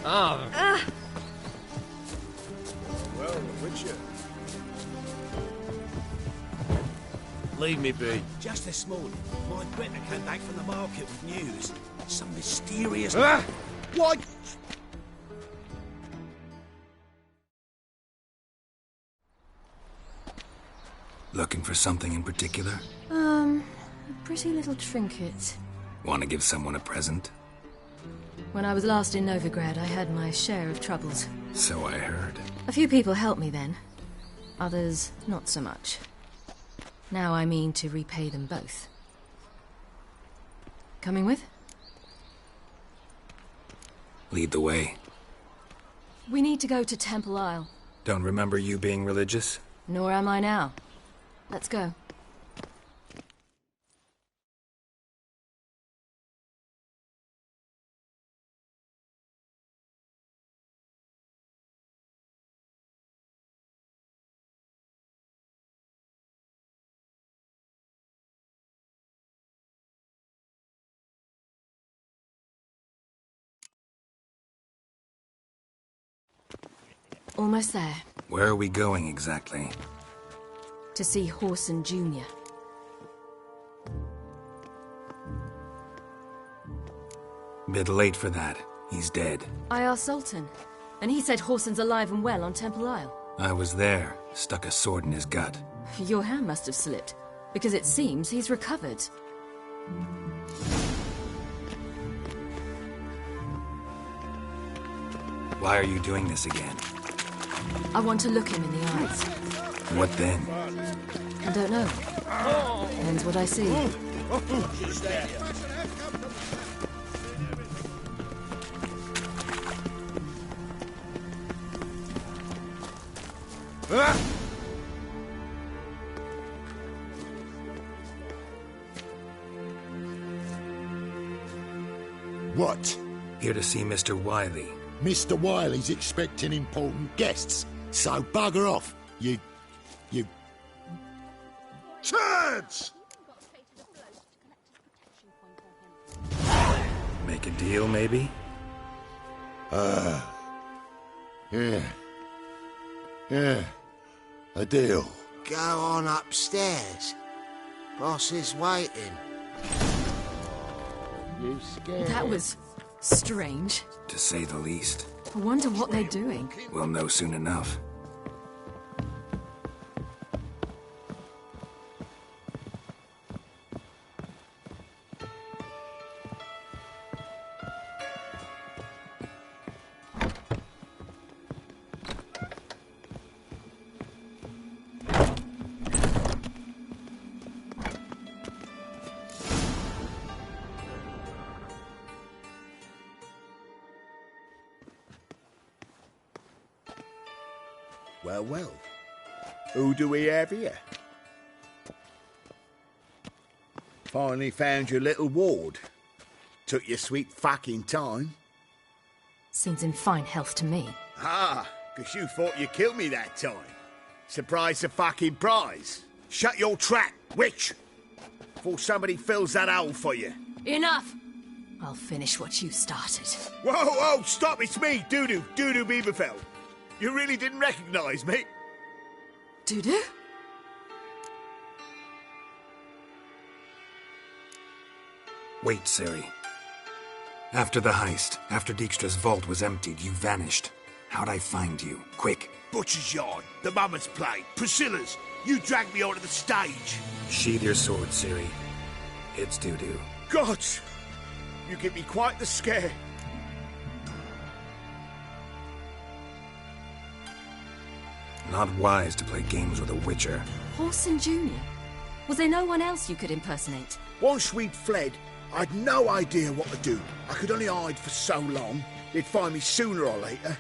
Oh. Well, Witcher. Leave me be. Just this morning, my Britta came back from the market with news. Some mysterious... What? Looking for something in particular? A pretty little trinket. Want to give someone a present? When I was last in Novigrad, I had my share of troubles. So I heard. A few people helped me then. Others, not so much. Now I mean to repay them both. Coming with? Lead the way. We need to go to Temple Isle. Don't remember you being religious? Nor am I now. Let's go. Almost there. Where are we going exactly? To see Horson Jr. Bit late for that. He's dead. I asked Sultan, and he said Horson's alive and well on Temple Isle. I was there. Stuck a sword in his gut. Your hand must have slipped, because it seems he's recovered. Why are you doing this again? I want to look him in the eyes. What then? I don't know. Depends what I see. What? Here to see Mr. Wiley. Mr. Wiley's expecting important guests, so bugger off, you turds! Make a deal, maybe? Yeah, a deal. Go on upstairs. Boss is waiting. You scared? That was strange. To say the least. I wonder what they're doing. We'll know soon enough. Well. Who do we have here? Finally found your little ward. Took your sweet fucking time. Seems in fine health to me. Ah, 'cause you thought you killed me that time. Surprise the fucking prize. Shut your trap, witch! Before somebody fills that hole for you. Enough! I'll finish what you started. Whoa, stop, it's me, Dudu Bieberfeld. You really didn't recognise me? Dudu? Wait, Ciri. After the heist, after Dijkstra's vault was emptied, you vanished. How'd I find you? Quick. Butcher's Yard, the Mummer's Plate, Priscilla's. You dragged me onto the stage. Sheathe your sword, Ciri. It's Dudu. God! You give me quite the scare. Not wise to play games with a witcher. Horson Jr.? Was there no one else you could impersonate? Once we'd fled, I'd no idea what to do. I could only hide for so long. They'd find me sooner or later.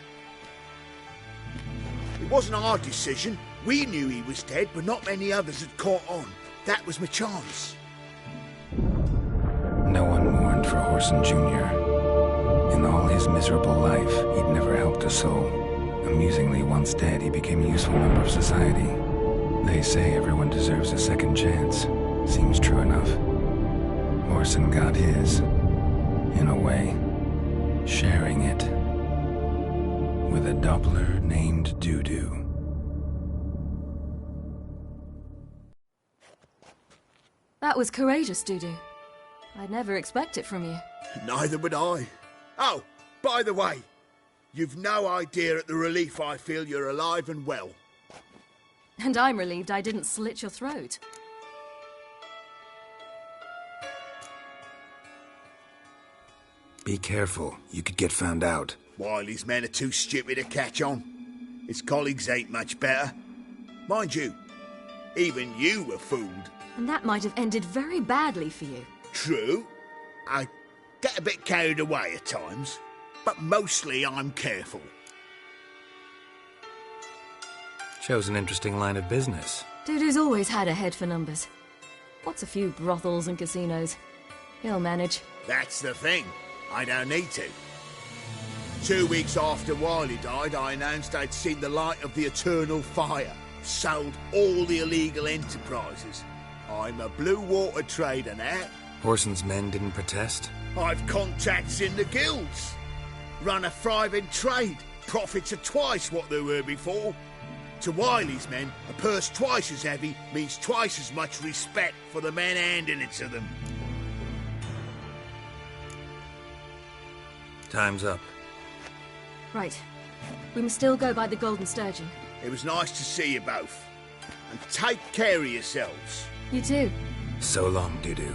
It wasn't our decision. We knew he was dead, but not many others had caught on. That was my chance. No one mourned for Horson Jr. In all his miserable life, he'd never helped a soul. Amusingly, once dead, he became a useful member of society. They say everyone deserves a second chance. Seems true enough. Horson got his. In a way. Sharing it. with a Doppler named Doo-Doo. That was courageous, Doo-Doo. I'd never expect it from you. Neither would I. Oh, by the way, you've no idea at the relief I feel you're alive and well. And I'm relieved I didn't slit your throat. Be careful. You could get found out. Wiley's men are too stupid to catch on. His colleagues ain't much better. Mind you, even you were fooled. And that might have ended very badly for you. True. I get a bit carried away at times, but mostly I'm careful. Shows an interesting line of business. Doo-Doo's always had a head for numbers. What's a few brothels and casinos? He'll manage. That's the thing. I don't need to. 2 weeks after Wiley died, I announced I'd seen the light of the eternal fire. Sold all the illegal enterprises. I'm a blue water trader now. Horson's men didn't protest? I've contacts in the guilds. Run a thriving trade. Profits are twice what they were before. To Wiley's men, a purse twice as heavy means twice as much respect for the men handing it to them. Time's up. Right. We must still go by the Golden Sturgeon. It was nice to see you both. And take care of yourselves. You too. So long, Doo-Doo.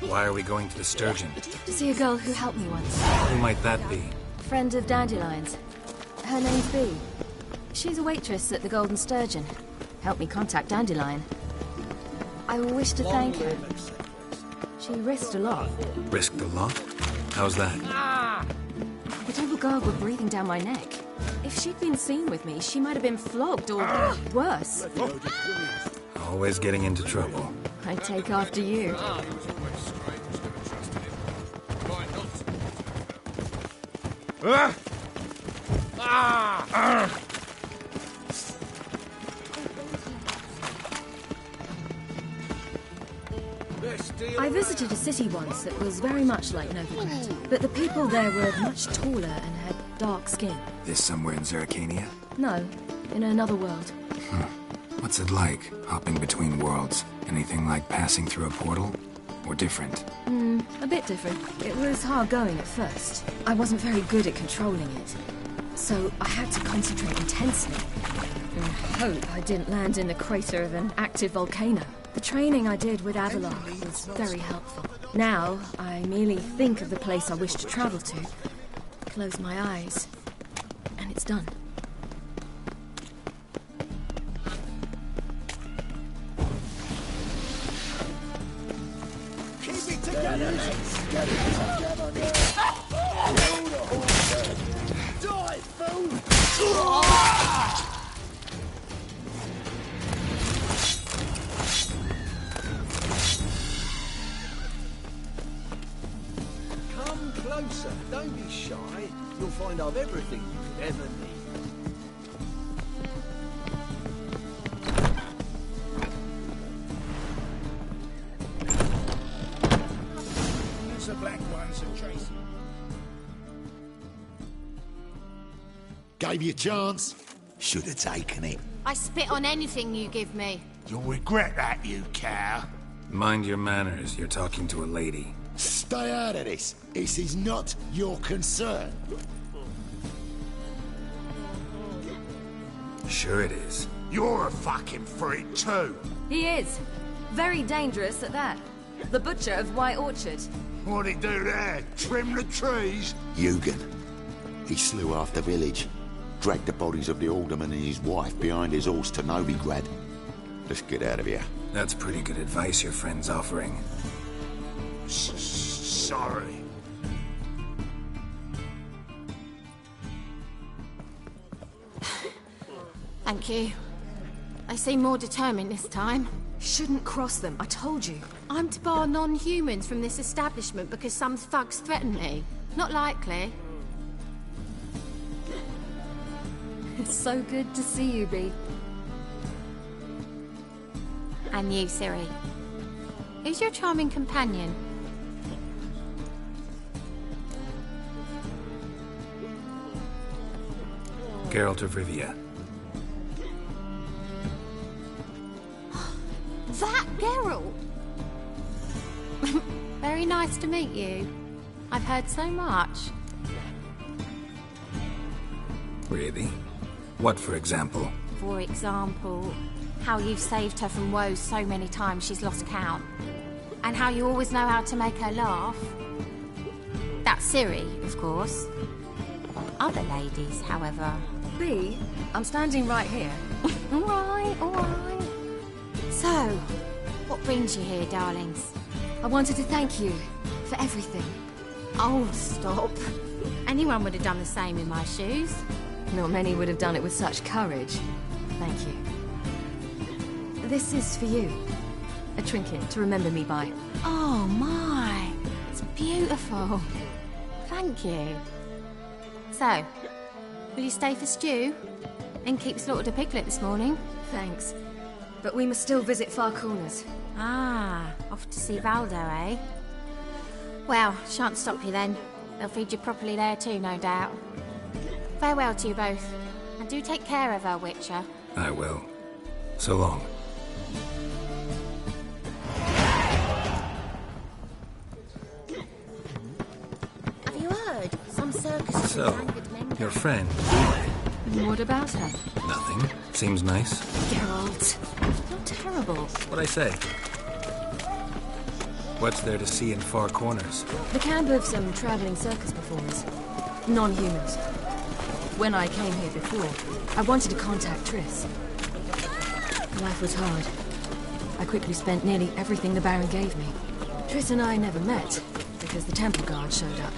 Why are we going to the Sturgeon? To see a girl who helped me once. Who might that be? A friend of Dandelion's. Her name's Bee. She's a waitress at the Golden Sturgeon. Helped me contact Dandelion. I wish to thank her. She risked a lot. Risked a lot? How's that? The double guard were breathing down my neck. If she'd been seen with me, she might have been flogged or worse. Always getting into trouble. I'd take after you. I visited a city once that was very much like Novigrad, but the people there were much taller and had dark skin. This somewhere in Zeracania? No, in another world. What's it like, hopping between worlds? Anything like passing through a portal? Or different? A bit different. It was hard going at first. I wasn't very good at controlling it. So I had to concentrate intensely. And hope I didn't land in the crater of an active volcano. The training I did with Avalon was very helpful. Now, I merely think of the place I wish to travel to, close my eyes, and it's done. Keep it together, lads! Get it together now! Die, fool! Come closer. Don't be shy. You'll find I've everything you could ever need. Use the black ones and trace them. Gave you a chance. Should have taken it. I spit on anything you give me. You'll regret that, you cow. Mind your manners, you're talking to a lady. Stay out of this. This is not your concern. Sure it is. You're a fucking freak too. He is. Very dangerous at that. The butcher of White Orchard. What'd he do there? Trim the trees? Eugen. He slew half the village. Dragged the bodies of the alderman and his wife behind his horse to Novigrad. Let's get out of here. That's pretty good advice your friend's offering. Sorry. Thank you. They seem more determined this time. Shouldn't cross them, I told you. I'm to bar non-humans from this establishment because some thugs threaten me. Not likely. It's so good to see you, Bee. And you, Siri. Who's your charming companion? Geralt of Rivia. That Geralt! Very nice to meet you. I've heard so much. Really? What, for example? For example, how you've saved her from woes so many times she's lost count. And how you always know how to make her laugh. That's Ciri, of course. Other ladies, however... B, I'm standing right here. Alright, alright. So, what brings you here, darlings? I wanted to thank you for everything. Oh, stop. Anyone would have done the same in my shoes. Not many would have done it with such courage. Thank you. This is for you. A trinket to remember me by. Oh, my. It's beautiful. Thank you. So, will you stay for stew? And keep slaughtered a piglet this morning? Thanks. But we must still visit Far Corners. Ah, off to see Valdo, eh? Well, shan't stop you then. They'll feed you properly there too, no doubt. Farewell to you both. And do take care of her, Witcher. I will. So long. Have you heard? Some circus... So, your friend, What about her? nothing. Seems nice. Geralt. Not terrible. What'd I say? What's there to see in Far Corners? The camp of some travelling circus performers. Non-humans. When I came here before, I wanted to contact Triss. Life was hard. I quickly spent nearly everything the Baron gave me. Triss and I never met, because the temple guard showed up.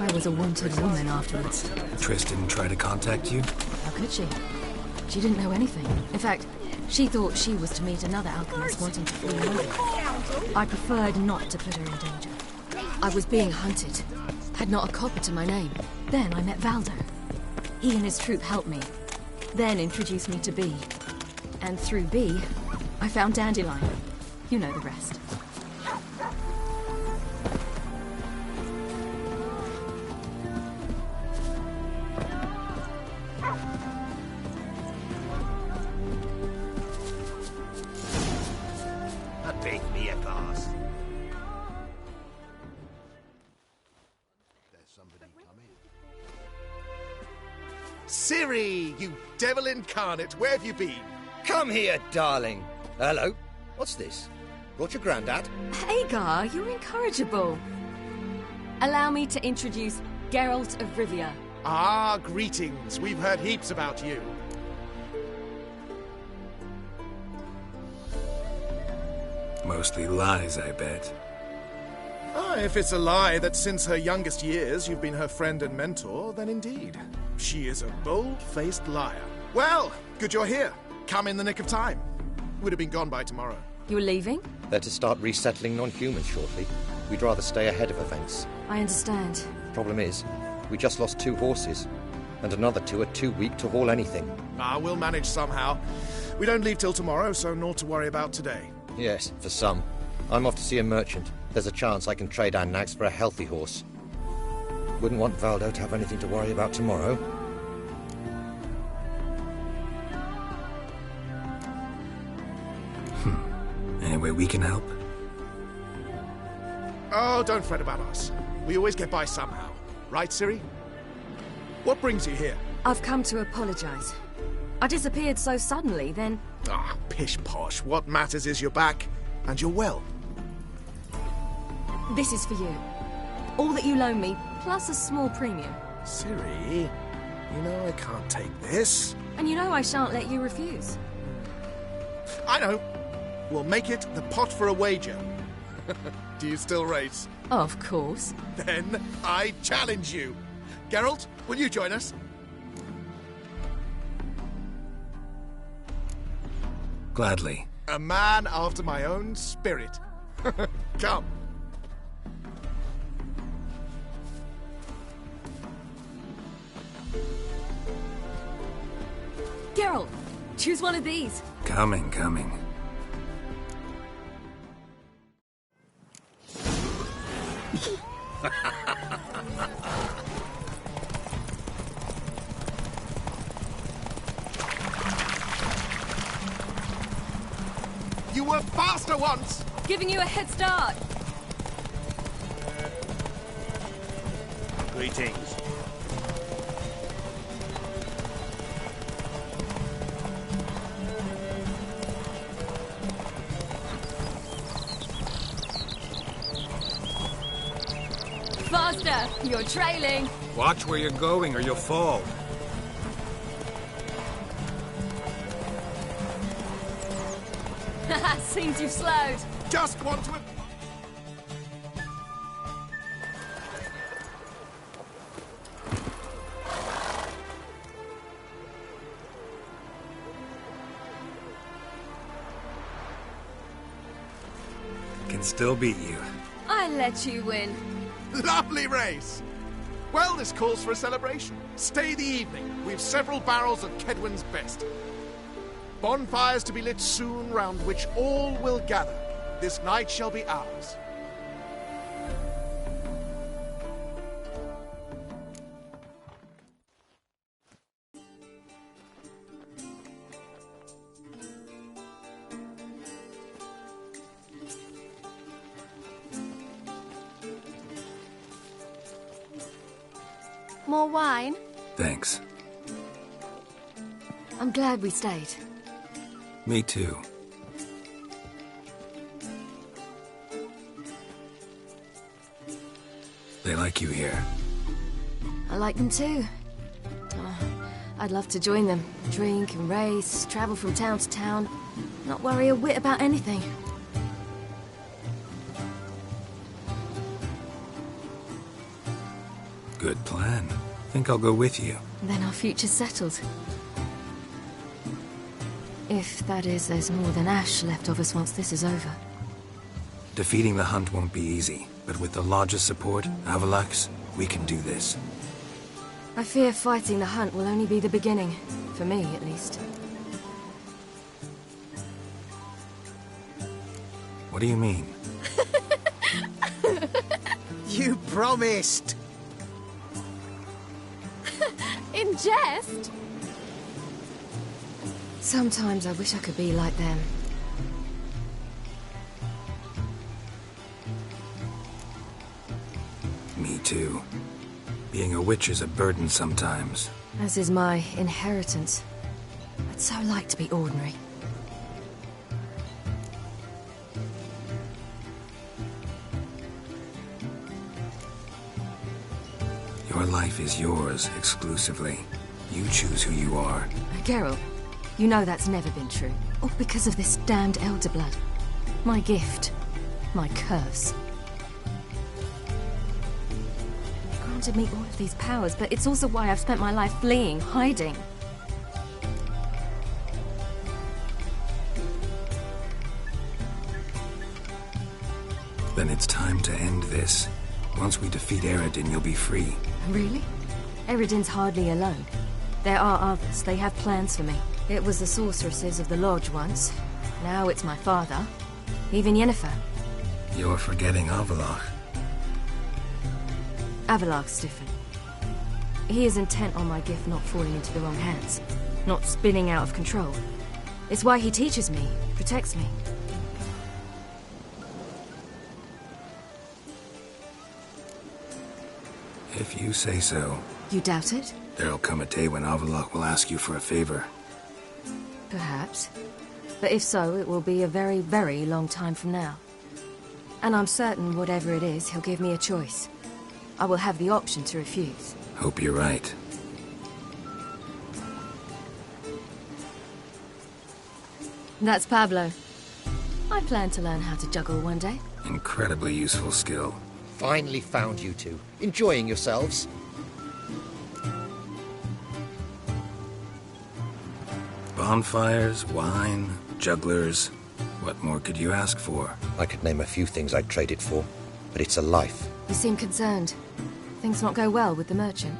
I was a wanted woman afterwards. Triss didn't try to contact you? How could she? She didn't know anything. In fact, she thought she was to meet another alchemist wanting to flee north. I preferred not to put her in danger. I was being hunted. Had not a copper to my name. Then I met Valdo. He and his troop helped me. Then introduced me to B. And through B, I found Dandelion. You know the rest. Take me a glass. There's somebody coming. Ciri, you devil incarnate, where have you been? Come here, darling. Hello. What's this? Brought your granddad? Hagar, you're incorrigible. Allow me to introduce Geralt of Rivia. Ah, greetings. We've heard heaps about you. Mostly lies, I bet. Ah, if it's a lie that since her youngest years you've been her friend and mentor, then indeed. She is a bold-faced liar. Well, good you're here. Come in the nick of time. Would have been gone by tomorrow. You're leaving? They're to start resettling non-humans shortly. We'd rather stay ahead of events. I understand. Problem is, we just lost 2 horses, and another 2 are too weak to haul anything. Ah, we'll manage somehow. We don't leave till tomorrow, so naught to worry about today. Yes, for some. I'm off to see a merchant. There's a chance I can trade our nags for a healthy horse. Wouldn't want Valdo to have anything to worry about tomorrow. Any way we can help? Oh, don't fret about us. We always get by somehow. Right, Ciri? What brings you here? I've come to apologize. I disappeared so suddenly, then... Ah, pish-posh. What matters is you're back, and you're well. This is for you. All that you loan me, plus a small premium. Ciri, you know I can't take this. And you know I shan't let you refuse. I know. We'll make it the pot for a wager. Do you still race? Of course. Then I challenge you. Geralt, will you join us? Gladly. A man after my own spirit. Come. Geralt, choose one of these. Coming. You were faster once! Giving you a head start. Greetings. Faster! You're trailing. Watch where you're going or you'll fall. Seems you've slowed. Just want to... Can still beat you. I let you win. Lovely race! Well, this calls for a celebration. Stay the evening. We've several barrels of Kedwin's best. Bonfires to be lit soon, round which all will gather. This night shall be ours. More wine? Thanks. I'm glad we stayed. Me too. They like you here. I like them too. Oh, I'd love to join them. Drink and race, travel from town to town. Not worry a whit about anything. Good plan. Think I'll go with you. Then our future's settled. If, that is, there's more than ash left of us once this is over. Defeating the hunt won't be easy, but with the Lodge's support, Avalax, we can do this. I fear fighting the hunt will only be the beginning. For me, at least. What do you mean? You promised! In jest? Sometimes I wish I could be like them. Me too. Being a witch is a burden sometimes. As is my inheritance. I'd so like to be ordinary. Your life is yours, exclusively. You choose who you are. Geralt, you know that's never been true. All because of this damned elder blood. My gift. My curse. It granted me all of these powers, but it's also why I've spent my life fleeing, hiding. Then it's time to end this. Once we defeat Eredin, you'll be free. Really? Eredin's hardly alone. There are others. They have plans for me. It was the sorceresses of the Lodge once. Now it's my father. Even Yennefer. You're forgetting Avalach. Avalach's different. He is intent on my gift not falling into the wrong hands. Not spinning out of control. It's why he teaches me, protects me. If you say so. You doubt it? There'll come a day when Avalach will ask you for a favor. Perhaps. But if so, it will be a very, very long time from now. And I'm certain whatever it is, he'll give me a choice. I will have the option to refuse. Hope you're right. That's Pablo. I plan to learn how to juggle one day. Incredibly useful skill. Finally found you two. Enjoying yourselves? Bonfires, wine, jugglers. What more could you ask for? I could name a few things I'd trade it for, but it's a life. You seem concerned. Things not go well with the merchant.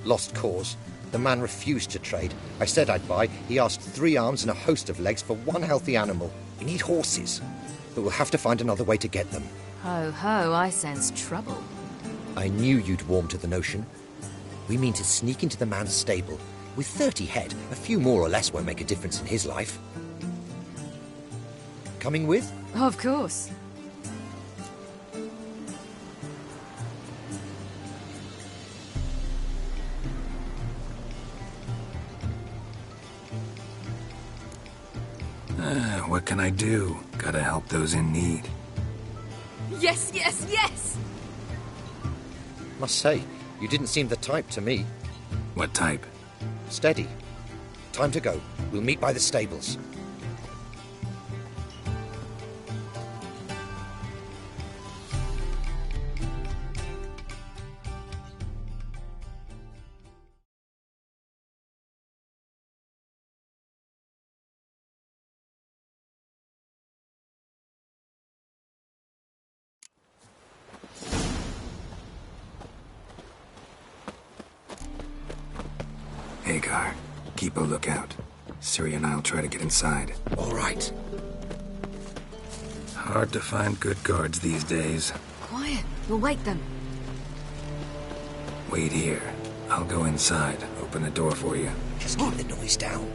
Lost cause. The man refused to trade. I said I'd buy. He asked 3 arms and a host of legs for 1 healthy animal. We need horses, but we'll have to find another way to get them. Ho, ho, I sense trouble. I knew you'd warm to the notion. We mean to sneak into the man's stable. With 30 head, a few more or less won't make a difference in his life. Coming with? Of course. What can I do? Gotta help those in need. Yes, yes, yes! Must say, you didn't seem the type to me. What type? Steady. Time to go. We'll meet by the stables. Hagar, keep a lookout. Ciri and I'll try to get inside. All right. Hard to find good guards these days. Quiet. We'll wake them. Wait here. I'll go inside. Open the door for you. Just keep the noise down.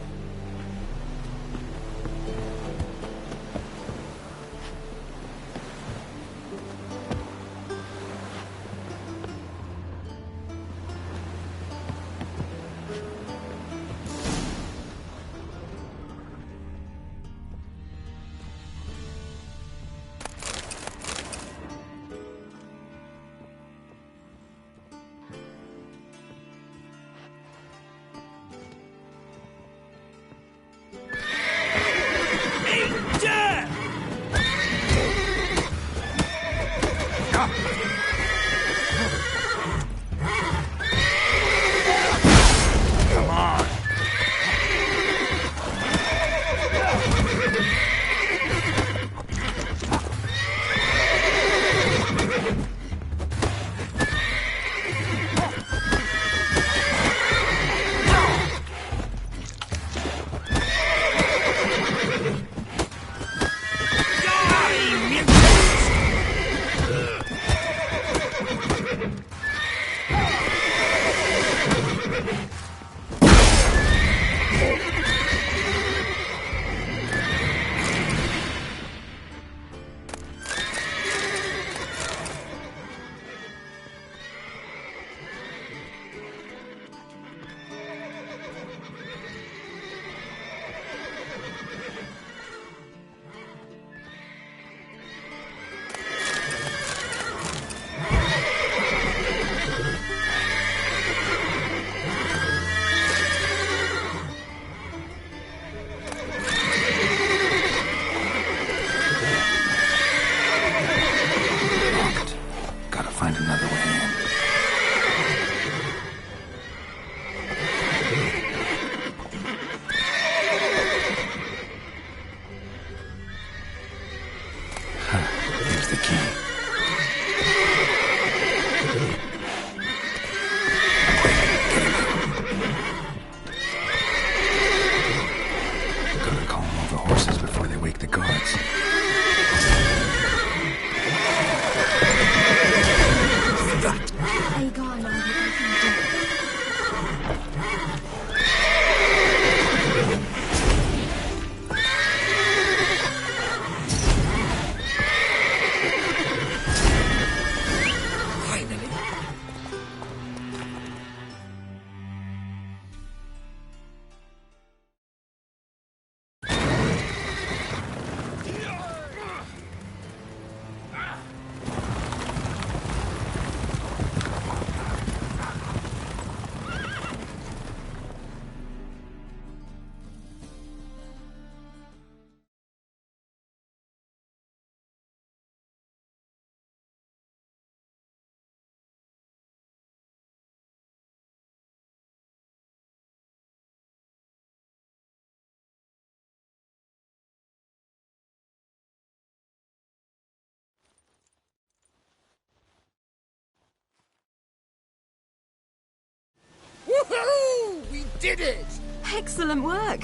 Woohoo! We did it! Excellent work.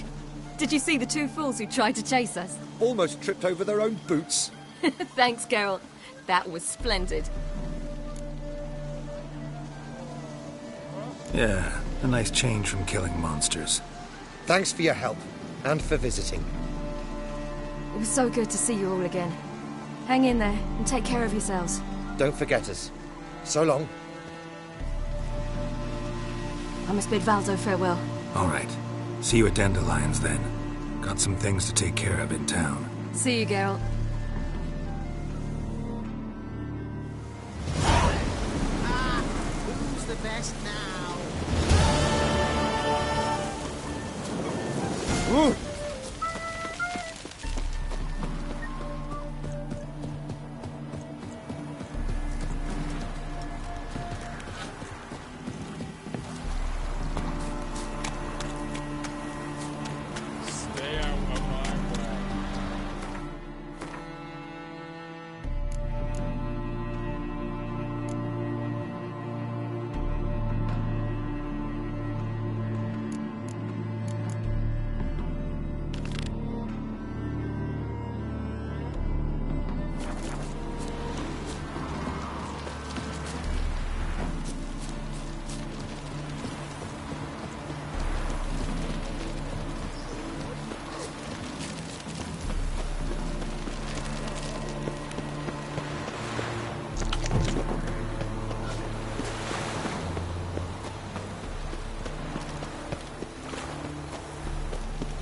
Did you see the two fools who tried to chase us? Almost tripped over their own boots. Thanks, Carol. That was splendid. Yeah, a nice change from killing monsters. Thanks for your help, and for visiting. It was so good to see you all again. Hang in there, and take care of yourselves. Don't forget us. So long. I must bid Valdo farewell. All right. See you at Dandelions, then. Got some things to take care of in town. See you, Geralt. Who's the best now? Ooh. Stay out of my way.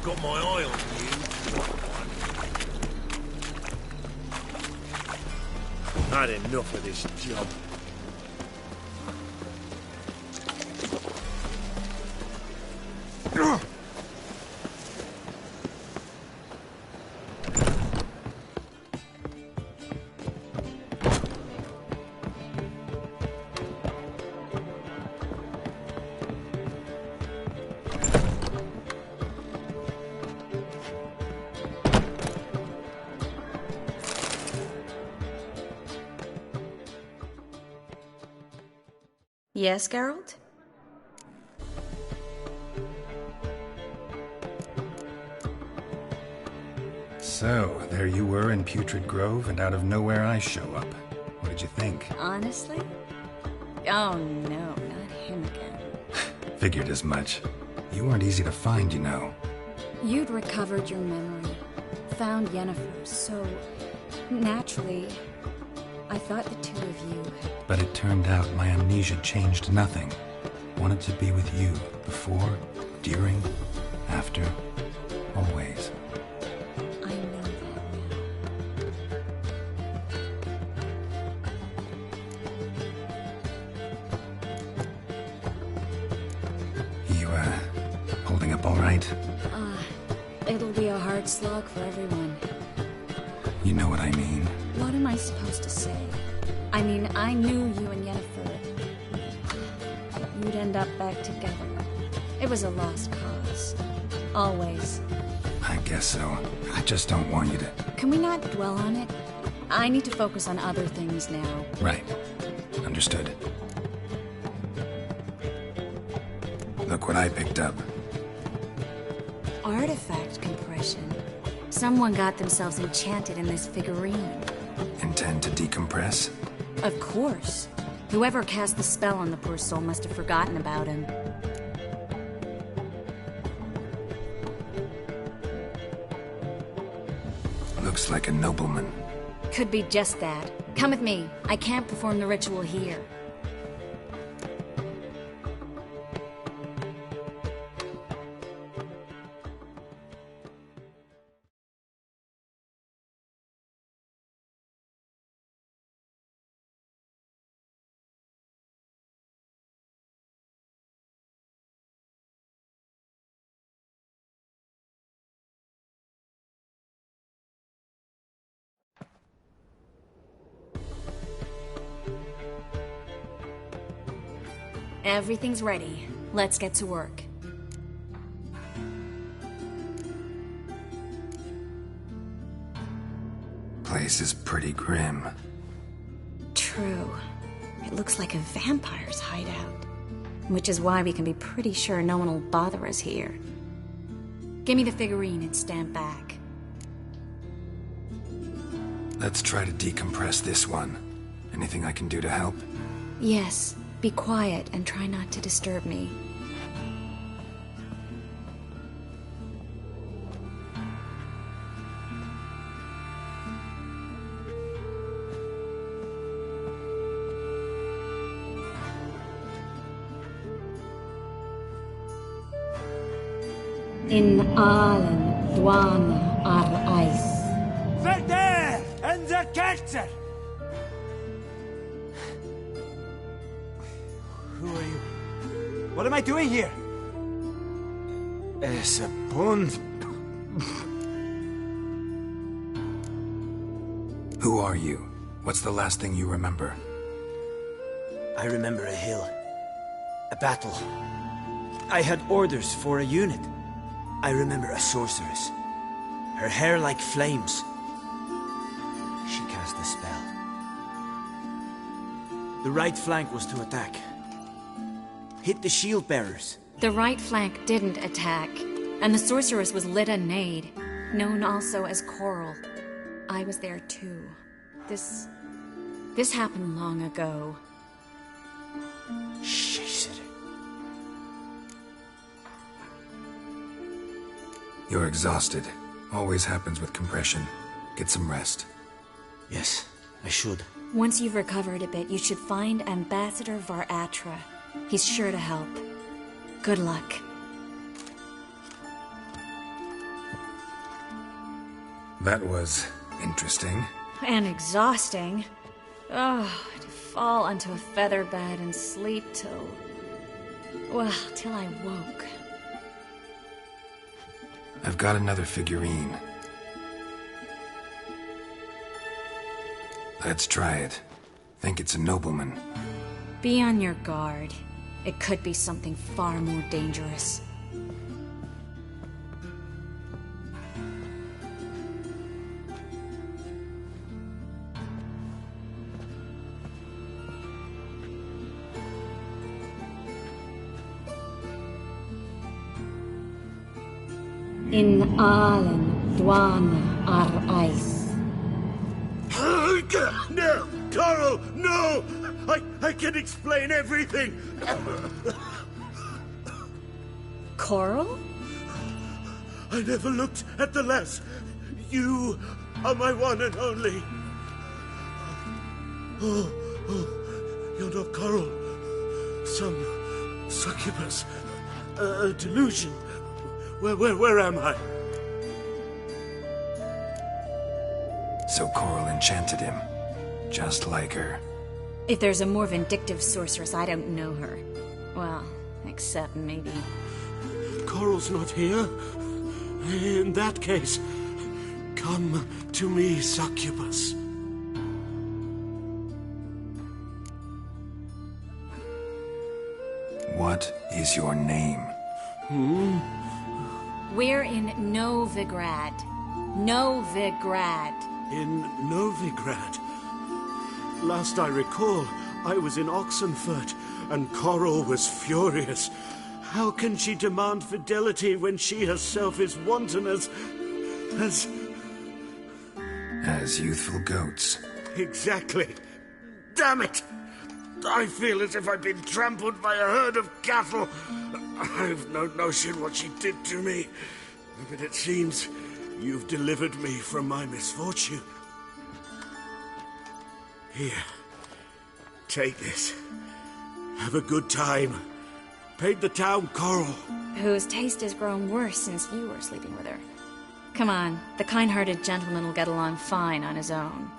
Got my eye on you. Had enough of this job. Yes, Geralt? So, there you were in Putrid Grove, and out of nowhere I show up. What did you think? Honestly? Oh no, not him again. Figured as much. You weren't easy to find, you know. You'd recovered your memory, found Yennefer, so naturally, I thought the two of you had... But it turned out my amnesia changed nothing. Wanted to be with you, before, during, after, always. I know that now. You, holding up all right? It'll be a hard slog for everyone. You know what I mean. What am I supposed to say? I mean, I knew you and Yennefer. You'd end up back together. It was a lost cause. Always. I guess so. I just don't want you to... Can we not dwell on it? I need to focus on other things now. Right. Understood. Look what I picked up. Artifact compression. Someone got themselves enchanted in this figurine. Intend to decompress? Of course. Whoever cast the spell on the poor soul must have forgotten about him. Looks like a nobleman. Could be just that. Come with me. I can't perform the ritual here. Everything's ready. Let's get to work. Place is pretty grim. True. It looks like a vampire's hideout. Which is why we can be pretty sure no one will bother us here. Give me the figurine and stand back. Let's try to decompress this one. Anything I can do to help? Yes. Be quiet and try not to disturb me. In allen dwana ar eis. Verder and the Ketzer! Who are you? What am I doing here? Es a bond. Who are you? What's the last thing you remember? I remember a hill. A battle. I had orders for a unit. I remember a sorceress. Her hair like flames. She cast a spell. The right flank was to attack. Hit the shield bearers. The right flank didn't attack, and the sorceress was Lita Nade, known also as Coral. I was there too. This happened long ago. You're exhausted. Always happens with compression. Get some rest. Yes, I should. Once you've recovered a bit, you should find Ambassador Varatra. He's sure to help. Good luck. That was interesting. And exhausting. Oh, to fall onto a feather bed and sleep till I woke. I've got another figurine. Let's try it. Think it's a nobleman. Be on your guard. It could be something far more dangerous. In allen dwana ar eis. No! Coral, no! I can explain everything! Coral? I never looked at the lass. You are my one and only. Oh, you're not Coral. Some succubus. A delusion. Where am I? So Coral enchanted him. Just like her. If there's a more vindictive sorceress, I don't know her. Well, except maybe... Coral's not here. In that case, come to me, succubus. What is your name? We're in Novigrad. Novigrad. In Novigrad? Last I recall, I was in Oxenfurt, and Coral was furious. How can she demand fidelity when she herself is wanton as youthful goats. Exactly. Damn it! I feel as if I've been trampled by a herd of cattle. I've no notion what she did to me, but it seems you've delivered me from my misfortune. Here, take this. Have a good time. Paint the town Coral. Whose taste has grown worse since you were sleeping with her. Come on, the kind-hearted gentleman will get along fine on his own.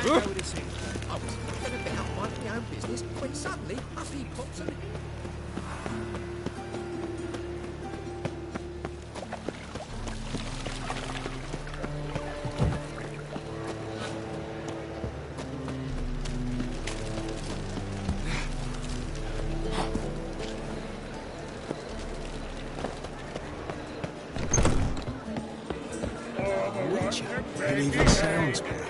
go with this thing. I was going to get out minding my own business when suddenly up he pops and... It even sounds bad.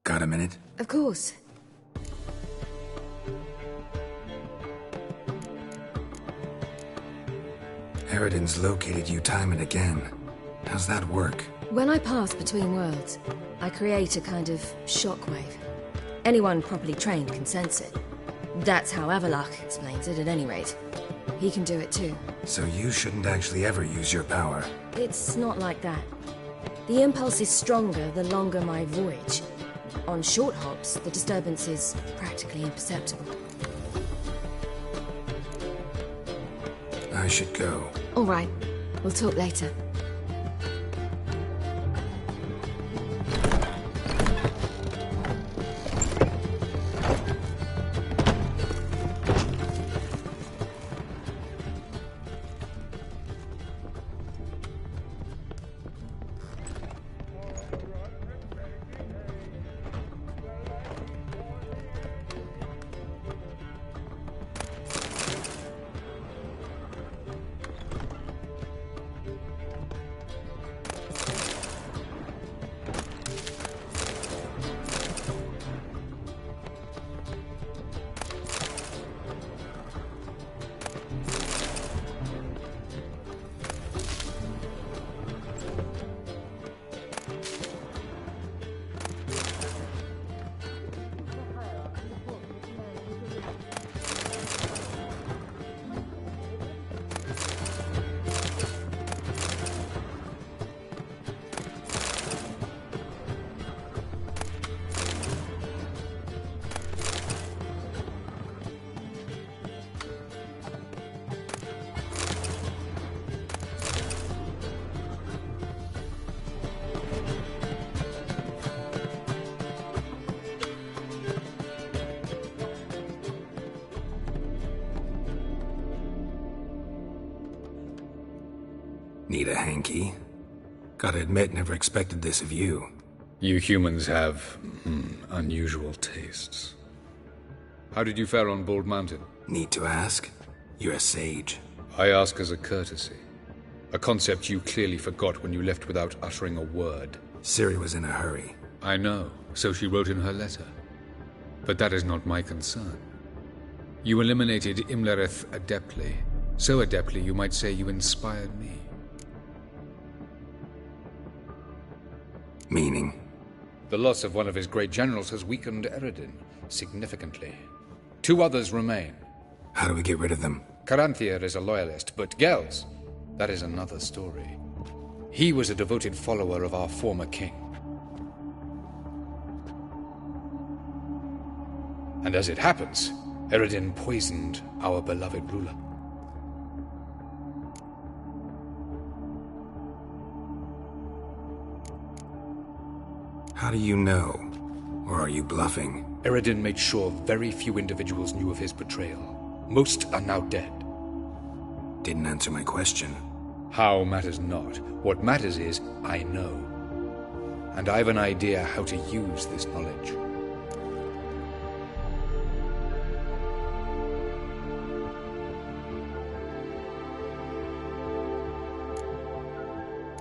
Got a minute? Of course. Eridan's located you time and again. How's that work? When I pass between worlds, I create a kind of shockwave. Anyone properly trained can sense it. That's how Avalok explains it, at any rate. He can do it too. So you shouldn't actually ever use your power. It's not like that. The impulse is stronger the longer my voyage. On short hops, the disturbance is practically imperceptible. I should go. All right. We'll talk later. Need a hanky? Gotta admit, never expected this of you. You humans have unusual tastes. How did you fare on Bald Mountain? Need to ask? You're a sage. I ask as a courtesy. A concept you clearly forgot when you left without uttering a word. Ciri was in a hurry. I know, so she wrote in her letter. But that is not my concern. You eliminated Imlerith adeptly. So adeptly, you might say you inspired me. Meaning? The loss of one of his great generals has weakened Eridan significantly. 2 others remain. How do we get rid of them? Caranthier is a loyalist, but Gels, that is another story. He was a devoted follower of our former king. And as it happens, Eridan poisoned our beloved ruler. How do you know? Or are you bluffing? Eridan made sure very few individuals knew of his betrayal. Most are now dead. Didn't answer my question. How matters not. What matters is, I know. and I've an idea how to use this knowledge.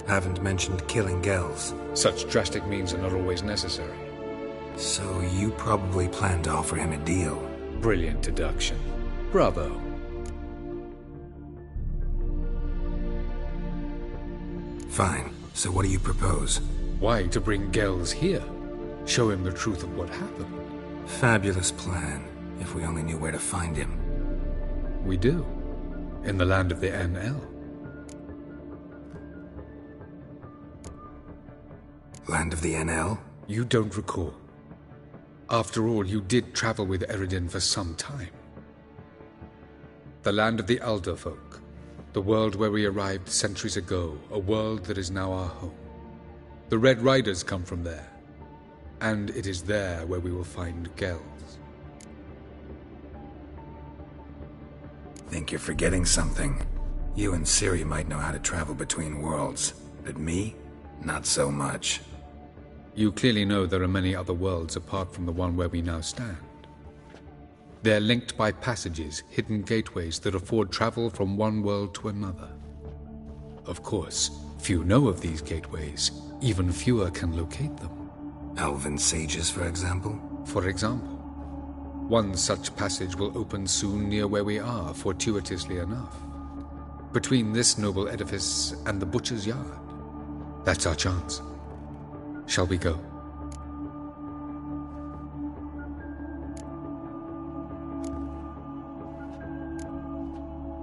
Haven't mentioned killing Gells. Such drastic means are not always necessary. So you probably plan to offer him a deal. Brilliant deduction. Bravo. Fine. So what do you propose? Why, to bring Gells here. Show him the truth of what happened. Fabulous plan, if we only knew where to find him. We do. In the land of the NL. Land of the NL? You don't recall. After all, you did travel with Eredin for some time. The land of the Elder folk. The world where we arrived centuries ago. A world that is now our home. The Red Riders come from there. And it is there where we will find Gells. Think you're forgetting something. You and Ciri might know how to travel between worlds. But me? Not so much. You clearly know there are many other worlds apart from the one where we now stand. They're linked by passages, hidden gateways that afford travel from one world to another. Of course, few know of these gateways. Even fewer can locate them. Elven sages, for example? For example. One such passage will open soon near where we are, fortuitously enough. Between this noble edifice and the butcher's yard. That's our chance. Shall we go?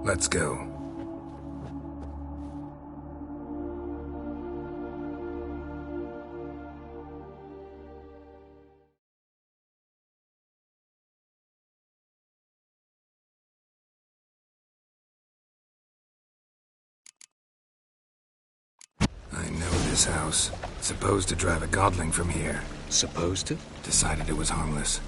Let's go. I know this house. Supposed to drive a godling from here. Supposed to? Decided it was harmless.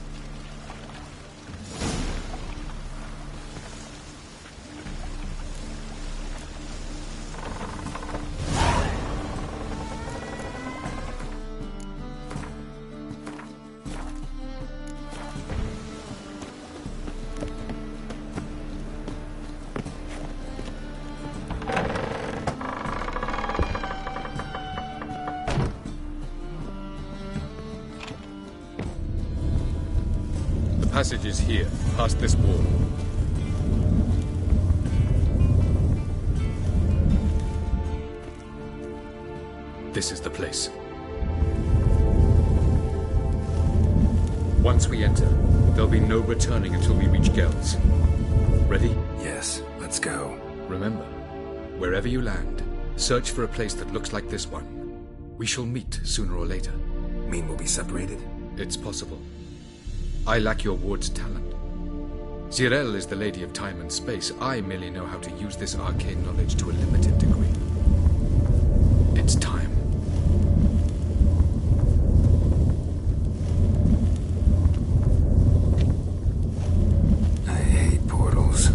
Passage is here, past this wall. This is the place. Once we enter, there'll be no returning until we reach Gells. Ready? Yes, let's go. Remember, wherever you land, search for a place that looks like this one. We shall meet sooner or later. Mean we'll be separated? It's possible. I lack your ward's talent. Zirel is the lady of time and space. I merely know how to use this arcane knowledge to a limited degree. It's time. I hate portals.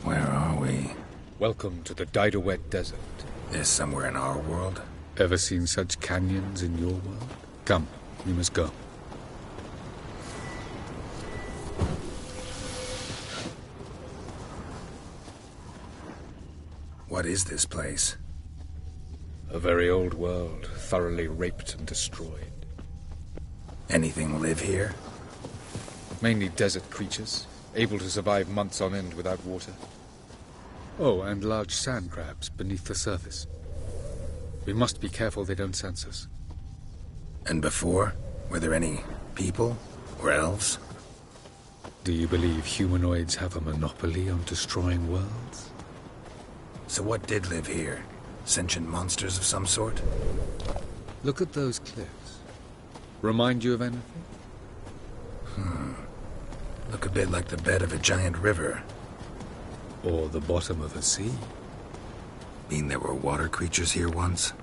Where are we? Welcome to the Didowet Desert. This somewhere in our world? Ever seen such canyons in your world? Come, we must go. What is this place? A very old world, thoroughly raped and destroyed. Anything live here? Mainly desert creatures, able to survive months on end without water. Oh, and large sand crabs beneath the surface. We must be careful they don't sense us. And before? Were there any people? Or elves? Do you believe humanoids have a monopoly on destroying worlds? So what did live here? Sentient monsters of some sort? Look at those cliffs. Remind you of anything? Look a bit like the bed of a giant river. Or the bottom of a sea. Mean there were water creatures here once?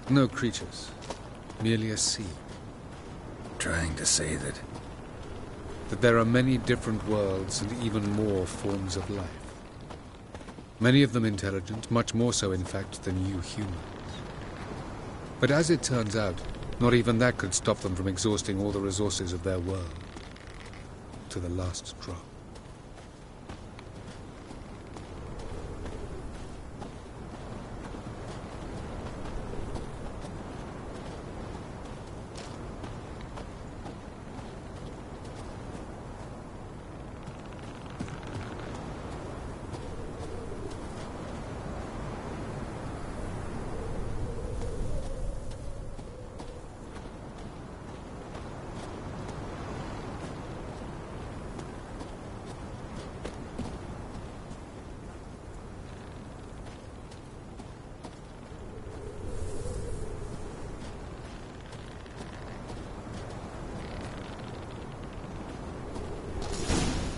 No creatures. Merely a sea. Trying to say that there are many different worlds and even more forms of life. Many of them intelligent, much more so in fact than you humans. But as it turns out, not even that could stop them from exhausting all the resources of their world. To the last drop.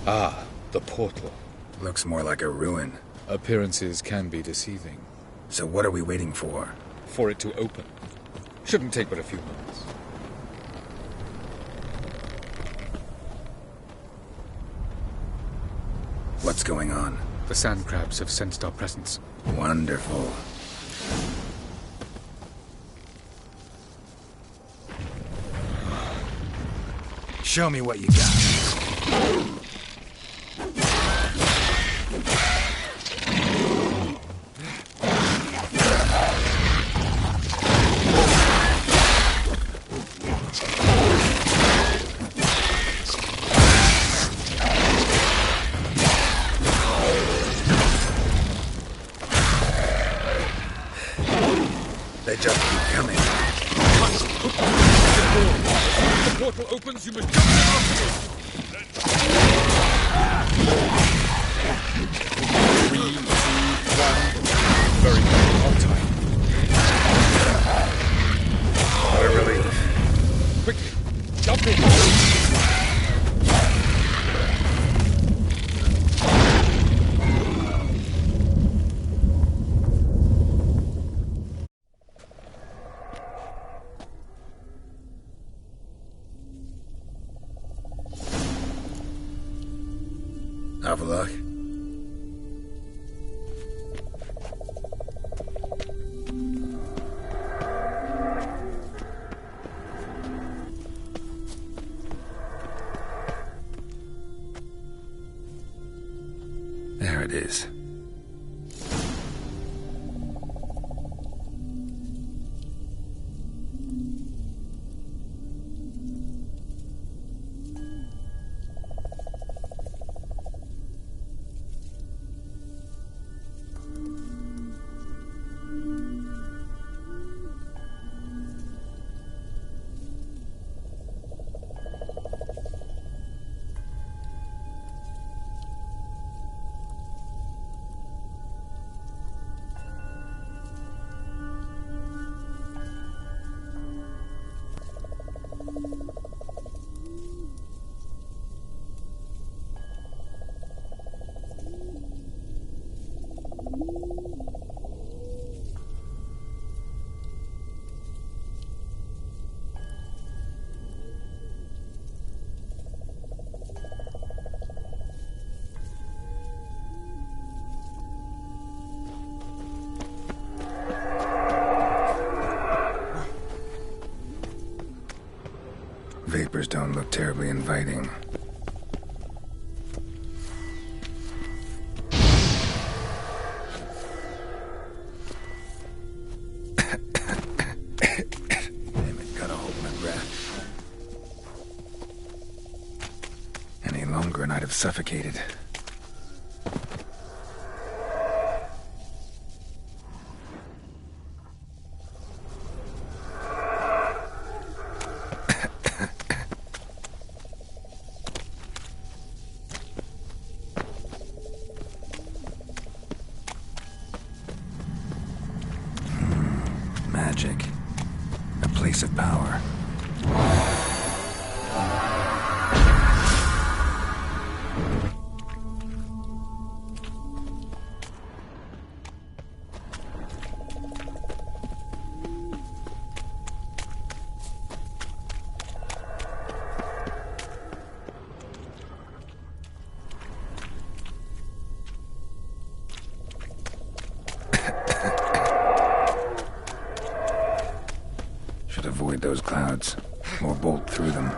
Ah, the portal. looks more like a ruin. Appearances can be deceiving. So what are we waiting for? For it to open. Shouldn't take but a few moments. What's going on? The sand crabs have sensed our presence. Wonderful. Show me what you got. They just keep coming. The portal opens, you must jump in afterwards. 3, 2, 1. Very good. On time. What a relief. Quickly, jump in. Have a look. Vapors don't look terribly inviting. Damn it, gotta hold my breath. Any longer and I'd have suffocated. Magic. A place of power. Should avoid those clouds, or bolt through them.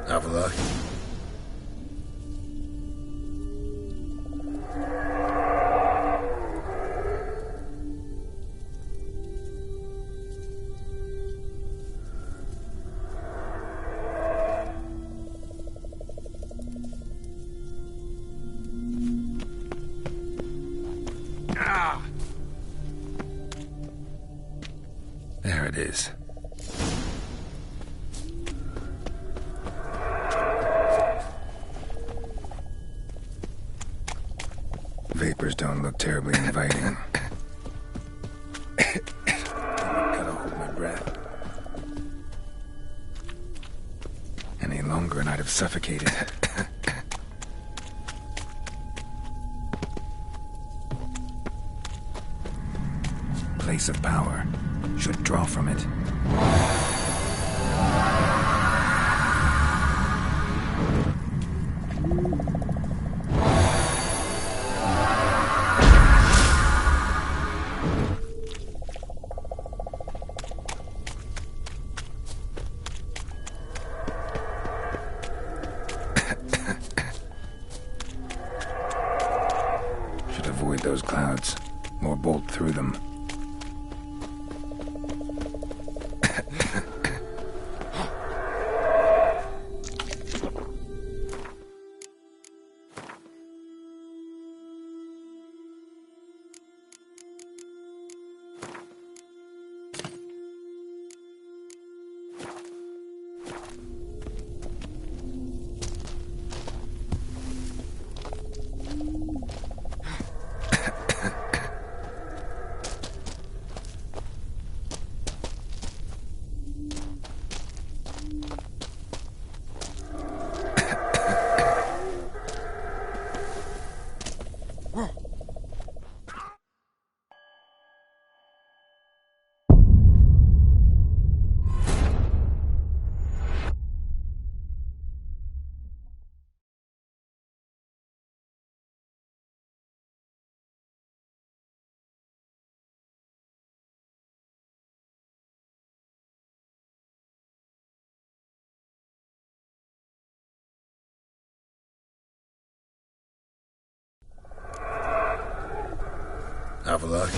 Have a look. There it is. Vapors don't look terribly inviting. Gotta hold my breath. Any longer and I'd have suffocated. Place of power. Should draw from it. Should avoid those clouds, or bolt through them. Have a look.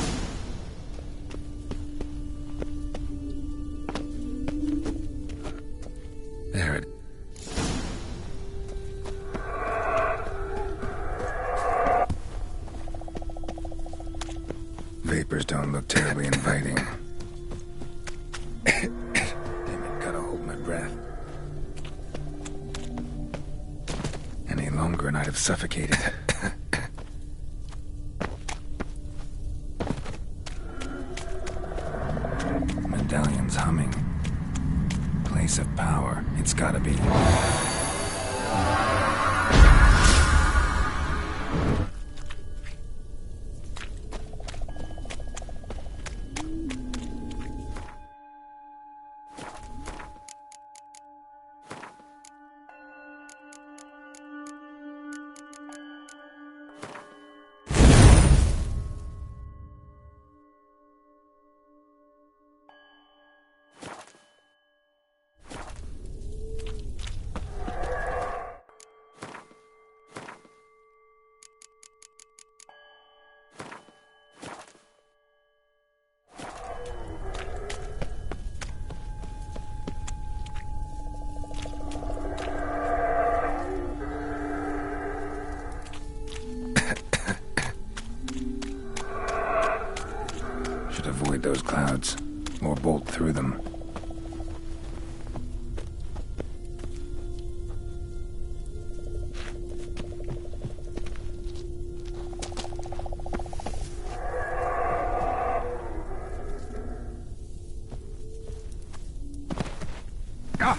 There it. Vapors don't look terribly inviting. Damn it, gotta hold my breath. Any longer and I'd have suffocated. Medallion's humming. Place of power. It's gotta be. Avoid those clouds, or bolt through them. Ah!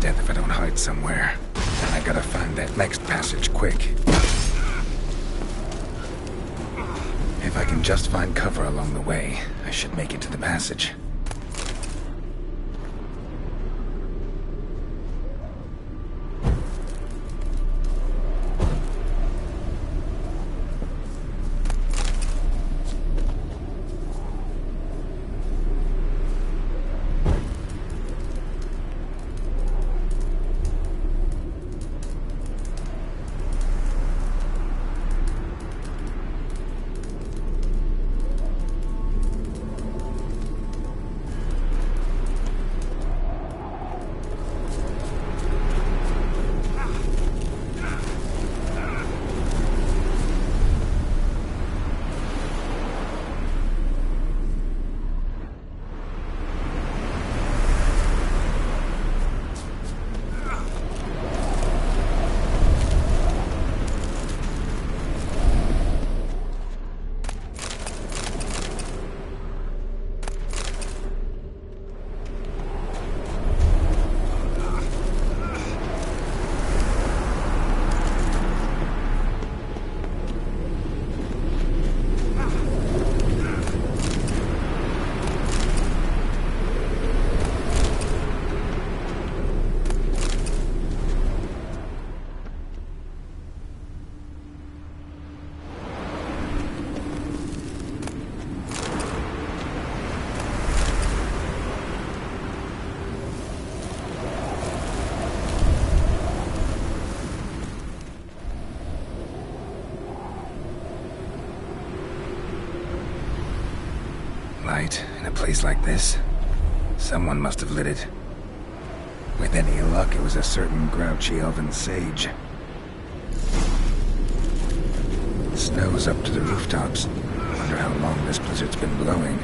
death if I don't hide somewhere. And I gotta find that next passage quick. If I can just find cover along the way, I should make it to the passage. Light in a place like this? Someone must have lit it. With any luck, it was a certain grouchy elven sage. Snow's up to the rooftops. Wonder how long this blizzard's been blowing.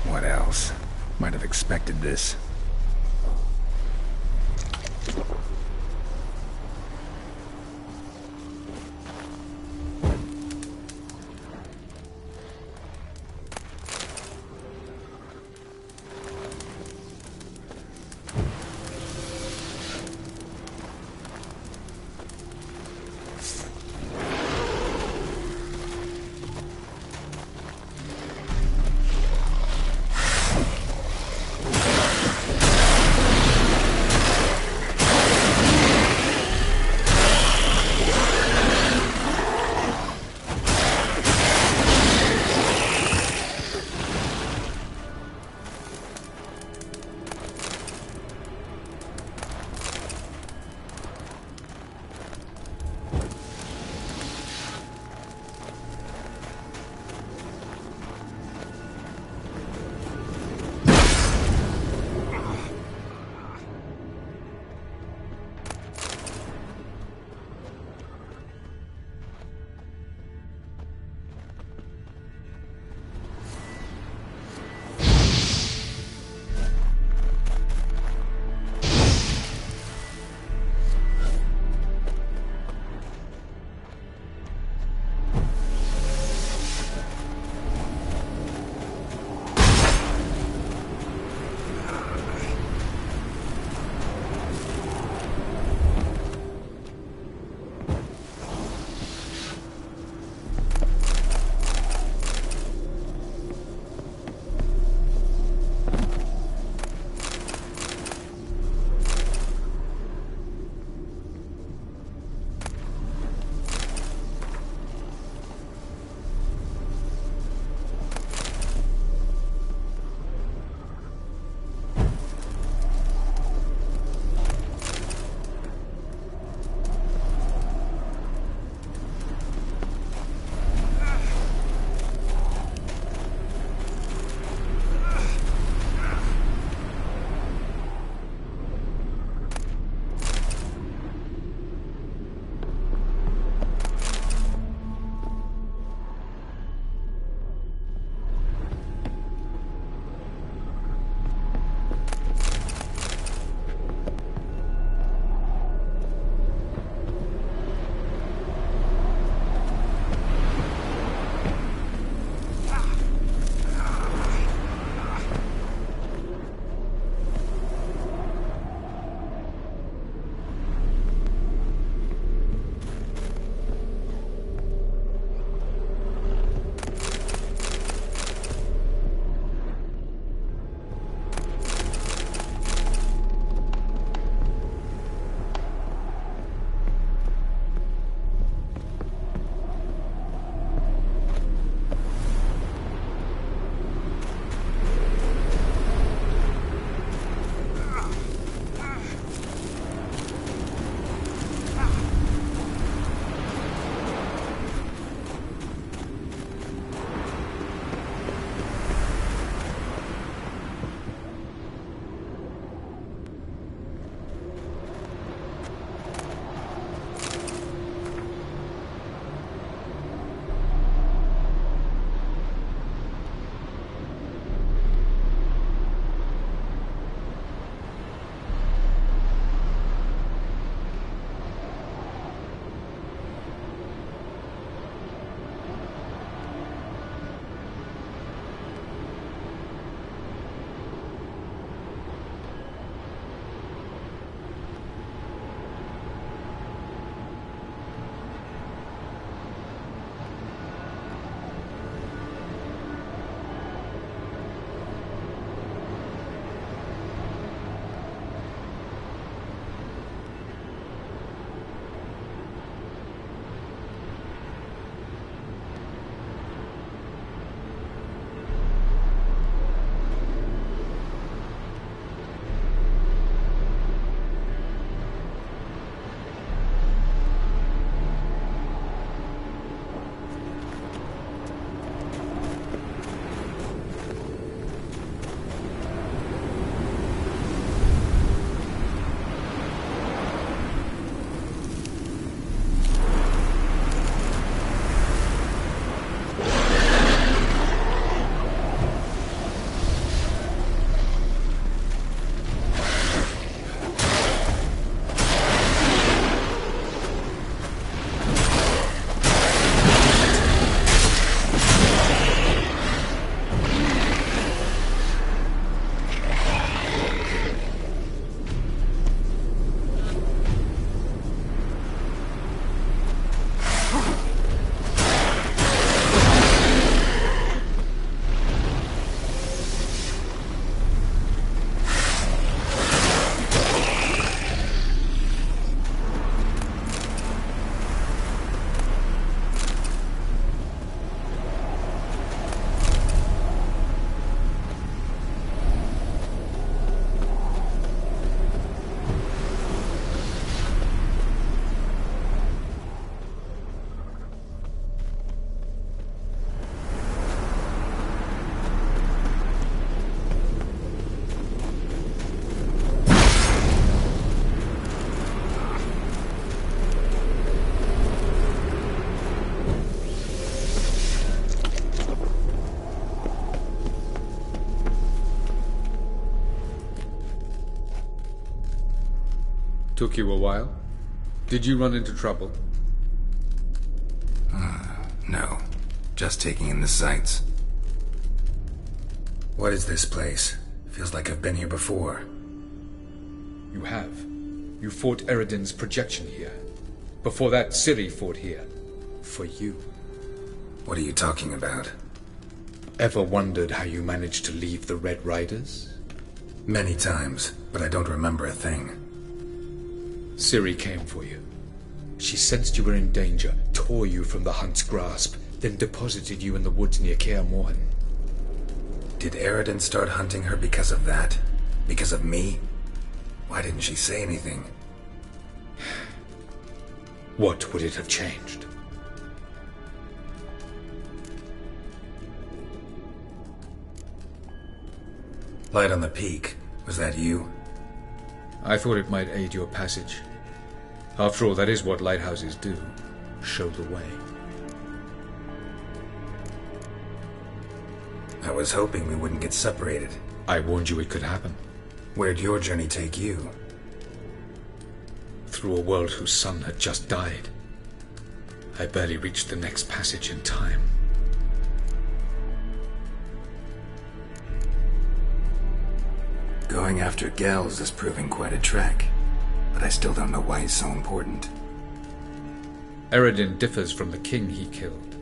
What else? Might have expected this. Took you a while? Did you run into trouble? No. Just taking in the sights. What is this place? Feels like I've been here before. You have. You fought Eredin's projection here. Before that, Ciri fought here. For you. What are you talking about? Ever wondered how you managed to leave the Red Riders? Many times, but I don't remember a thing. Ciri came for you. She sensed you were in danger, tore you from the Hunt's grasp, then deposited you in the woods near Kaer Morhen. Did Eredin start hunting her because of that? Because of me? Why didn't she say anything? What would it have changed? Light on the peak. Was that you? I thought it might aid your passage. After all, that is what lighthouses do. Show the way. I was hoping we wouldn't get separated. I warned you it could happen. Where'd your journey take you? Through a world whose sun had just died. I barely reached the next passage in time. Going after Gels is proving quite a trek, but I still don't know why he's so important. Eredin differs from the king he killed.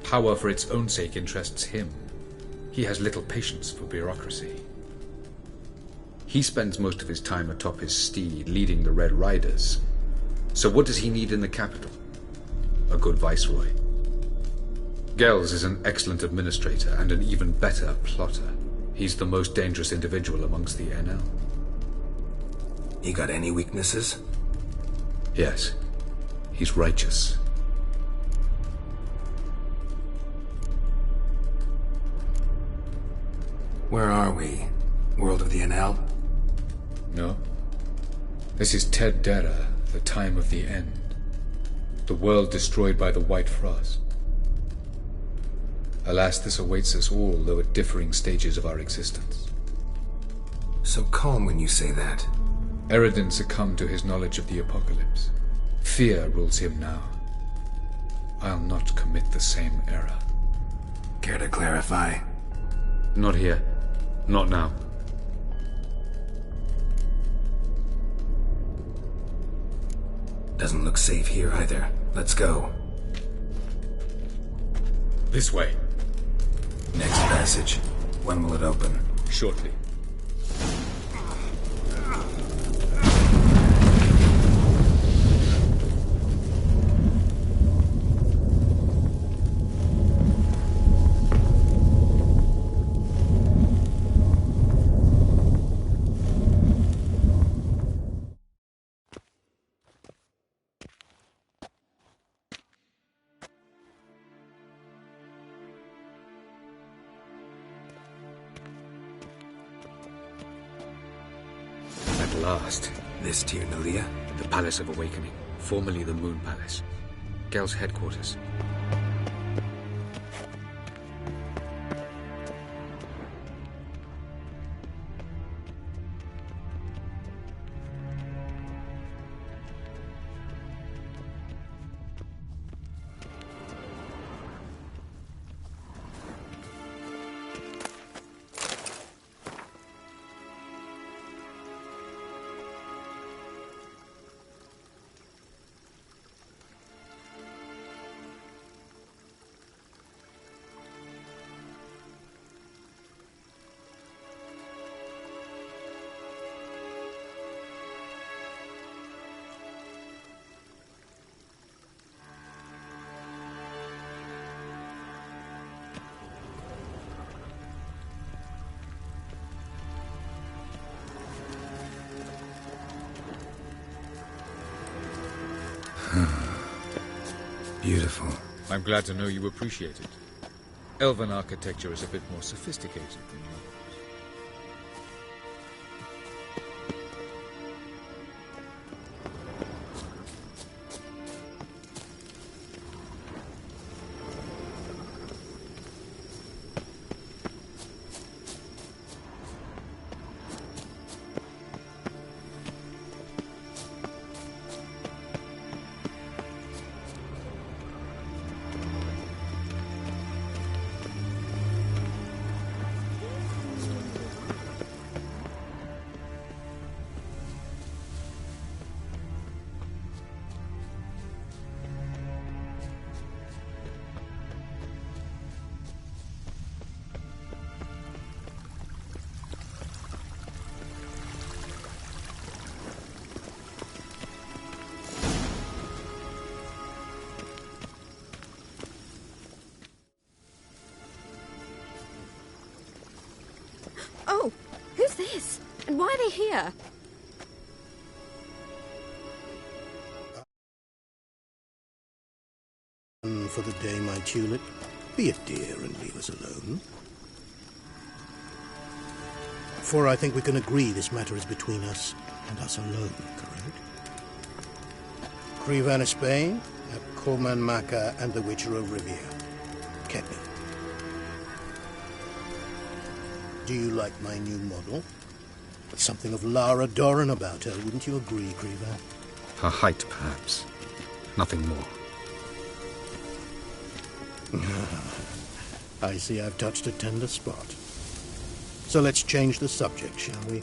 Power for its own sake interests him. He has little patience for bureaucracy. He spends most of his time atop his steed, leading the Red Riders. So what does he need in the capital? A good viceroy. Gels is an excellent administrator and an even better plotter. He's the most dangerous individual amongst the NL. He got any weaknesses? Yes. He's righteous. Where are we? World of the NL? No. This is Ted Dera, the time of the end. The world destroyed by the White Frost. Alas, this awaits us all, though at differing stages of our existence. So calm when you say that. Eredin succumbed to his knowledge of the apocalypse. Fear rules him now. I'll not commit the same error. Care to clarify? Not here. Not now. Doesn't look safe here either. Let's go. This way. Next passage. When will it open? Shortly. At last. This Tyr Nalia? The Palace of Awakening, formerly the Moon Palace. Gel's headquarters. Beautiful. I'm glad to know you appreciate it. Elven architecture is a bit more sophisticated than yours. this? And why are they here? For the day, my tulip. Be a dear and leave us alone. For I think we can agree this matter is between us and us alone, correct? Crevan Spain, at Coman Maca and the Witcher of Rivia. Get me. Do you like my new model? Something of Lara Doran about her, wouldn't you agree, Crevan? Her height, perhaps. Nothing more. I see I've touched a tender spot. So let's change the subject, shall we?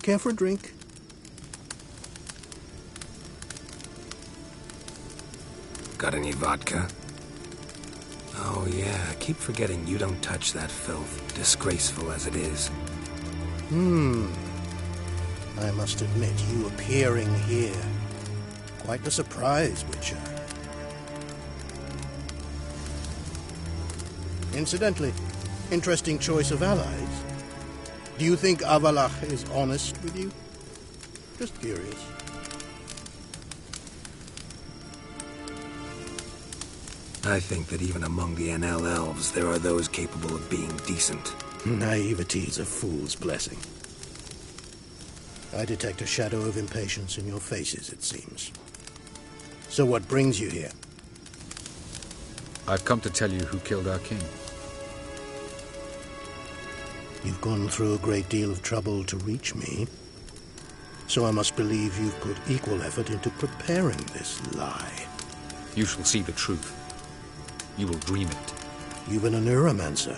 Care for a drink? Got any vodka? Oh yeah, I keep forgetting you don't touch that filth, disgraceful as it is. I must admit, you appearing here, quite a surprise, Witcher. Incidentally, interesting choice of allies. Do you think Avalach is honest with you? Just curious. I think that even among the NL elves, there are those capable of being decent. Naivety is a fool's blessing. I detect a shadow of impatience in your faces, it seems. So what brings you here? I've come to tell you who killed our king. You've gone through a great deal of trouble to reach me. So I must believe you've put equal effort into preparing this lie. You shall see the truth. You will dream it. You've been a neuromancer.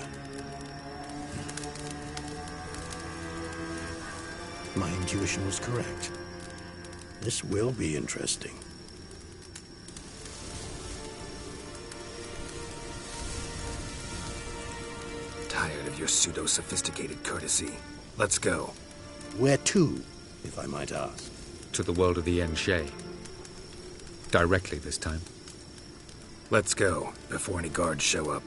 My intuition was correct. This will be interesting. Tired of your pseudo-sophisticated courtesy. Let's go. Where to, if I might ask? To the world of the Enshe. Directly this time. Let's go, before any guards show up.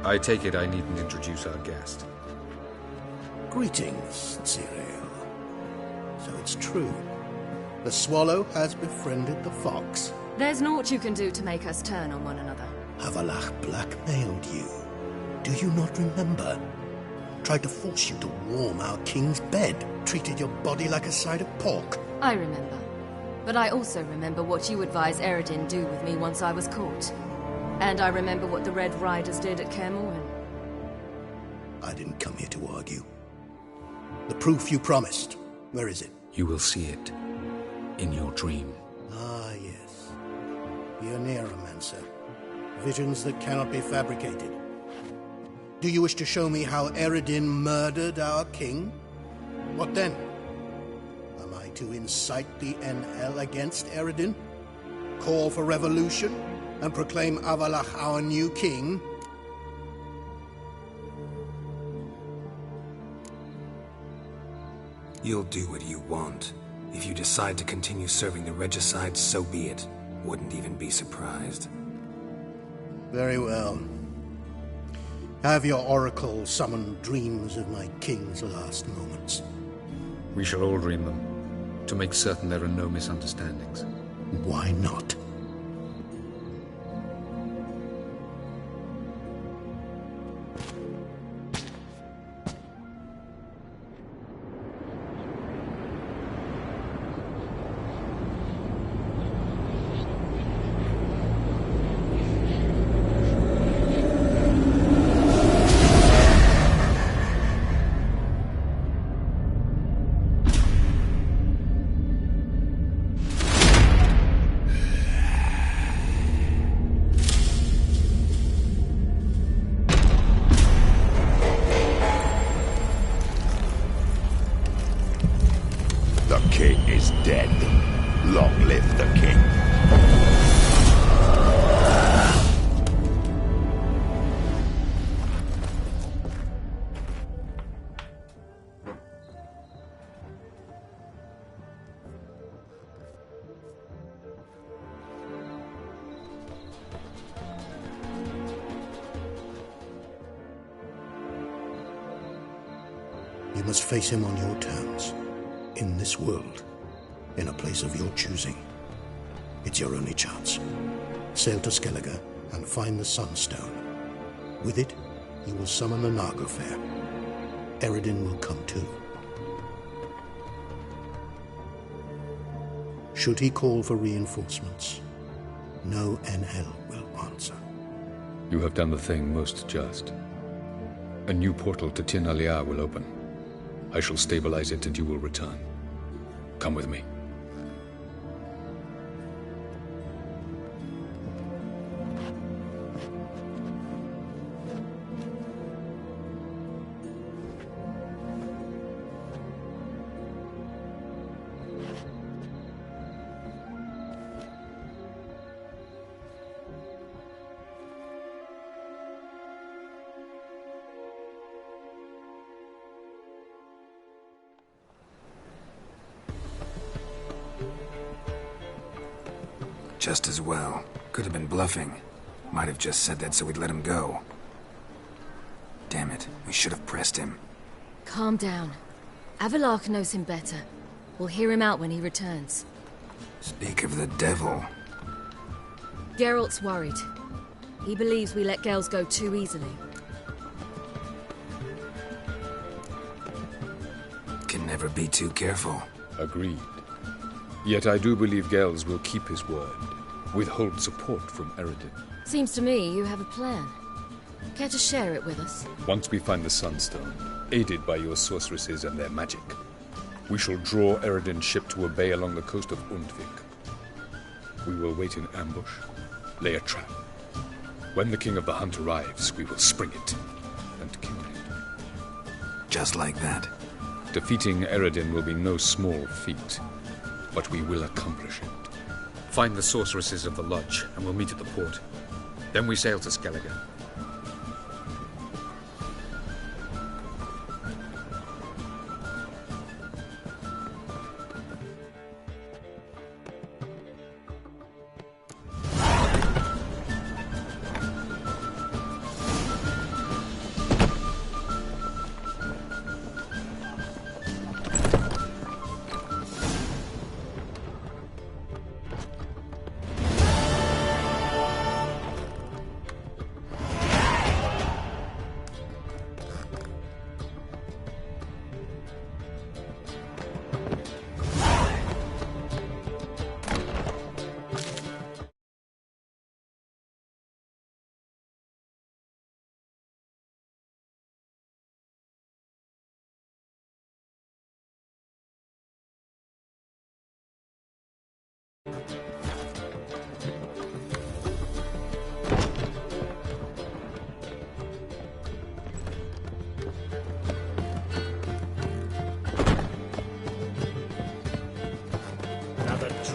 I take it I needn't introduce our guest. Greetings, Cyril. So it's true. The swallow has befriended the fox. There's naught you can do to make us turn on one another. Avalach blackmailed you. Do you not remember? Tried to force you to warm our king's bed. Treated your body like a side of pork. I remember. But I also remember what you advised Eredin do with me once I was caught. And I remember what the Red Riders did at Kaer Morhen. I didn't come here to argue. The proof you promised. Where is it? You will see it. In your dream. Ah, yes. The Neuromancer. Visions that cannot be fabricated. Do you wish to show me how Eredin murdered our king? What then? Am I to incite the NL against Eredin? Call for revolution? And proclaim Avalach our new king? You'll do what you want. If you decide to continue serving the regicide, so be it. Wouldn't even be surprised. Very well. Have your oracle summon dreams of my king's last moments. We shall all dream them, to make certain there are no misunderstandings. Why not? You must face him on your terms. In this world. In a place of your choosing. It's your only chance. Sail to Skellige and find the Sunstone. With it, you will summon the Nagelfair. Eredin will come too. Should he call for reinforcements, no NL will answer. You have done the thing most just. A new portal to Tin Alia will open. I shall stabilize it and you will return. Come with me. Just as well. Could have been bluffing. Might have just said that so we'd let him go. Damn it, we should have pressed him. Calm down. Avalach knows him better. We'll hear him out when he returns. Speak of the devil. Geralt's worried. He believes we let Gels go too easily. Can never be too careful. Agreed. Yet I do believe Gels will keep his word. Withhold support from Eredin. Seems to me you have a plan. Care to share it with us? Once we find the Sunstone, aided by your sorceresses and their magic, we shall draw Eredin's ship to a bay along the coast of Undvik. We will wait in ambush, lay a trap. When the King of the Hunt arrives, we will spring it and kill it. Just like that. Defeating Eredin will be no small feat, but we will accomplish it. Find the sorceresses of the lodge, and we'll meet at the port. Then we sail to Skellige.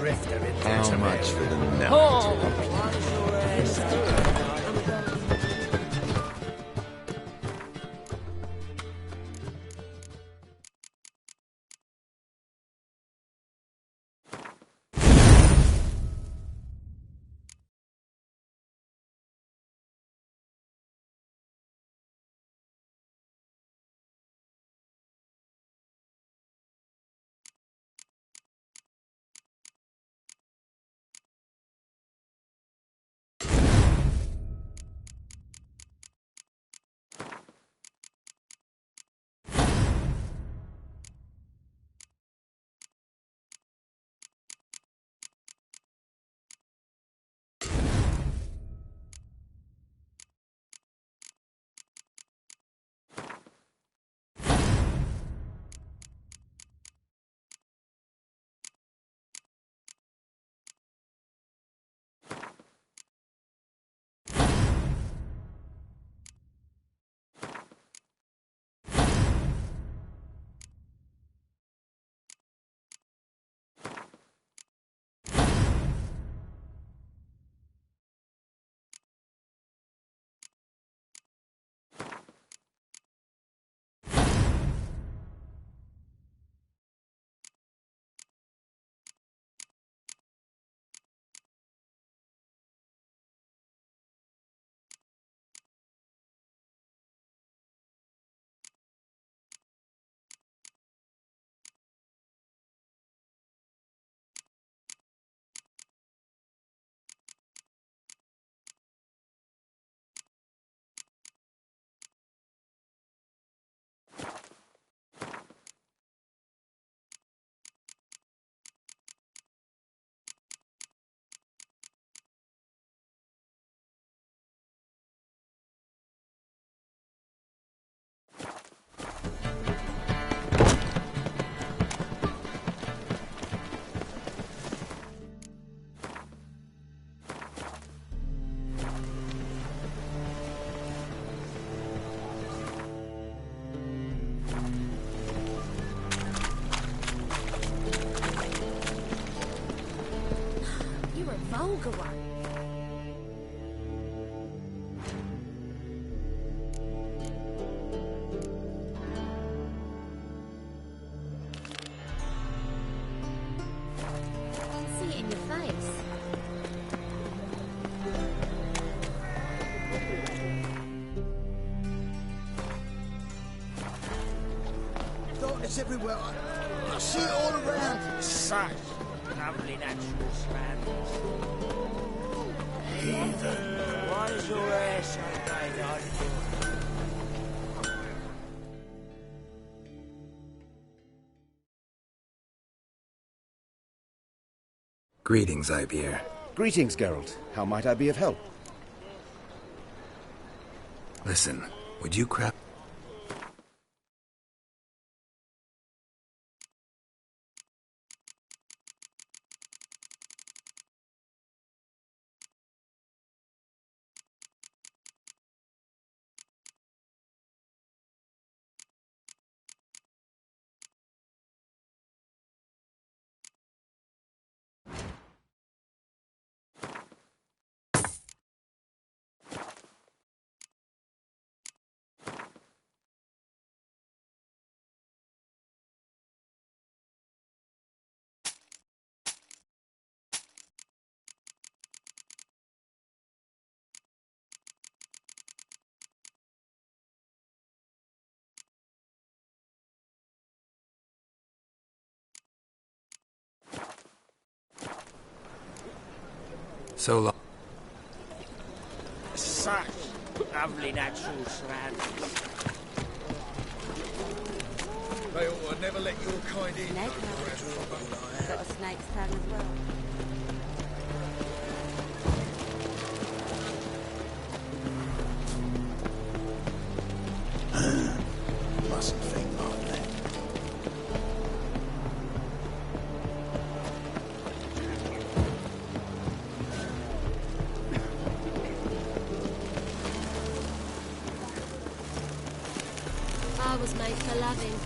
drifter in How much for the nut? Vulgar one. See it in your face. Darkness everywhere. I see it all around. Such lovely natural surroundings. Heathen. Why is your hair so made on? Greetings, Ibeer. Greetings, Geralt. How might I be of help? Listen, would you crap... So long. Such lovely natural surroundings. They ought to never let your kind in. Got a snake's tongue as well. Mustn't think like that. I was made for loving.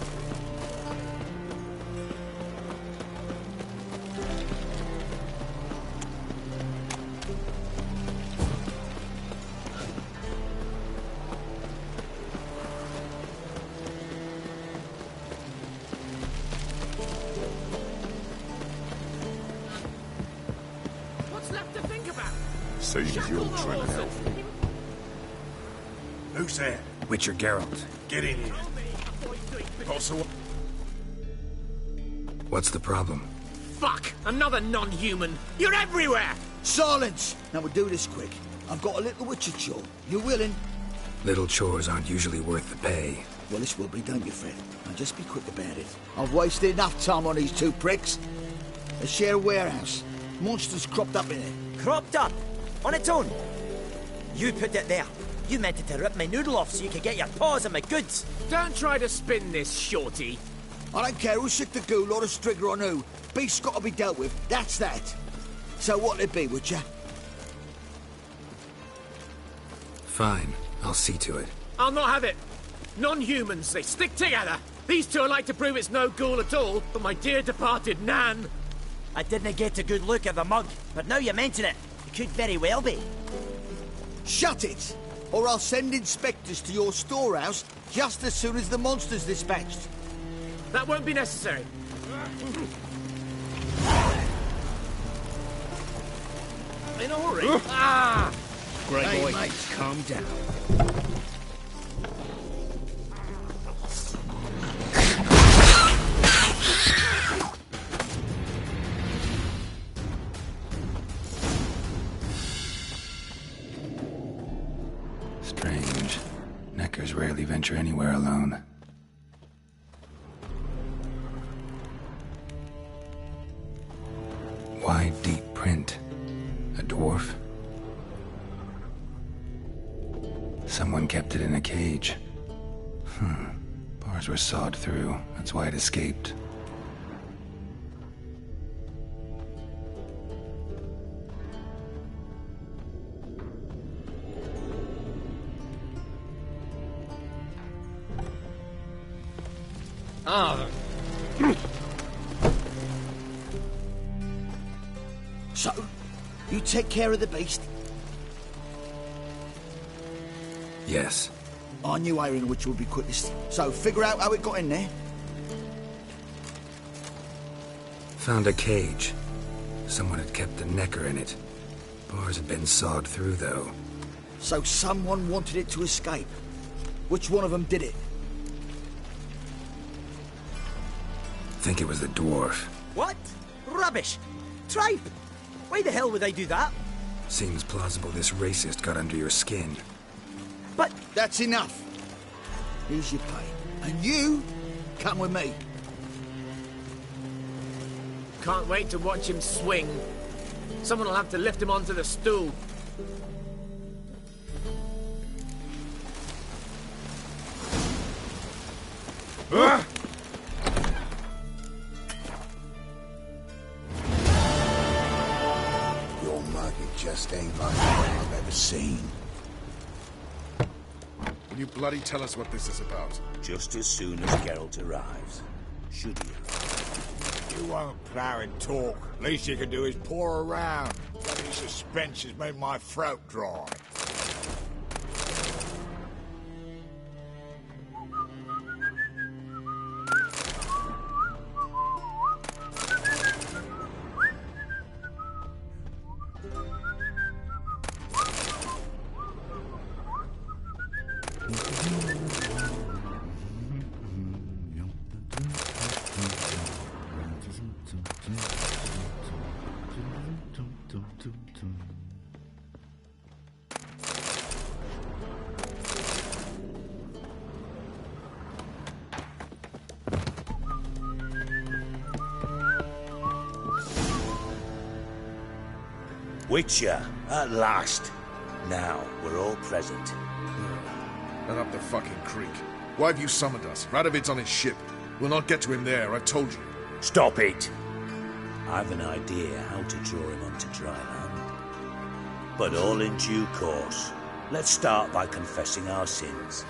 Seems you're trim and healthy. Who's there? Witcher Geralt. Get in here. Also, What's the problem? Fuck! Another non-human! You're everywhere! Silence! Now we'll do this quick. I've got a little witcher chore. You willing? Little chores aren't usually worth the pay. Well, this will be, don't you, Fred? Now just be quick about it. I've wasted enough time on these two pricks. They share a warehouse. Monsters cropped up in it. Cropped up? On its own? You put it there. You meant it to rip my noodle off so you could get your paws on my goods. Don't try to spin this, shorty. I don't care who sick the ghoul or the strigger on who. Beast's got to be dealt with. That's that. So what'll it be, would ya? Fine. I'll see to it. I'll not have it. Non-humans, they stick together. These two are like to prove it's no ghoul at all, but my dear departed Nan. I didn't get a good look at the mug, but now you mention it, it could very well be. Shut it! Or I'll send inspectors to your storehouse just as soon as the monster's dispatched. That won't be necessary. In a hurry. Ah! Great Hey, boy, mate. calm down. Strange. Neckers rarely venture anywhere alone. Wide, deep print. A dwarf? Someone kept it in a cage. Bars were sawed through. That's why it escaped. Ah. So, you take care of the beast? Yes. I knew iron which would be quickest. So, figure out how it got in there. Found a cage. Someone had kept a necker in it. Bars had been sawed through, though. So someone wanted it to escape. Which one of them did it? Think it was the dwarf. What? Rubbish! Tripe! Why the hell would I do that? Seems plausible this racist got under your skin. But that's enough. Here's your pay. And you, come with me. Can't wait to watch him swing. Someone will have to lift him onto the stool. Your mug, it just ain't like anything I've ever seen. Will you bloody tell us what this is about? Just as soon as Geralt arrives. Should he arrive? You won't plough and talk. Least you can do is pour around. Bloody suspense has made my throat dry. Witcher, at last. Now, we're all present. And up the fucking creek. Why have you summoned us? Radovid's on his ship. We'll not get to him there, I told you. Stop it! I've an idea how to draw him onto dry land. But all in due course. Let's start by confessing our sins.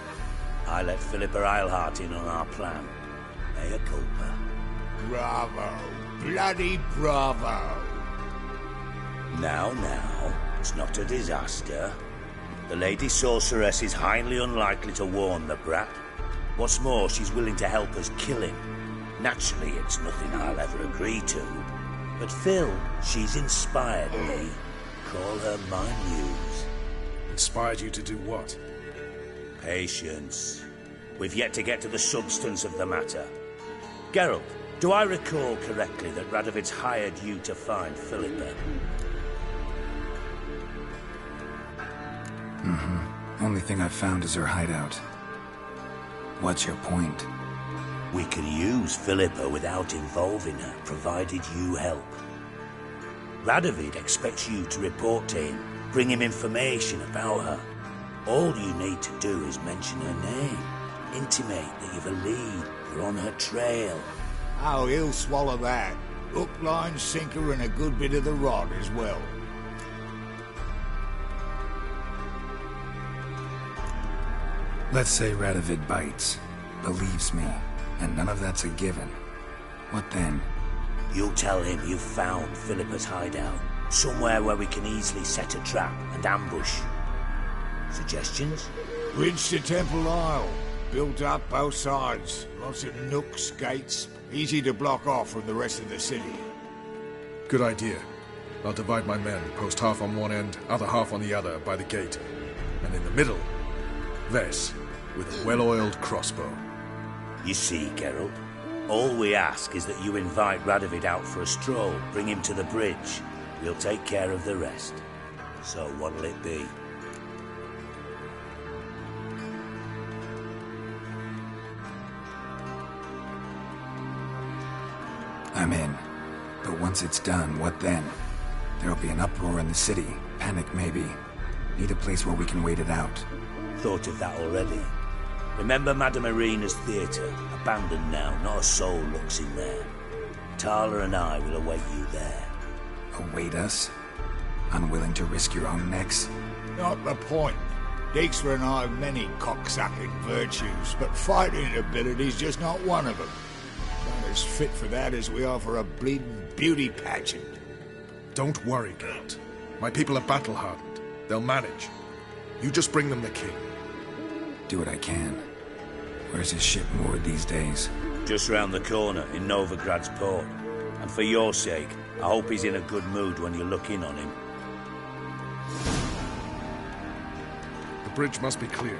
I let Philippa Eilhart in on our plan. Mea culpa. Bravo. Bloody bravo. Now, it's not a disaster. The Lady Sorceress is highly unlikely to warn the brat. What's more, she's willing to help us kill him. Naturally, it's nothing I'll ever agree to. But Phil, she's inspired me. Call her my muse. Inspired you to do what? Patience. We've yet to get to the substance of the matter. Geralt, do I recall correctly that Radovid's hired you to find Philippa? Only thing I've found is her hideout. What's your point? We can use Philippa without involving her, provided you help. Radovid expects you to report to him, bring him information about her. All you need to do is mention her name, intimate that you've a lead, you're on her trail. Oh, he'll swallow that. Hook, line, sinker, and a good bit of the rod as well. Let's say Radovid bites, believes me, and none of that's a given. What then? You'll tell him you've found Philippa's hideout, somewhere where we can easily set a trap and ambush. Suggestions? Bridge to Temple Isle. Built up both sides. Lots of nooks, gates. Easy to block off from the rest of the city. Good idea. I'll divide my men, post half on one end, other half on the other, by the gate. And in the middle, Vess, with a well-oiled crossbow. You see, Geralt, all we ask is that you invite Radovid out for a stroll, bring him to the bridge. We'll take care of the rest. So what'll it be? I'm in. But once it's done, what then? There'll be an uproar in the city. Panic, maybe. Need a place where we can wait it out. Thought of that already. Remember Madame Irina's theatre? Abandoned now, not a soul looks in there. Tala and I will await you there. Await us? Unwilling to risk your own necks? Not the point. Dijkstra and I have many cocksucking virtues, but fighting ability's just not one of them. Not as fit for that as we are for a bleeding beauty pageant. Don't worry, Geralt. My people are battle-hardened. They'll manage. You just bring them the king. Do what I can. Where's his ship moored these days? Just round the corner, in Novigrad's port. And for your sake, I hope he's in a good mood when you look in on him. The bridge must be clear.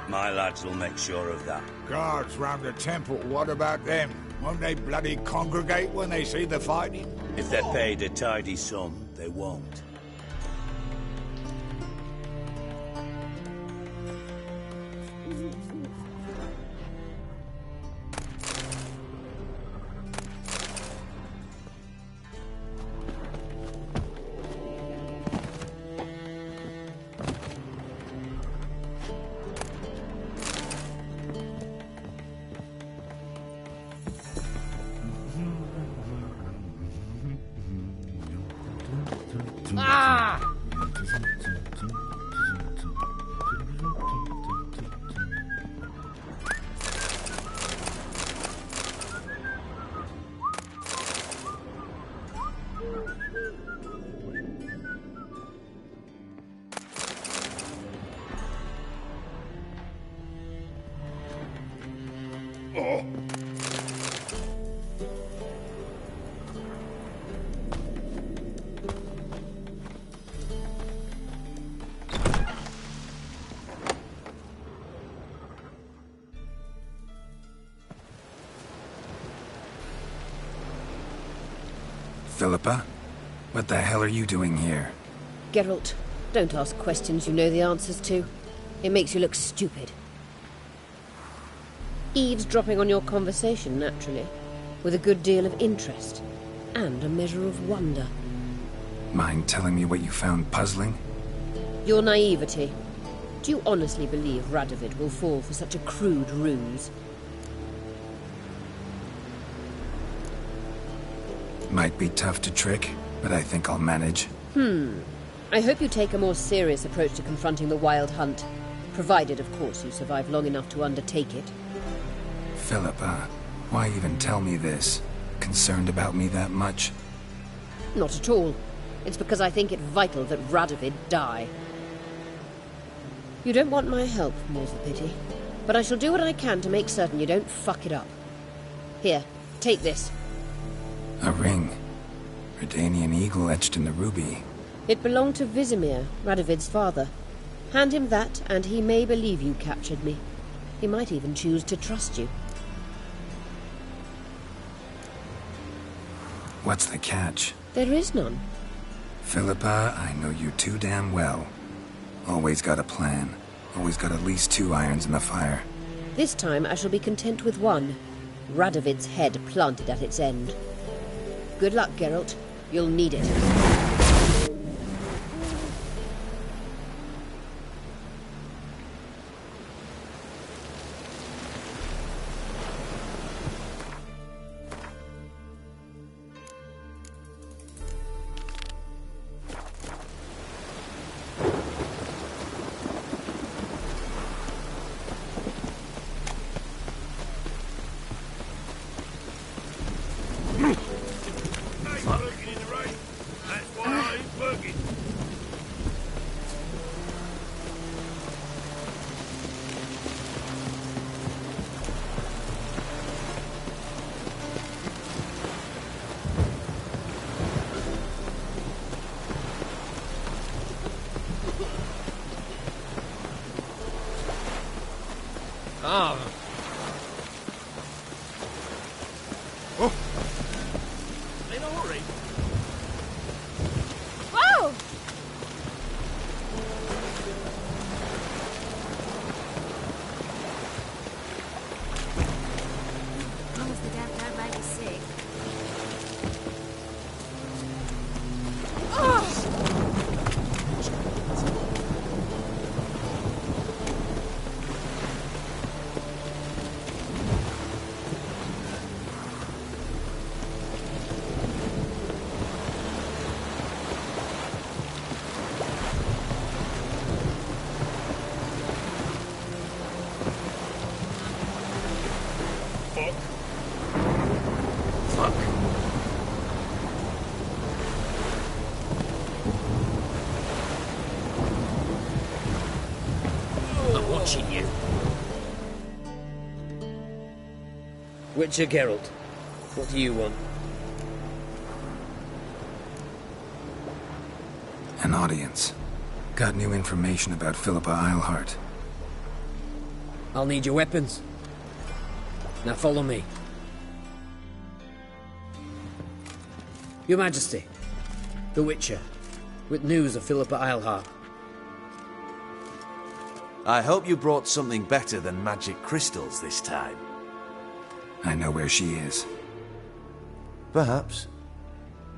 My lads will make sure of that. Guards round the temple, what about them? Won't they bloody congregate when they see the fighting? If they're paid a tidy sum, they won't. Philippa? What the hell are you doing here? Geralt, don't ask questions you know the answers to. It makes you look stupid. Eavesdropping on your conversation, naturally, with a good deal of interest, and a measure of wonder. Mind telling me what you found puzzling? Your naivety. Do you honestly believe Radovid will fall for such a crude ruse? Might be tough to trick, but I think I'll manage. I hope you take a more serious approach to confronting the Wild Hunt, provided, of course, you survive long enough to undertake it. Philippa, why even tell me this? Concerned about me that much? Not at all. It's because I think it vital that Radovid die. You don't want my help, more's the pity. But I shall do what I can to make certain you don't fuck it up. Here, take this. A ring. Redanian eagle etched in the ruby. It belonged to Vizimir, Radovid's father. Hand him that, and he may believe you captured me. He might even choose to trust you. What's the catch? There is none. Philippa, I know you too damn well. Always got a plan. Always got at least 2 irons in the fire. This time I shall be content with one. Radovid's head planted at its end. Good luck, Geralt. You'll need it. In a hurry. Whoa! As long as the damn don't make you sick. Watching you. Witcher Geralt, what do you want? An audience. Got new information about Philippa Eilhart. I'll need your weapons. Now follow me. Your Majesty, the Witcher, with news of Philippa Eilhart. I hope you brought something better than magic crystals this time. I know where she is. Perhaps.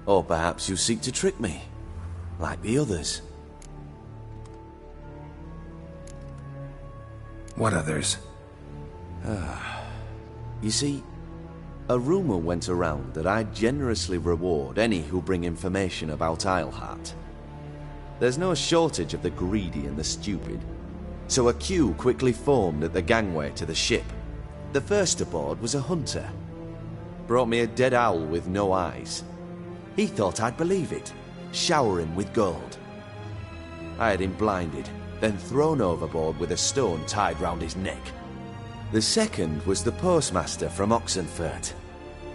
Or perhaps you seek to trick me, like the others. What others? You see, a rumor went around that I generously reward any who bring information about Eilhart. There's no shortage of the greedy and the stupid. So a queue quickly formed at the gangway to the ship. The first aboard was a hunter. Brought me a dead owl with no eyes. He thought I'd believe it, shower him with gold. I had him blinded, then thrown overboard with a stone tied round his neck. The second was the postmaster from Oxenfurt.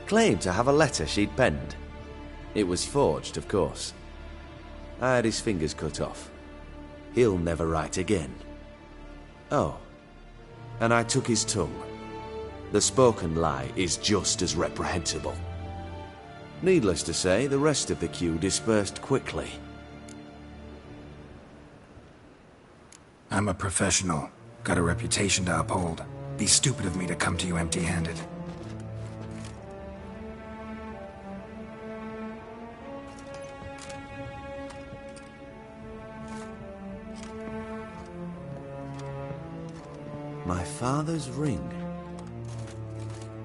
Claimed to have a letter she'd penned. It was forged, of course. I had his fingers cut off. He'll never write again. Oh, and I took his tongue. The spoken lie is just as reprehensible. Needless to say, the rest of the queue dispersed quickly. I'm a professional. Got a reputation to uphold. Be stupid of me to come to you empty-handed. My father's ring.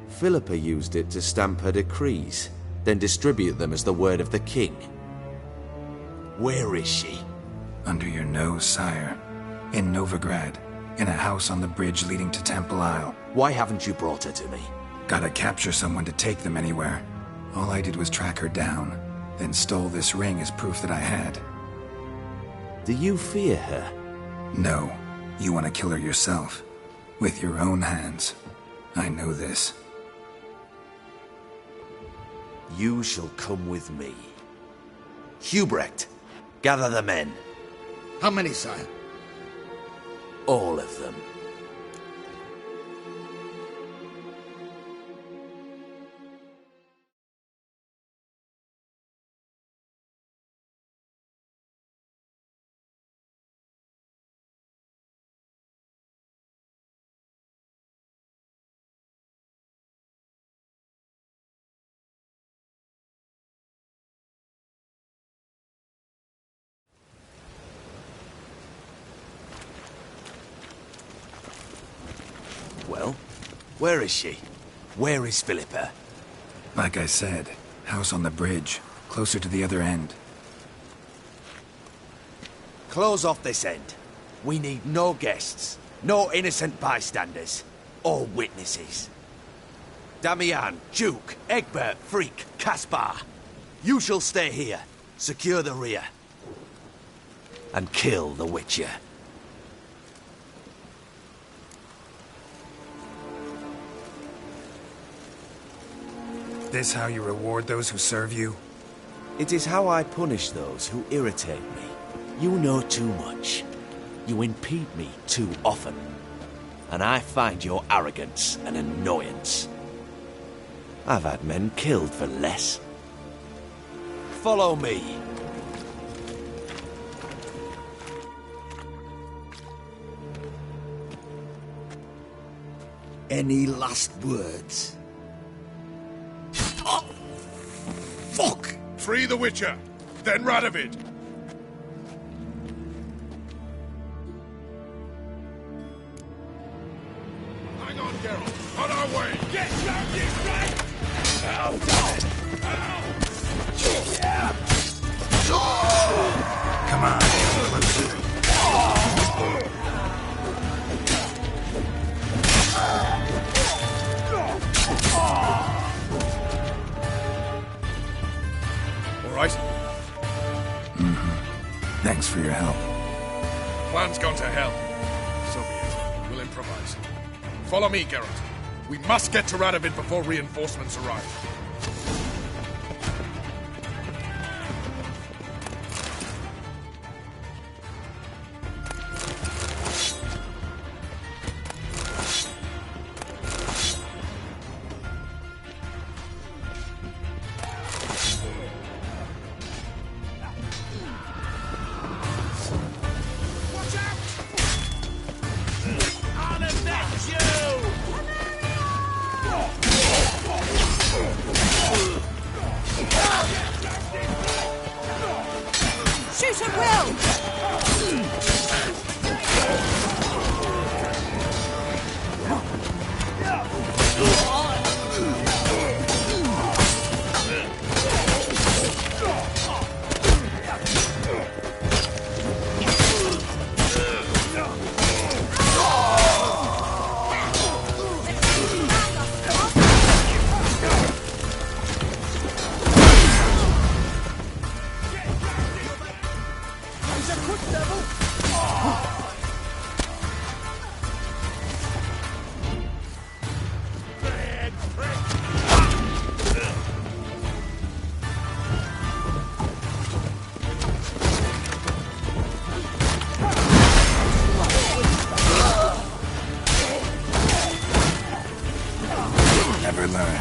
Philippa used it to stamp her decrees, then distribute them as the word of the king. Where is she? Under your nose, sire. In Novigrad. In a house on the bridge leading to Temple Isle. Why haven't you brought her to me? Gotta capture someone to take them anywhere. All I did was track her down, then stole this ring as proof that I had. Do you fear her? No. You want to kill her yourself. With your own hands. I know this. You shall come with me. Hubrecht, Gather the men. How many, sire? All of them. Well, where is she? Where is Philippa? Like I said, house on the bridge, closer to the other end. Close off this end. We need no guests, no innocent bystanders, or witnesses. Damian, Duke, Egbert, Freak, Caspar. You shall stay here, secure the rear, and kill the Witcher. This how you reward those who serve you? It is how I punish those who irritate me. You know too much. You impede me too often. And I find your arrogance an annoyance. I've had men killed for less. Follow me. Any last words? Oh! Fuck! Free the Witcher, then Radovid. Hang on, Geralt. On our way. Get down, you right! Ow, damn it! Ow! Come on, closer. All right? Thanks for your help. Plan's gone to hell. So be it. We'll improvise. Follow me, Geralt. We must get to Radovid before reinforcements arrive. Shoot at will! Never learn.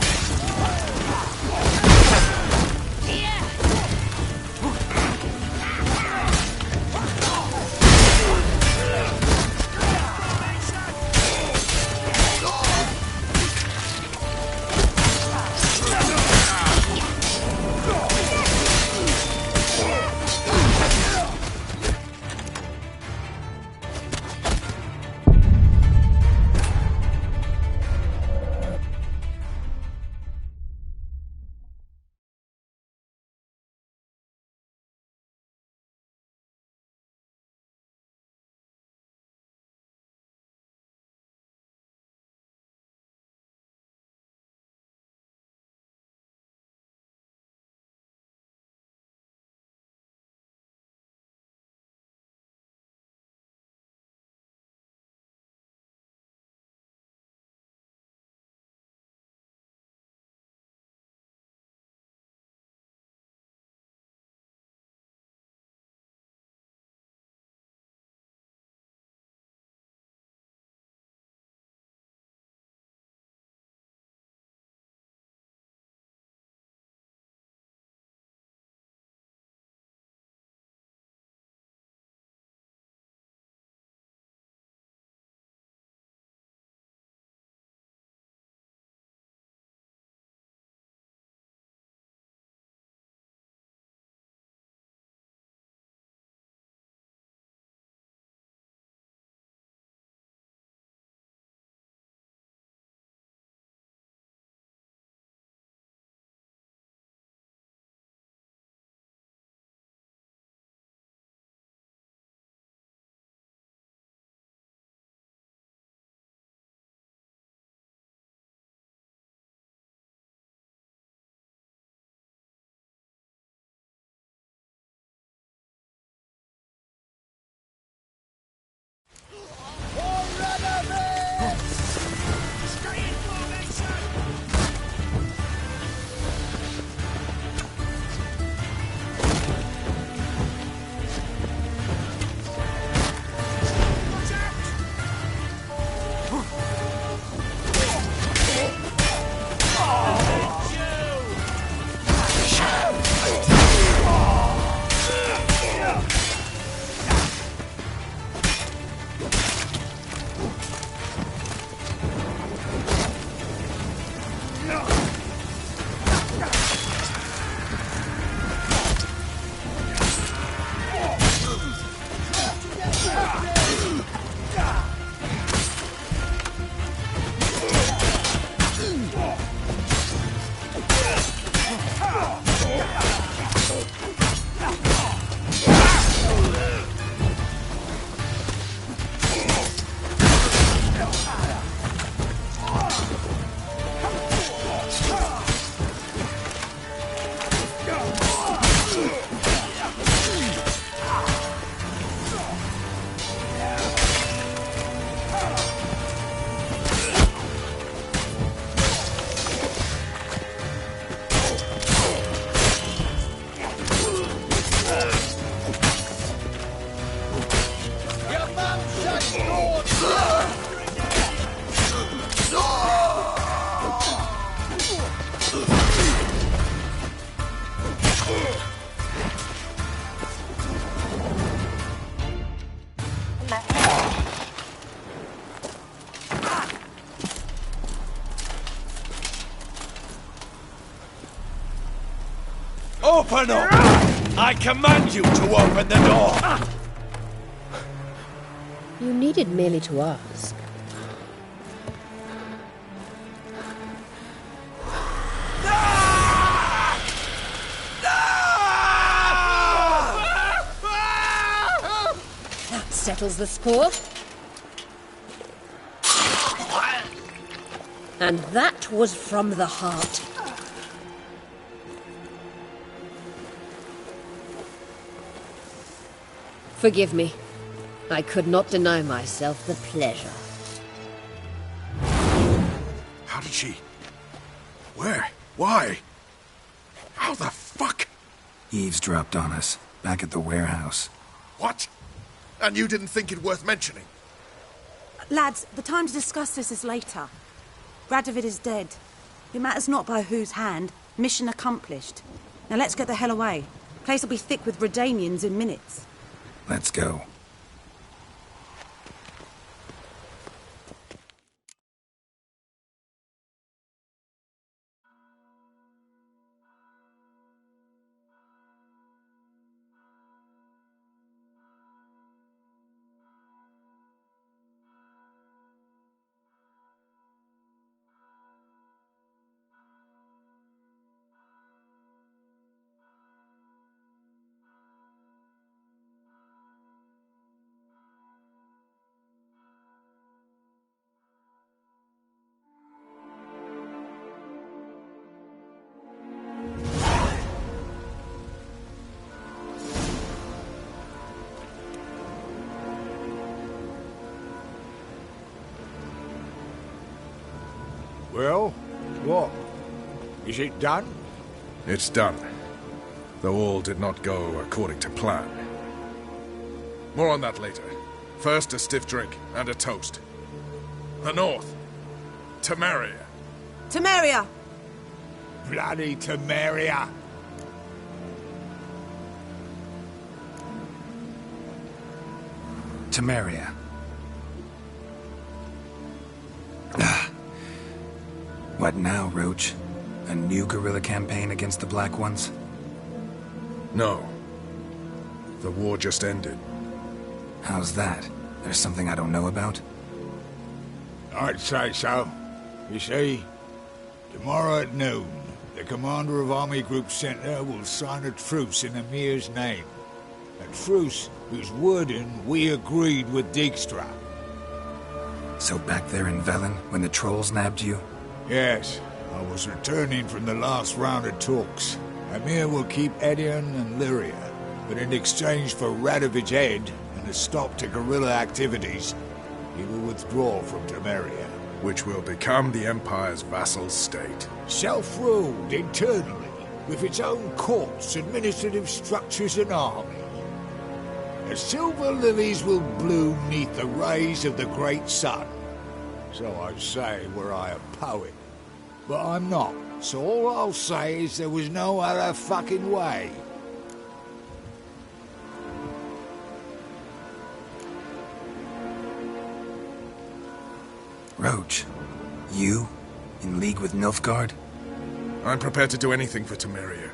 Open up! I command you to open the door! You needed merely to ask. That settles the score. And that was from the heart. Forgive me. I could not deny myself the pleasure. How did she... Where? Why? How the fuck? Eavesdropped on us, back at the warehouse. What? And you didn't think it worth mentioning? Lads, the time to discuss this is later. Radovid is dead. It matters not by whose hand. Mission accomplished. Now let's get the hell away. Place will be thick with Redanians in minutes. Let's go. Well, what? Is it done? It's done. Though all did not go according to plan. More on that later. First, a stiff drink and a toast. The North. Temeria. Temeria! Bloody Temeria! Temeria. What now, Roach? A new guerrilla campaign against the Black Ones? No. The war just ended. How's that? There's something I don't know about? I'd say so. You see, tomorrow at noon, the commander of Army Group Center will sign a truce in Emir's name. A truce whose wording we agreed with Dijkstra. So back there in Velen, when the trolls nabbed you? Yes, I was returning from the last round of talks. Emir will keep Edion and Lyria, but in exchange for Radovid's head and a stop to guerrilla activities, he will withdraw from Temeria. Which will become the Empire's vassal state. Self-ruled internally, with its own courts, administrative structures and army. The silver lilies will bloom neath the rays of the great sun. So I say were I a poet. But I'm not, so all I'll say is there was no other fucking way. Roach, you? In league with Nilfgaard? I'm prepared to do anything for Temeria.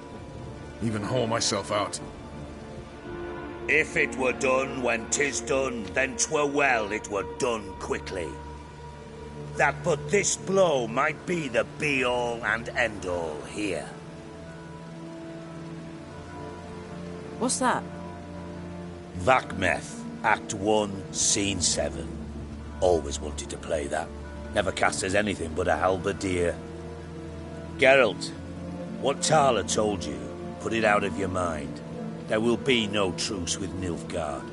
Even haul myself out. If it were done when 'tis done, then 'twere well it were done quickly. That but this blow might be the be-all and end-all here. What's that? Vakmeth, Act 1, Scene 7. Always wanted to play that. Never cast as anything but a halberdier. Geralt, what Tala told you, put it out of your mind. There will be no truce with Nilfgaard.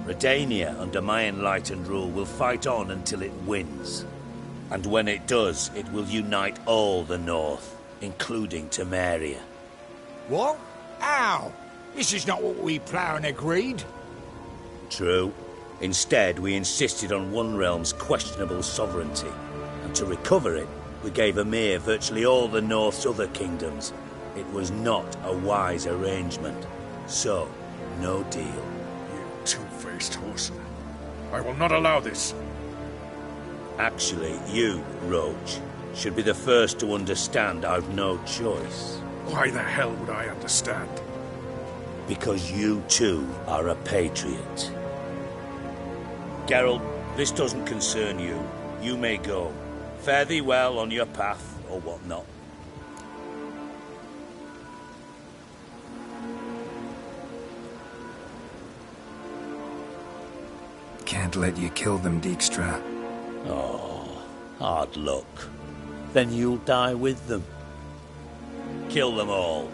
Redania, under my enlightened rule, will fight on until it wins. And when it does, it will unite all the North, including Temeria. What? How? This is not what we plowing agreed. True. Instead, we insisted on one realm's questionable sovereignty. And to recover it, we gave Emir virtually all the North's other kingdoms. It was not a wise arrangement. So, no deal. You two-faced horse. I will not allow this. Actually, you, Roach, should be the first to understand I've no choice. Why the hell would I understand? Because you too are a patriot. Geralt, this doesn't concern you. You may go. Fare thee well on your path, or whatnot. Can't let you kill them, Dijkstra. Oh, hard luck. Then you'll die with them. Kill them all.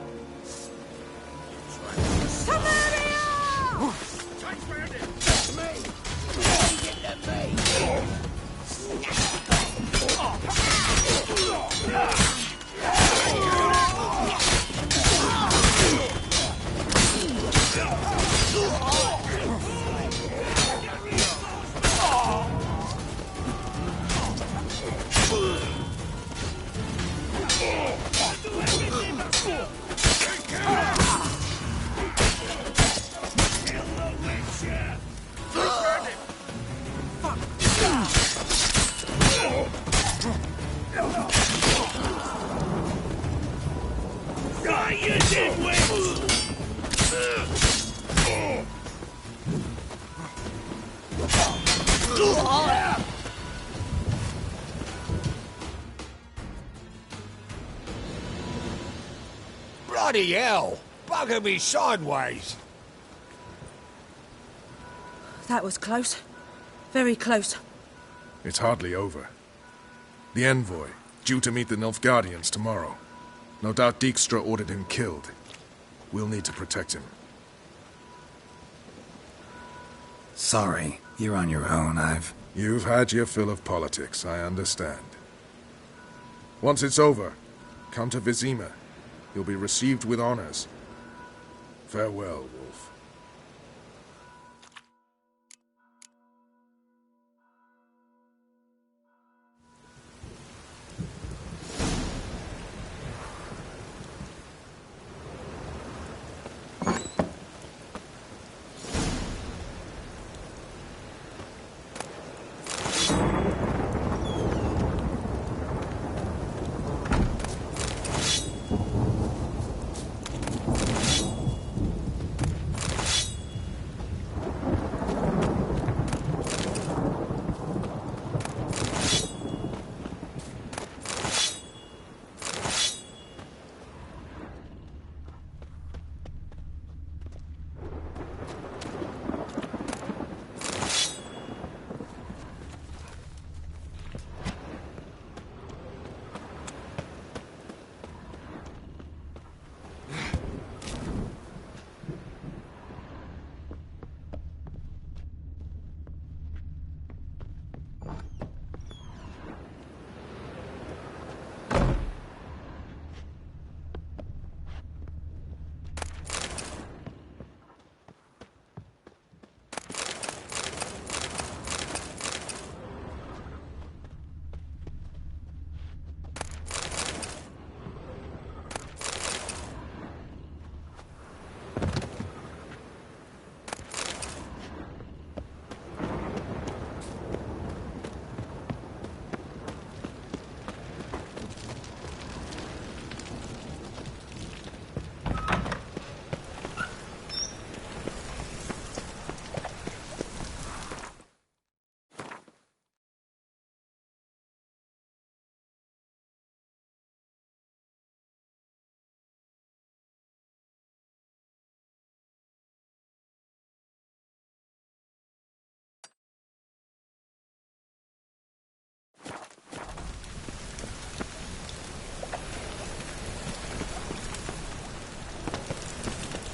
Bloody hell! Bugger me sideways! That was close. Very close. It's hardly over. The envoy, due to meet the Nilfgaardians tomorrow. No doubt Dijkstra ordered him killed. We'll need to protect him. Sorry, you're on your own. You've had your fill of politics, I understand. Once it's over, come to Vizima. You'll be received with honors. Farewell, Wolf.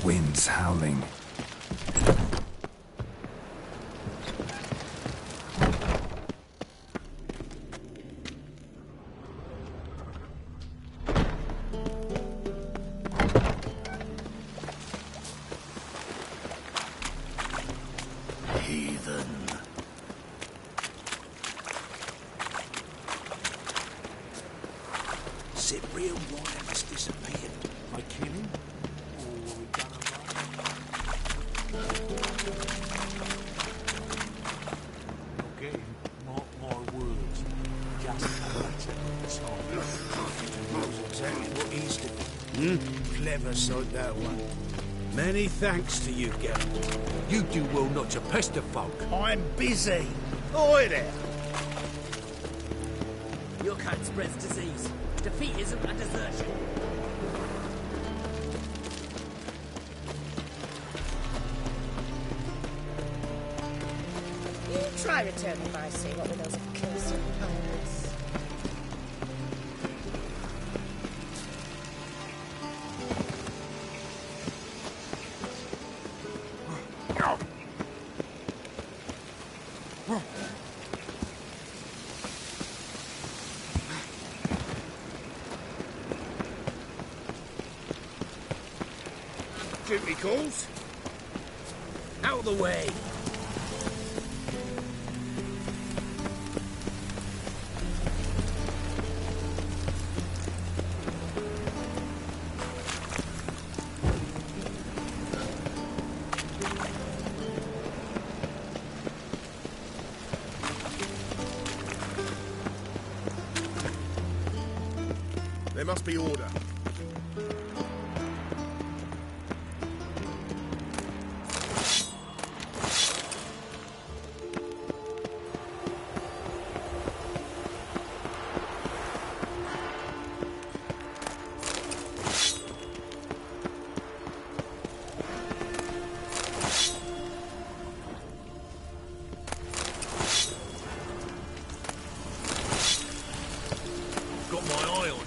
Winds howling. Heathen. Cyprian, why has disappeared? I kill him? Or we done never sight that one. Many thanks to you, Geralt. You do well not to pester folk. I'm busy. Oi there! Your kind spreads disease. Defeatism and desertion. You try returning by sea, what with those accursed pirates. Duty calls. Out of the way. There must be order. Got my eye on you.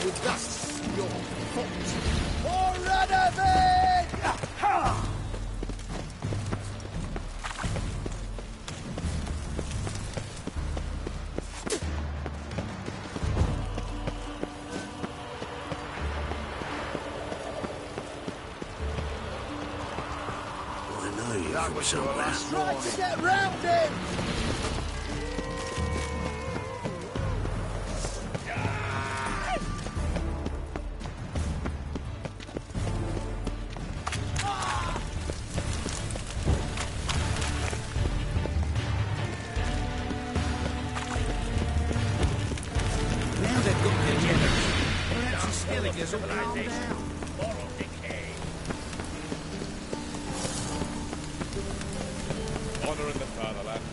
With thus your fault. For Radovid! I know you from somewhere. Try to get round him! Now they've got their generous. Perhaps he's stealing his organisation. Moral decay. Honor in the fatherland.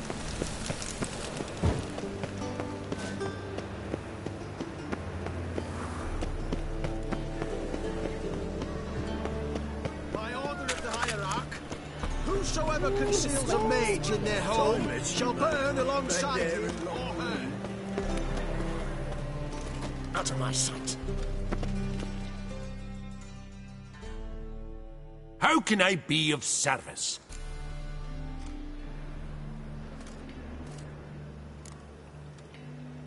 By order of the hierarch, whosoever conceals a mage in their home shall burn alongside him or her. Out of my sight. How can I be of service?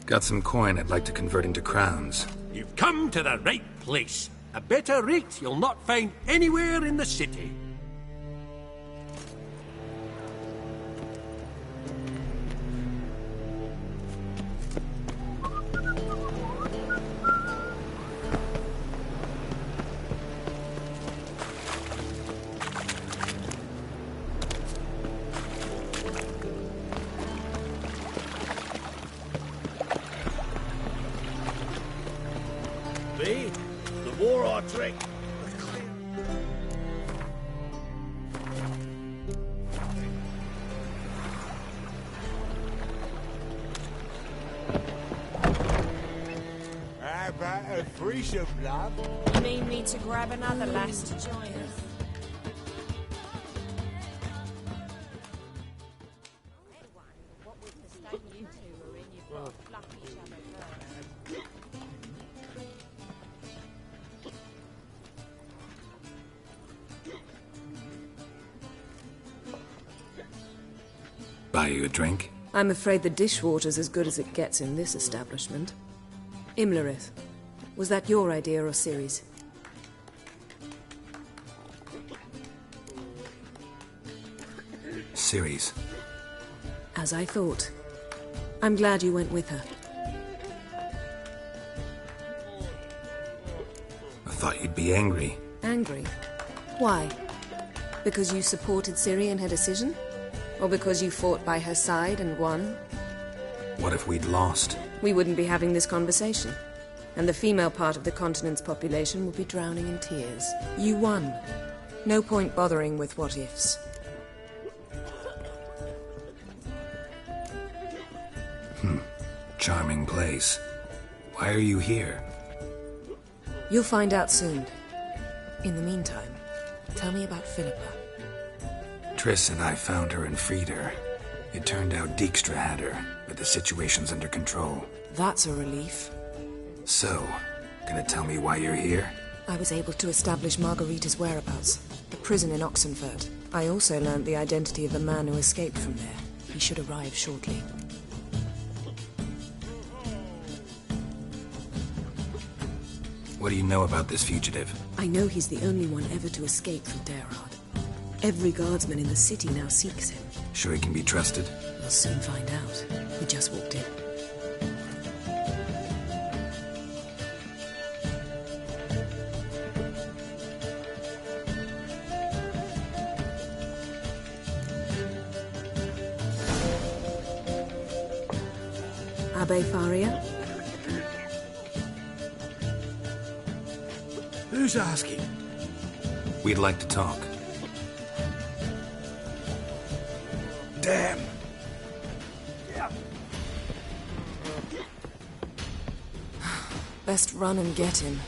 Got some coin I'd like to convert into crowns. You've come to the right place. A better rate you'll not find anywhere in the city. Me? The war I trick. How about a threesome, love? You need me to grab another lass to join us? Buy you a drink? I'm afraid the dishwater's as good as it gets in this establishment. Imlerith, was that your idea or Ciri's? Ciri's. As I thought. I'm glad you went with her. I thought you'd be angry. Angry? Why? Because you supported Ciri in her decision? Or because you fought by her side and won? What if we'd lost? We wouldn't be having this conversation. And the female part of the continent's population would be drowning in tears. You won. No point bothering with what-ifs. Charming place. Why are you here? You'll find out soon. In the meantime, tell me about Philippa. Triss and I found her and freed her. It turned out Dijkstra had her, but the situation's under control. That's a relief. So, gonna tell me why you're here? I was able to establish Margarita's whereabouts. The prison in Oxenfurt. I also learned the identity of the man who escaped from there. He should arrive shortly. What do you know about this fugitive? I know he's the only one ever to escape from Derard. Every guardsman in the city now seeks him. Sure he can be trusted? We'll soon find out. We just walked in. Abbe Faria? Who's asking? We'd like to talk. Damn. Best run and get him.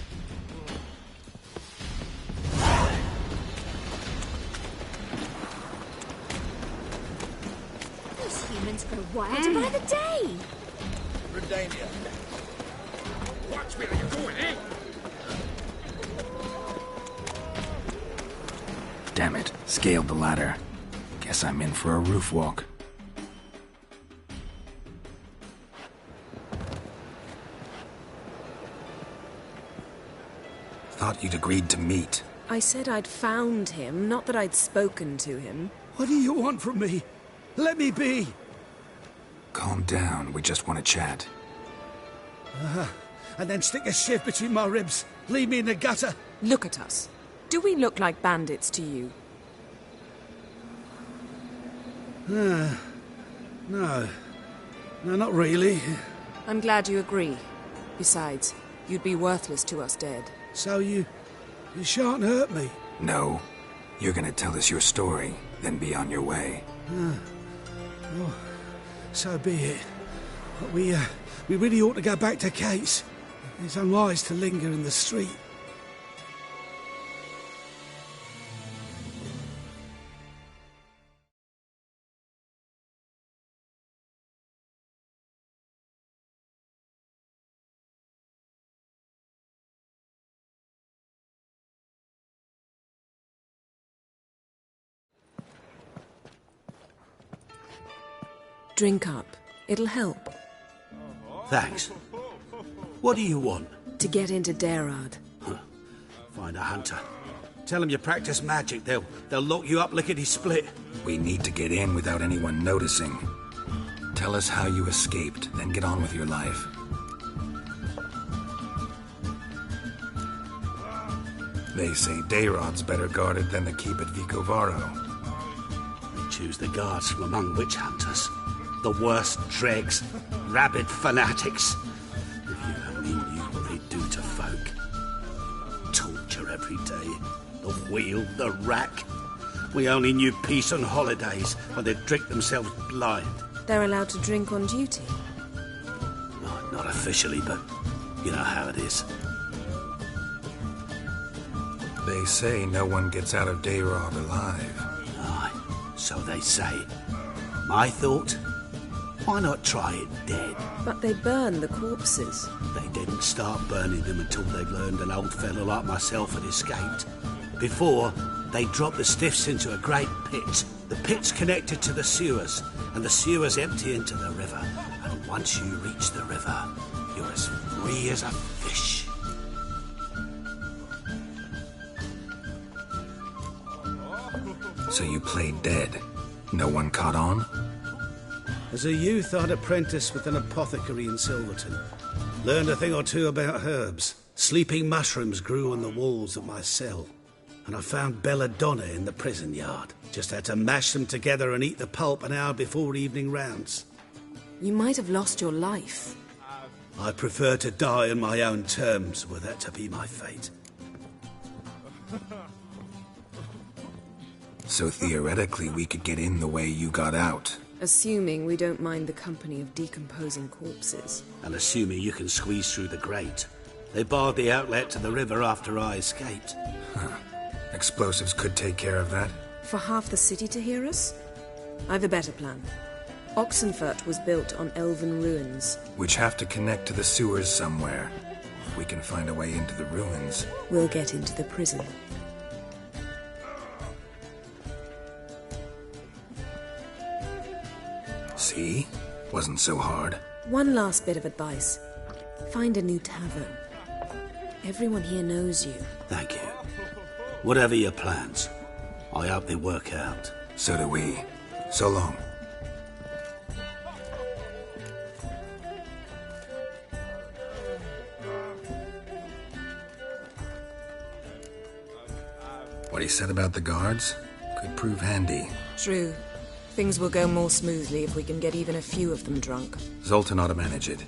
Those humans grow wilder by the day. Redania. Watch where you're going, eh? Damn it. Scaled the ladder. Guess I'm in for a roof walk. Thought you'd agreed to meet. I said I'd found him, not that I'd spoken to him. What do you want from me? Let me be. Calm down. We just want to chat. And then stick a shiv between my ribs. Leave me in the gutter. Look at us. Do we look like bandits to you? No. No, not really. I'm glad you agree. Besides, you'd be worthless to us dead. So you shan't hurt me? No. You're gonna tell us your story, then be on your way. Well, so be it. But we really ought to go back to Kate's. It's unwise to linger in the street. Drink up. It'll help. Thanks. What do you want? To get into Derard. Find a hunter. Tell them you practice magic. They'll lock you up lickety-split. We need to get in without anyone noticing. Tell us how you escaped, then get on with your life. They say Dayrod's better guarded than the keep at Vicovaro. We choose the guards from among witch hunters. The worst dregs, rabid fanatics. If you only knew what they do to folk. Torture every day. The wheel, the rack. We only knew peace on holidays when they'd drink themselves blind. They're allowed to drink on duty? Not officially, but you know how it is. They say no one gets out of Dayrod alive. Aye, so they say. My thought? Why not try it dead? But they burn the corpses. They didn't start burning them until they learned an old fellow like myself had escaped. Before, They drop the stiffs into a great pit. The pit's connected to the sewers, and the sewers empty into the river. And once you reach the river, you're as free as a fish. So you played dead. No one caught on? As a youth, I'd apprenticed with an apothecary in Silverton. Learned a thing or two about herbs. Sleeping mushrooms grew on the walls of my cell. And I found belladonna in the prison yard. Just had to mash them together and eat the pulp an hour before evening rounds. You might have lost your life. I prefer to die on my own terms, were that to be my fate. So theoretically, we could get in the way you got out. Assuming we don't mind the company of decomposing corpses. And assuming you can squeeze through the grate. They barred the outlet to the river after I escaped. Huh. Explosives could take care of that? For half the city to hear us? I've a better plan. Oxenfurt was built on elven ruins. Which have to connect to the sewers somewhere. If we can find a way into the ruins. We'll get into the prison. See? Wasn't so hard. One last bit of advice. Find a new tavern. Everyone here knows you. Thank you. Whatever your plans, I hope they work out. So do we. So long. What he said about the guards could prove handy. True. Things will go more smoothly if we can get even a few of them drunk. Zoltan ought to manage it.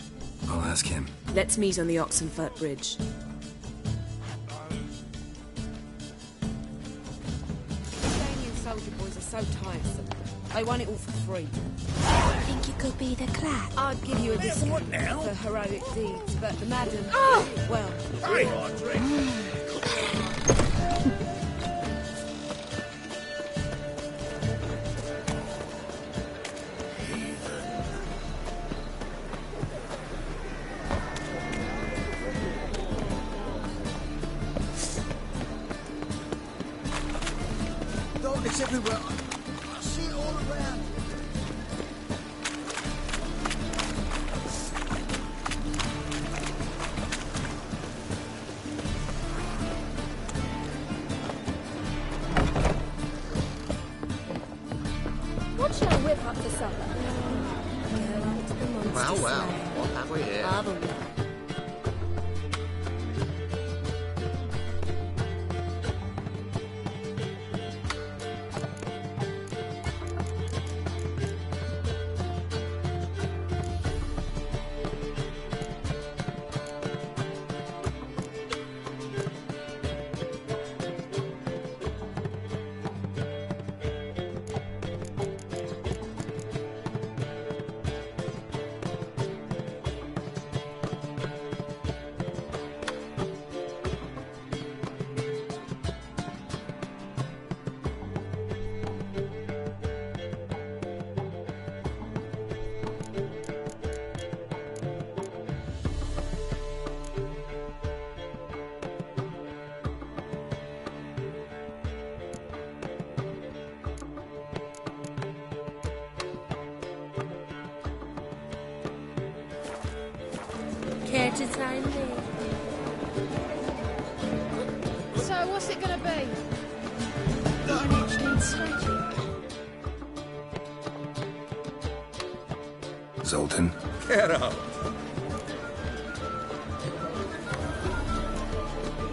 I'll ask him. Let's meet on the Oxenfurt Bridge. Albanian soldier boys are so tiresome. They want it all for free. I think you could be the clap. I'd give you a discount what now? for heroic deeds, but the madam... Well... It's everywhere. I see it all around. What shall I whip up for supper? Well, what have we here? Care to sign me? So, what's it gonna be? Got an itch inside you. Zoltan? Get out.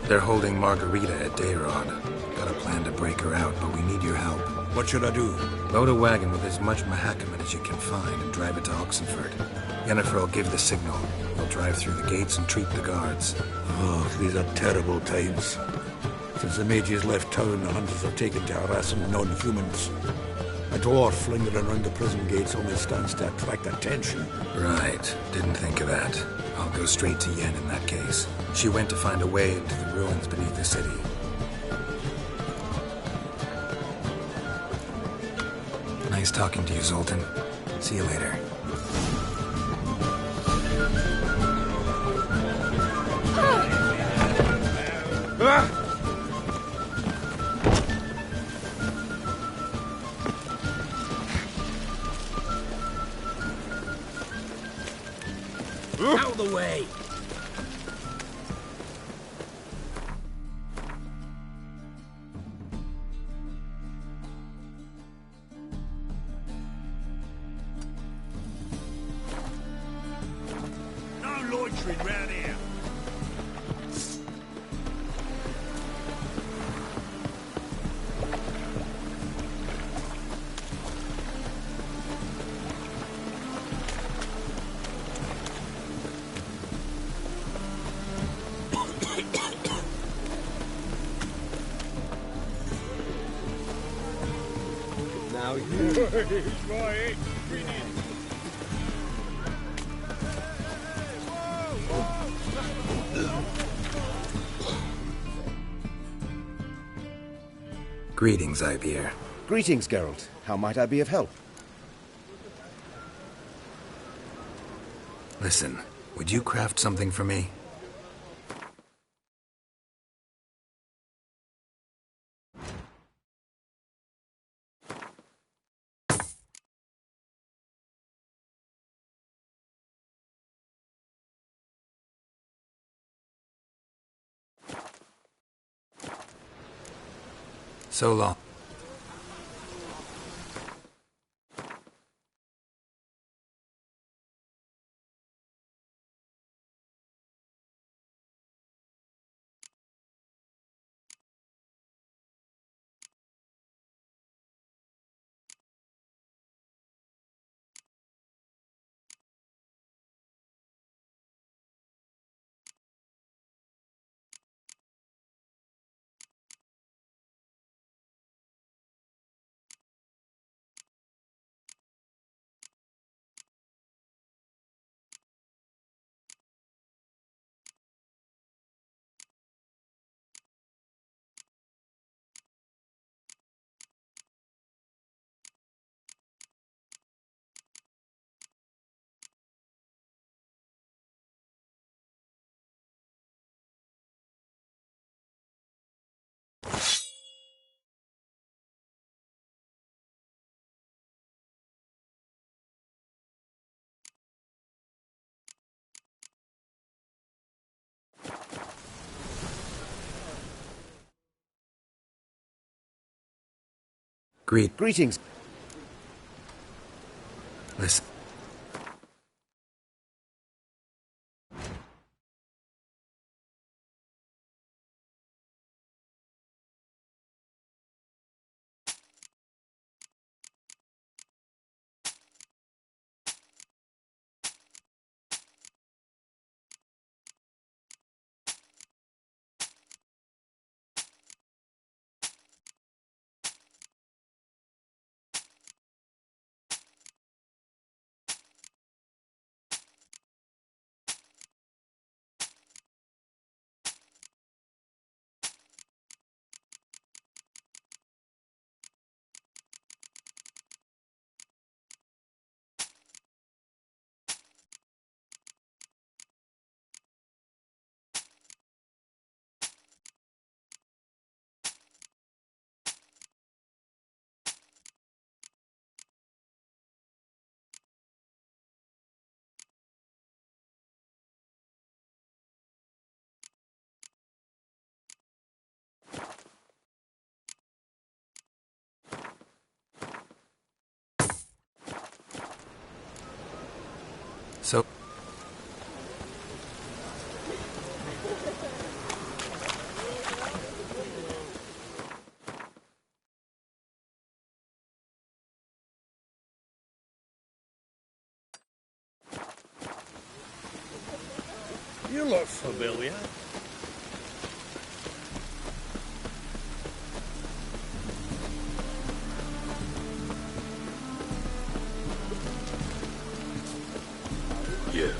They're holding Margarita at Dayrod. Got a plan to break her out, but we need your help. What should I do? Load a wagon with as much Mahakaman as you can find and drive it to Oxenfurt. Yennefer will give the signal. We'll drive through the gates and treat the guards. Oh, these are terrible times. Since the mages left town, the hunters have taken to harassing non-humans. A dwarf lingering around the prison gates only stands to attract attention. Right. Didn't think of that. I'll go straight to Yen in that case. She went to find a way into the ruins beneath the city. Nice talking to you, Zoltan. See you later. Out of the way! No loitering round here. Now you... He's right. Greetings, Ivier. Greetings, Geralt. How might I be of help? Listen, would you craft something for me? So long. Greetings. Listen. So... You look familiar. You.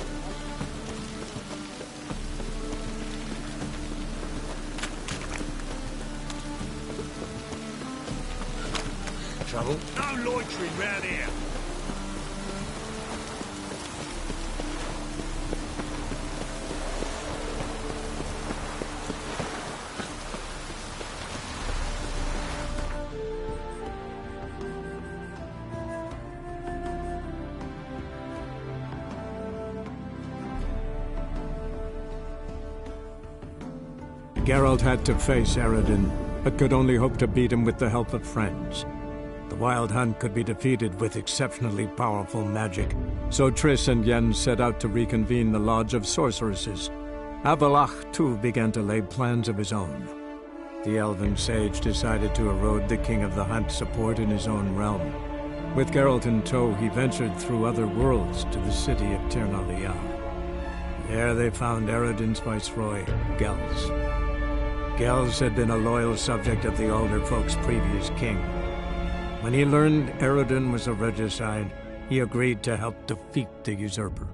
Trouble? No loitering round here. Geralt had to face Eredin, but could only hope to beat him with the help of friends. The Wild Hunt could be defeated with exceptionally powerful magic, so Triss and Yen set out to reconvene the Lodge of Sorceresses. Avalach, too, began to lay plans of his own. The elven sage decided to erode the King of the Hunt's support in his own realm. With Geralt in tow, he ventured through other worlds to the city of Tirnalia. There they found Eredin's viceroy, Gels. Gels had been a loyal subject of the Alder Folk's previous king. When he learned Eredin was a regicide, he agreed to help defeat the usurper.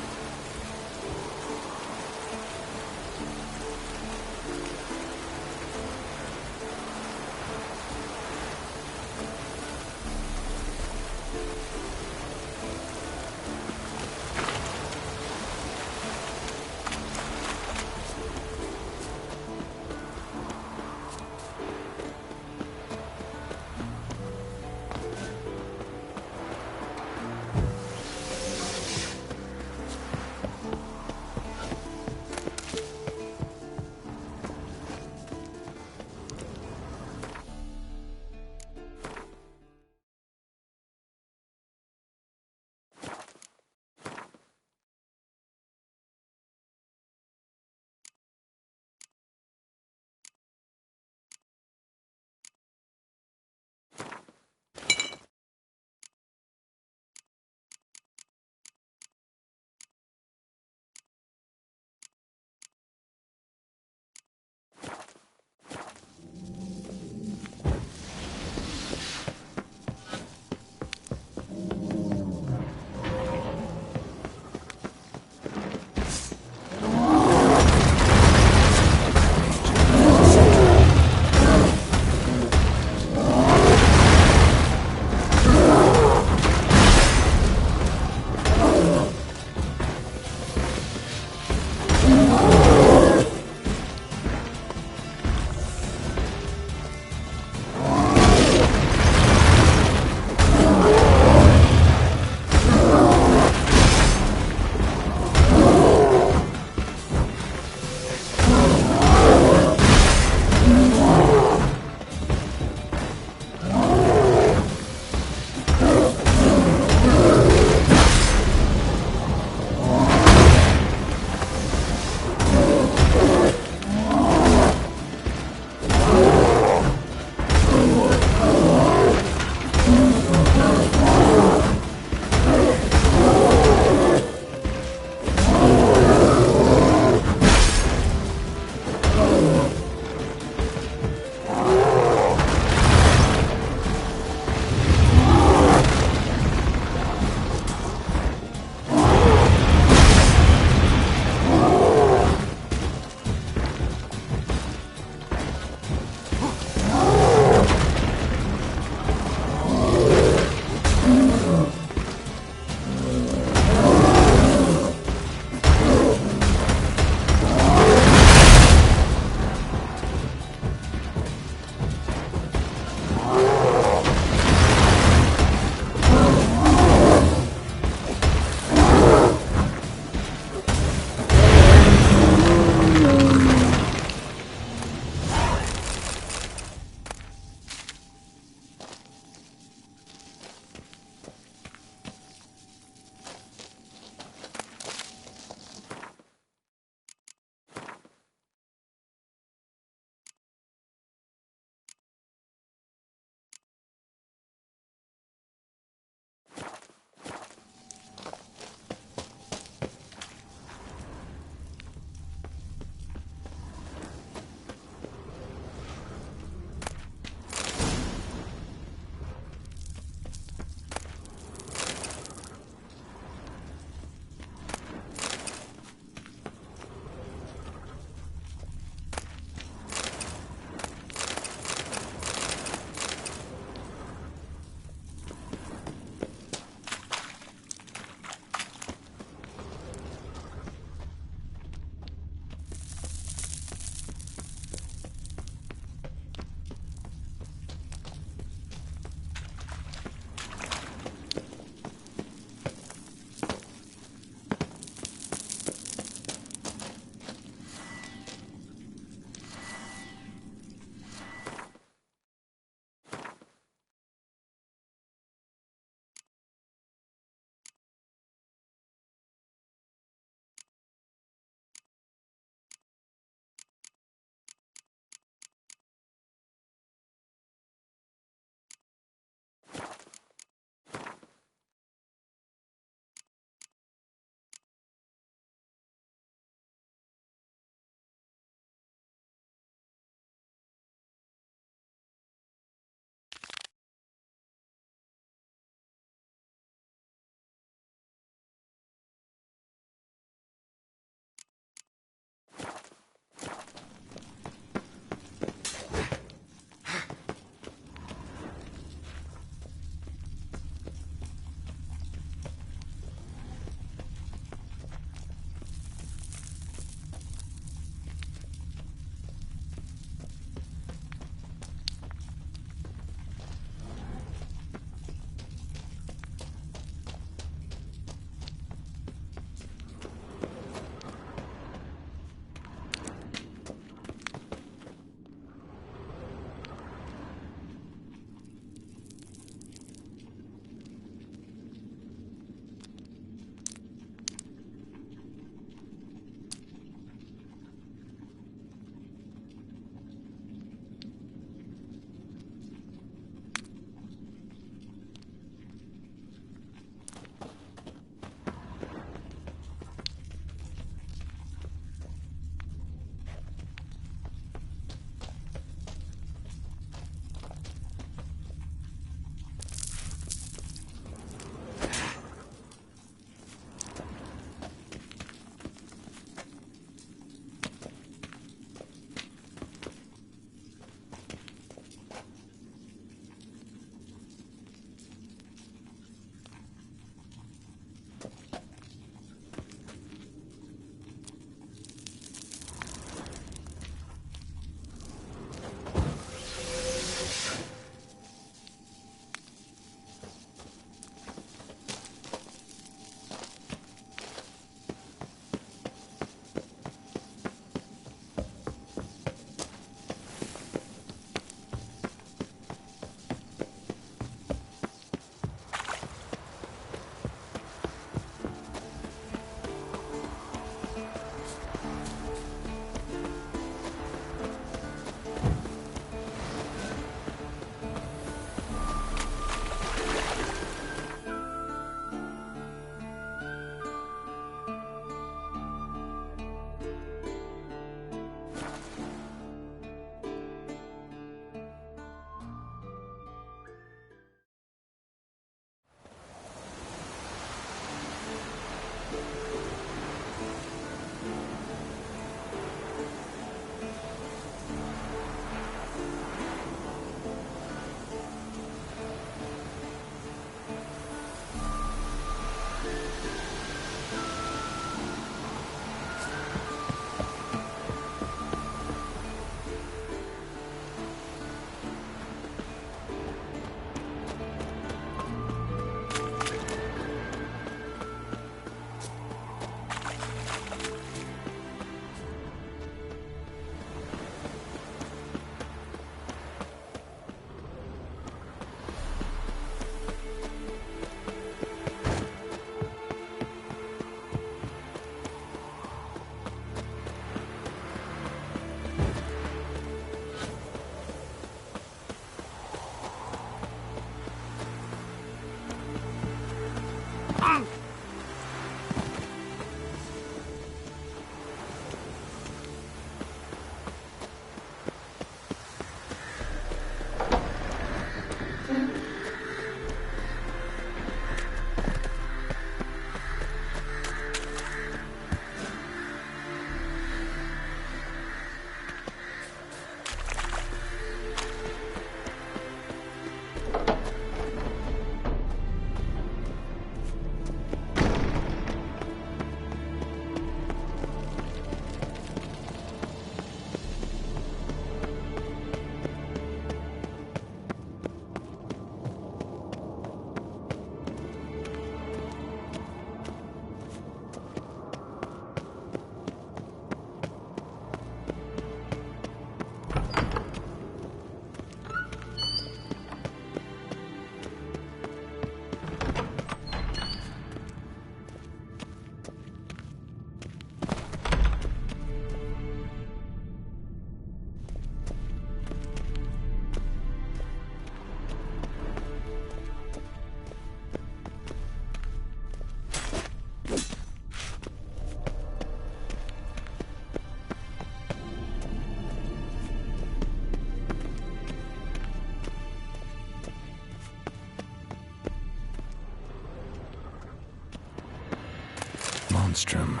monstrum,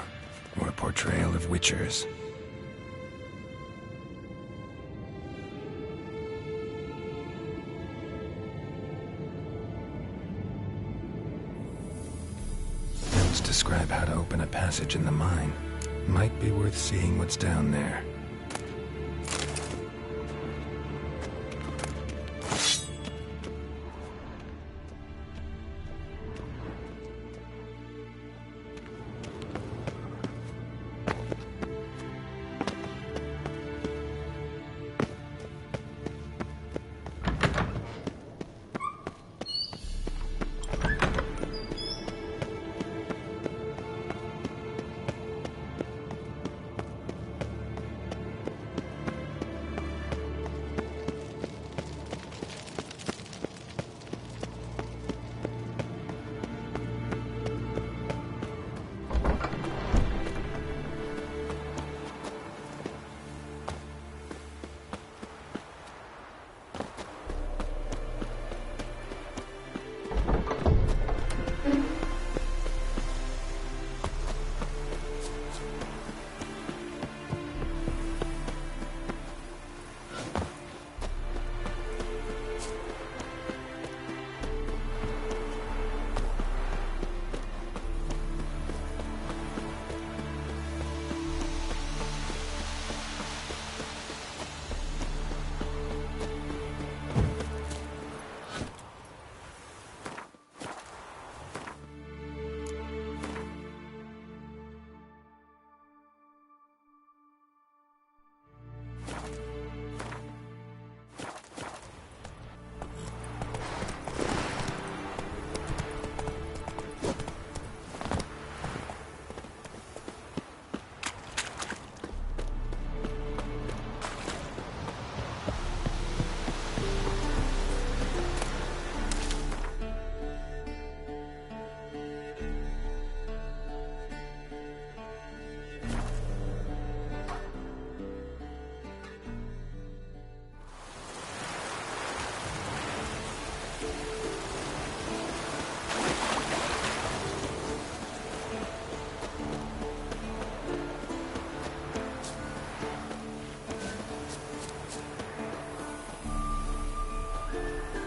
or a portrayal of witchers. Notes describe how to open a passage in the mine. Might be worth seeing what's down there.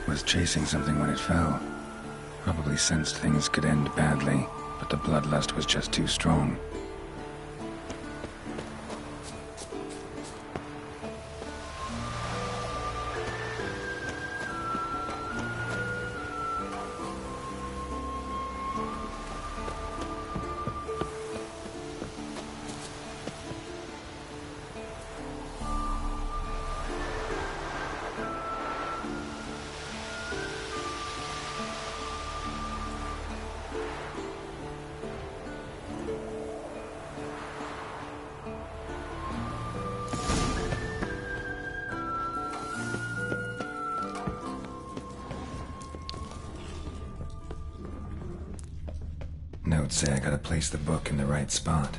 Was chasing something when it fell. Probably sensed things could end badly, but the bloodlust was just too strong. Notes say I gotta place the book in the right spot.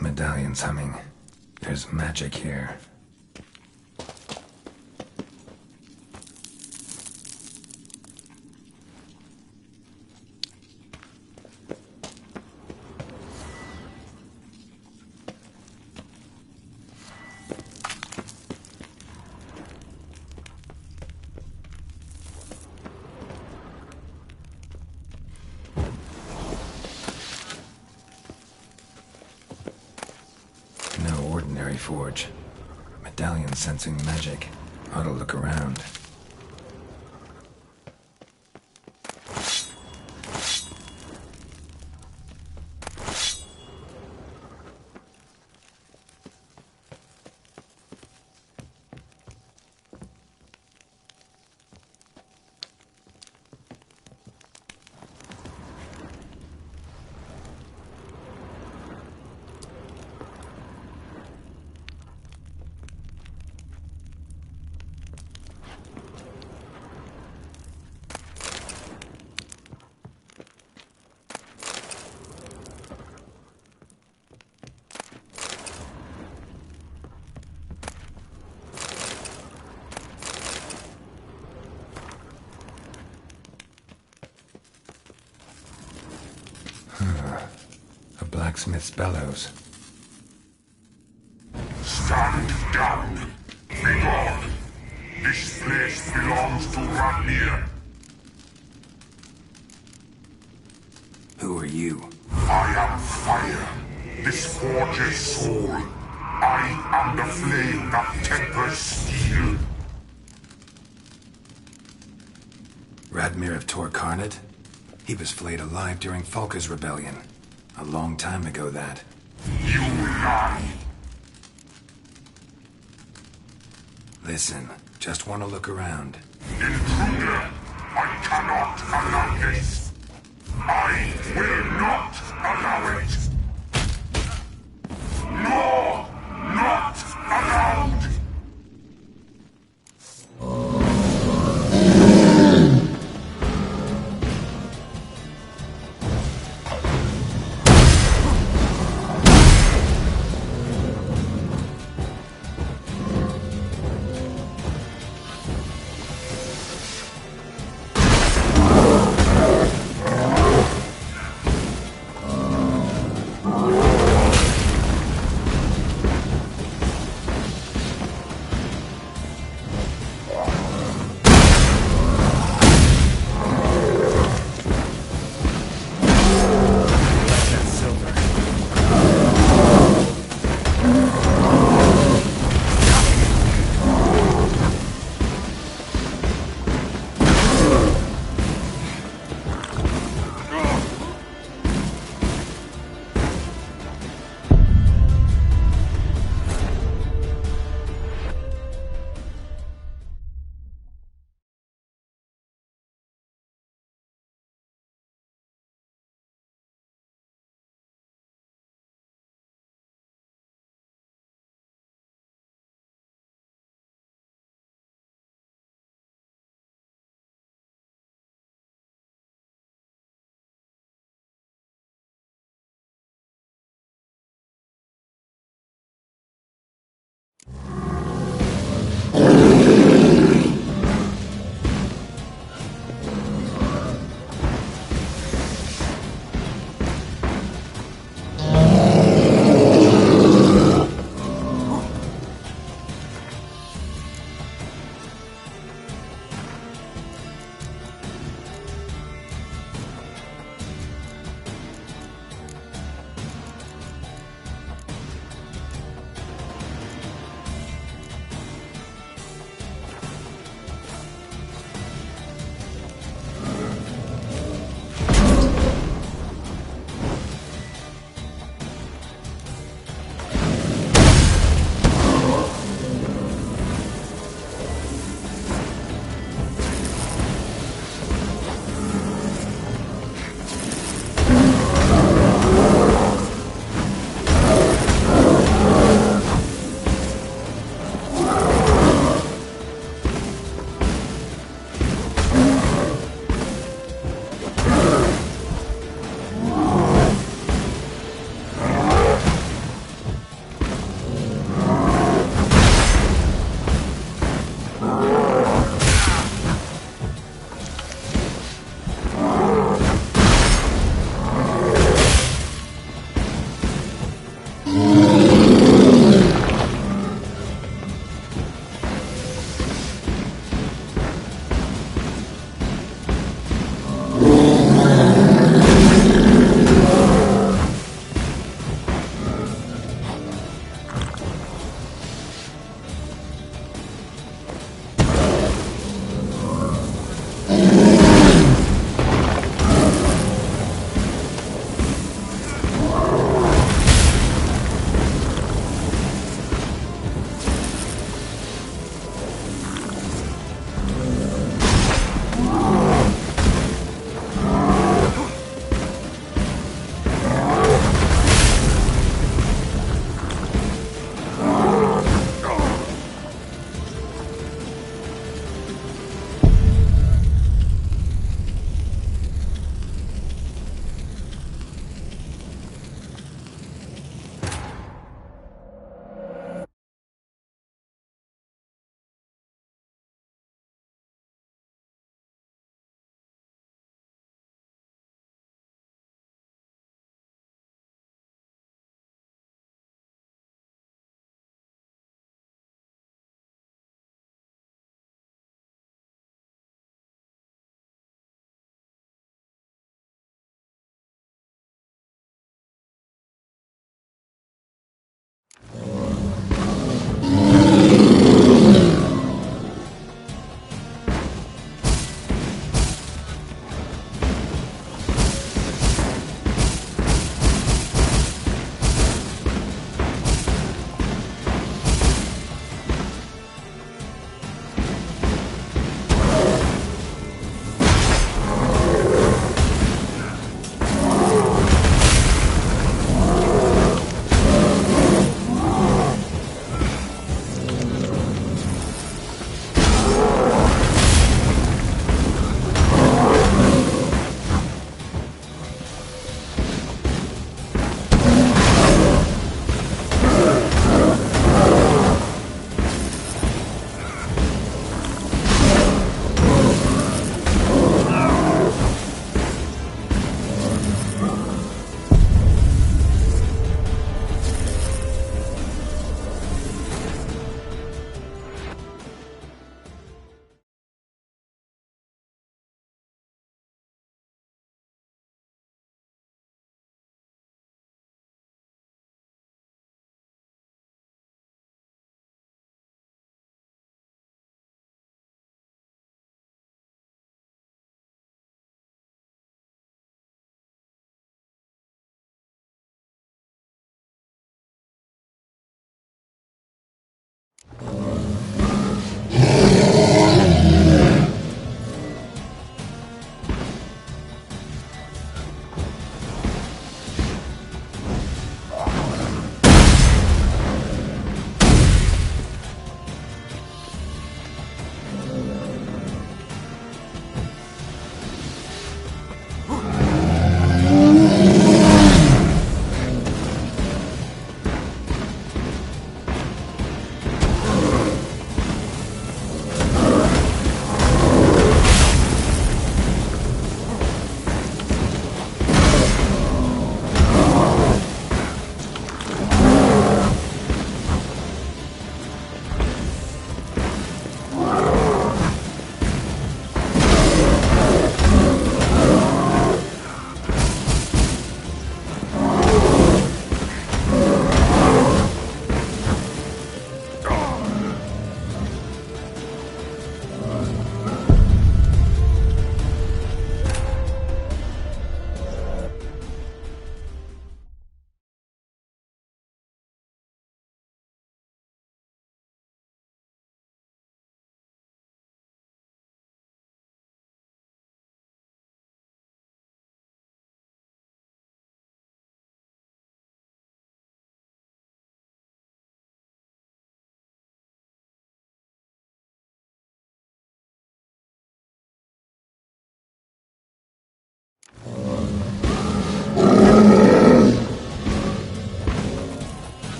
Medallion's humming. There's magic here. Forge. Medallion sensing magic. Ought to look around. blacksmith's bellows. Stand down. Be gone. This place belongs to Radmir. Who are you? I am fire. This forges soul. I am the flame that tempers steel. Radmir of Torcarnate? He was flayed alive during Falka's rebellion. A long time ago, that. You lie. Listen, just want to look around. Intruder, I cannot allow this. I will not allow it. No, not allowed.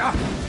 motherfucker!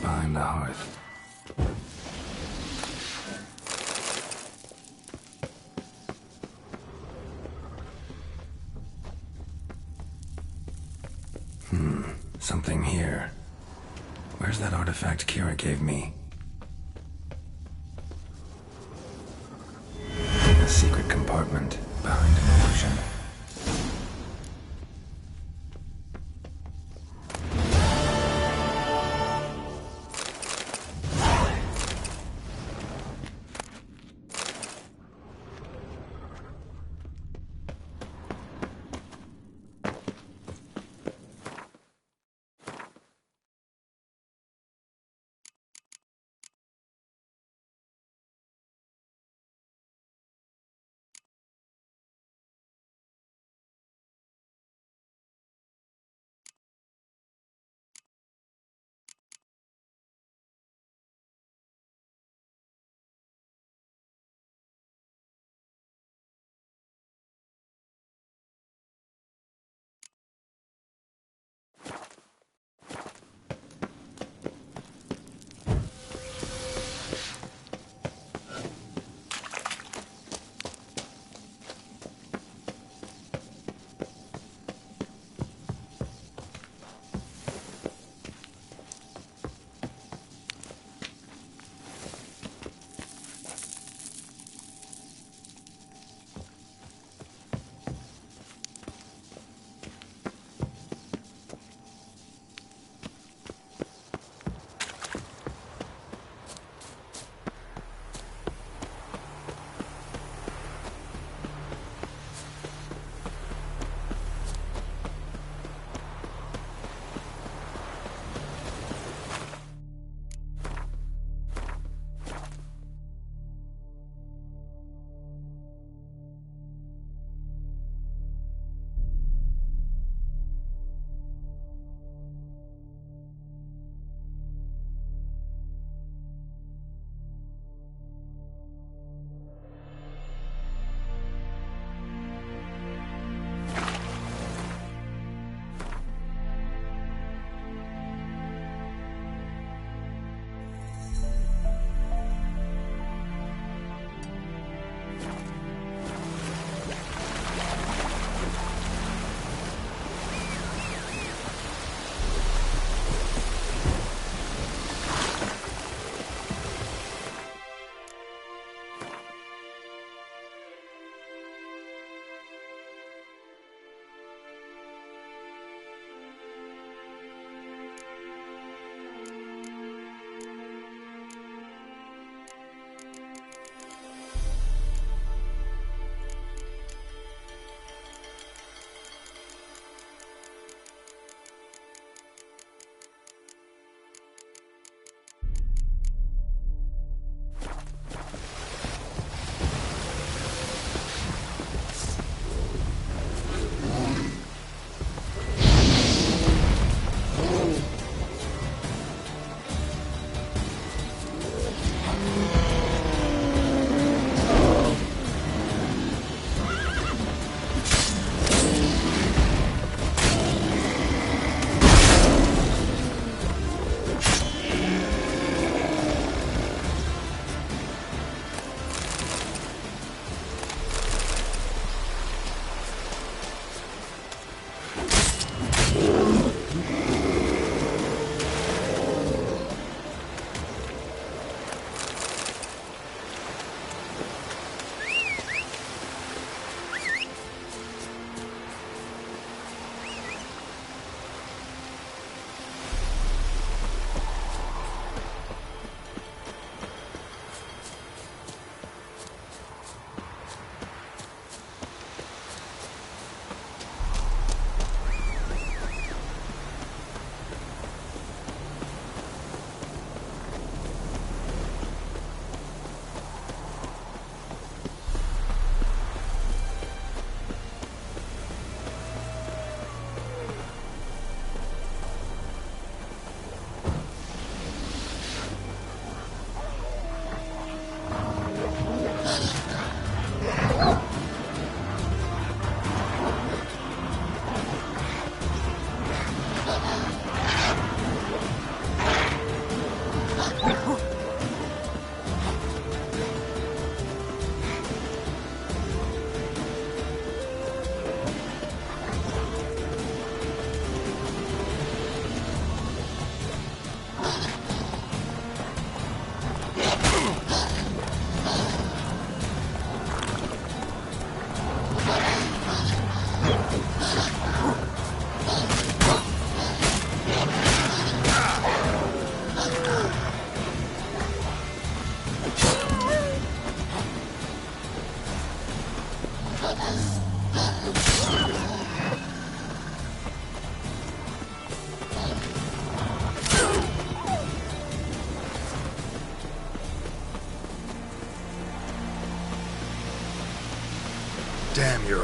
behind the hearth. Something here. Where's that artifact Kira gave me? A secret compartment behind an illusion.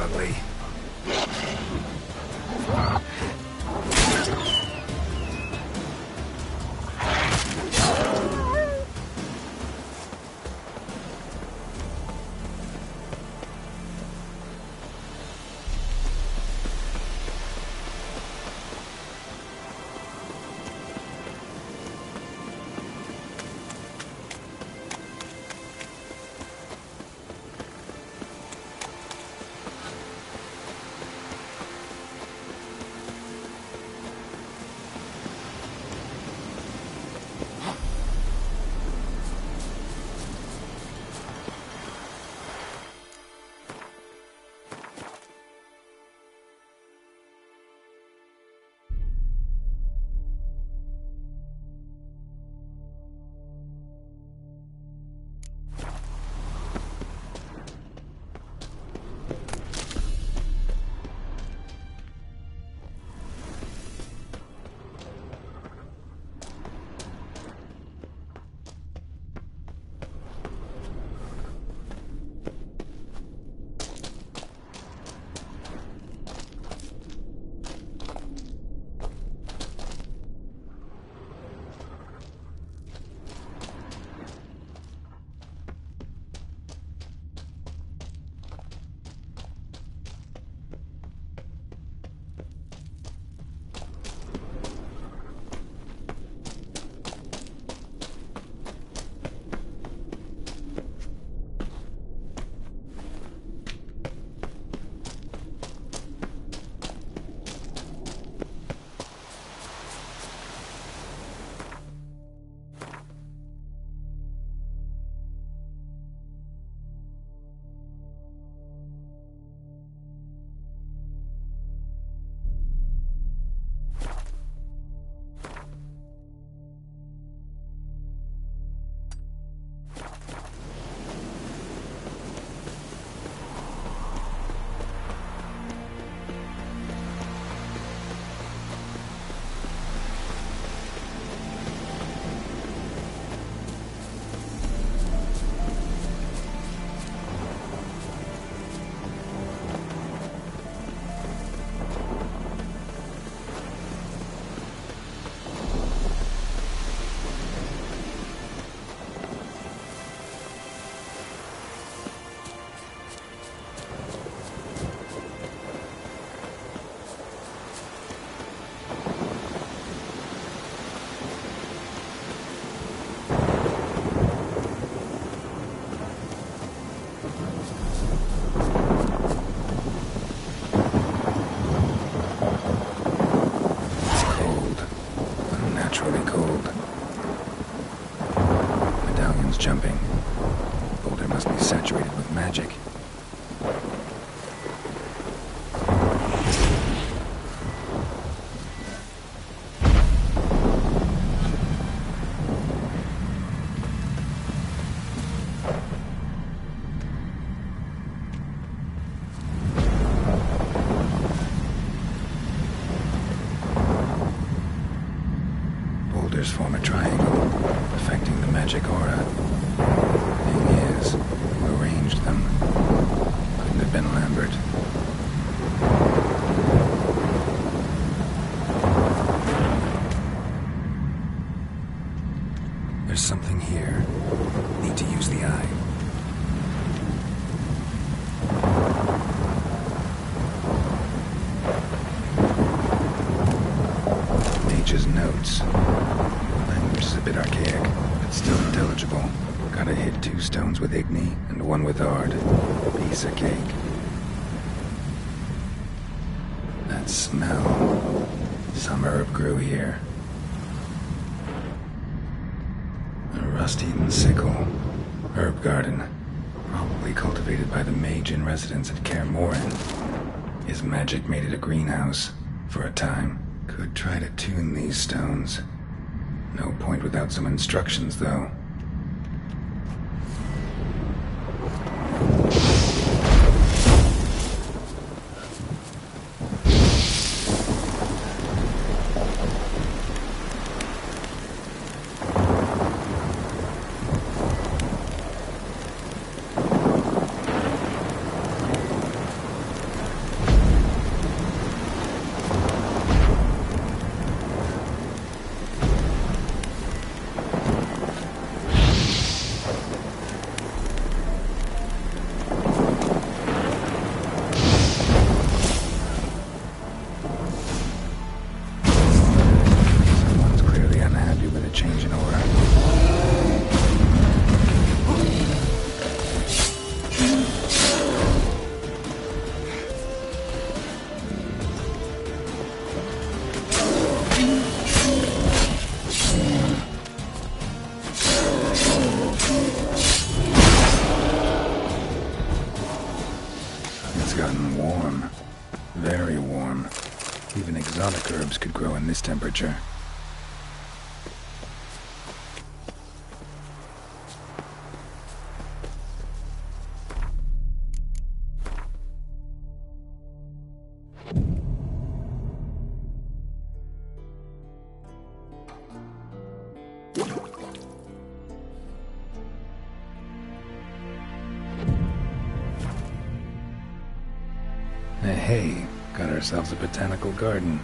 ugly. Jumping. Boulder must be saturated with magic. Boulders form a triangle, affecting the magic aura. Who arranged them? Couldn't have been Lambert. There's something here. Need to use the eye. Nature's notes. Language is a bit archaic, but still intelligible. Gotta hit 2 stones with Igni and 1 with Ard. Piece of cake. That smell. Some herb grew here. A rust-eaten sickle. Herb garden. Probably cultivated by the mage in residence at Kaer Morhen. His magic made it a greenhouse. For a time. Could try to tune these stones. No point without some instructions, though. warm. Even exotic herbs could grow in this temperature. Hey, got ourselves a botanical garden.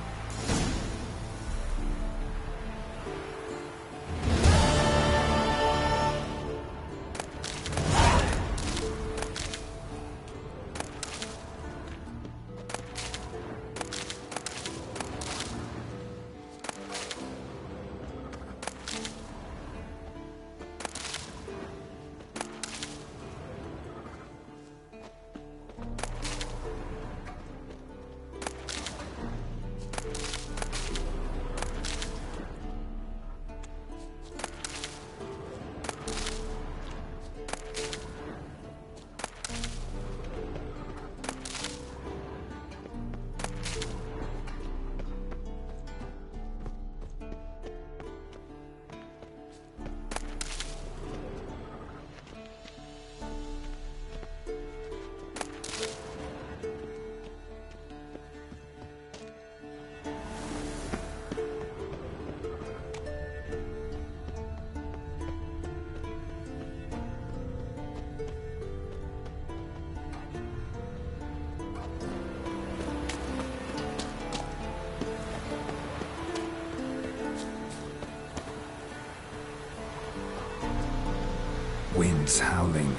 Winds howling.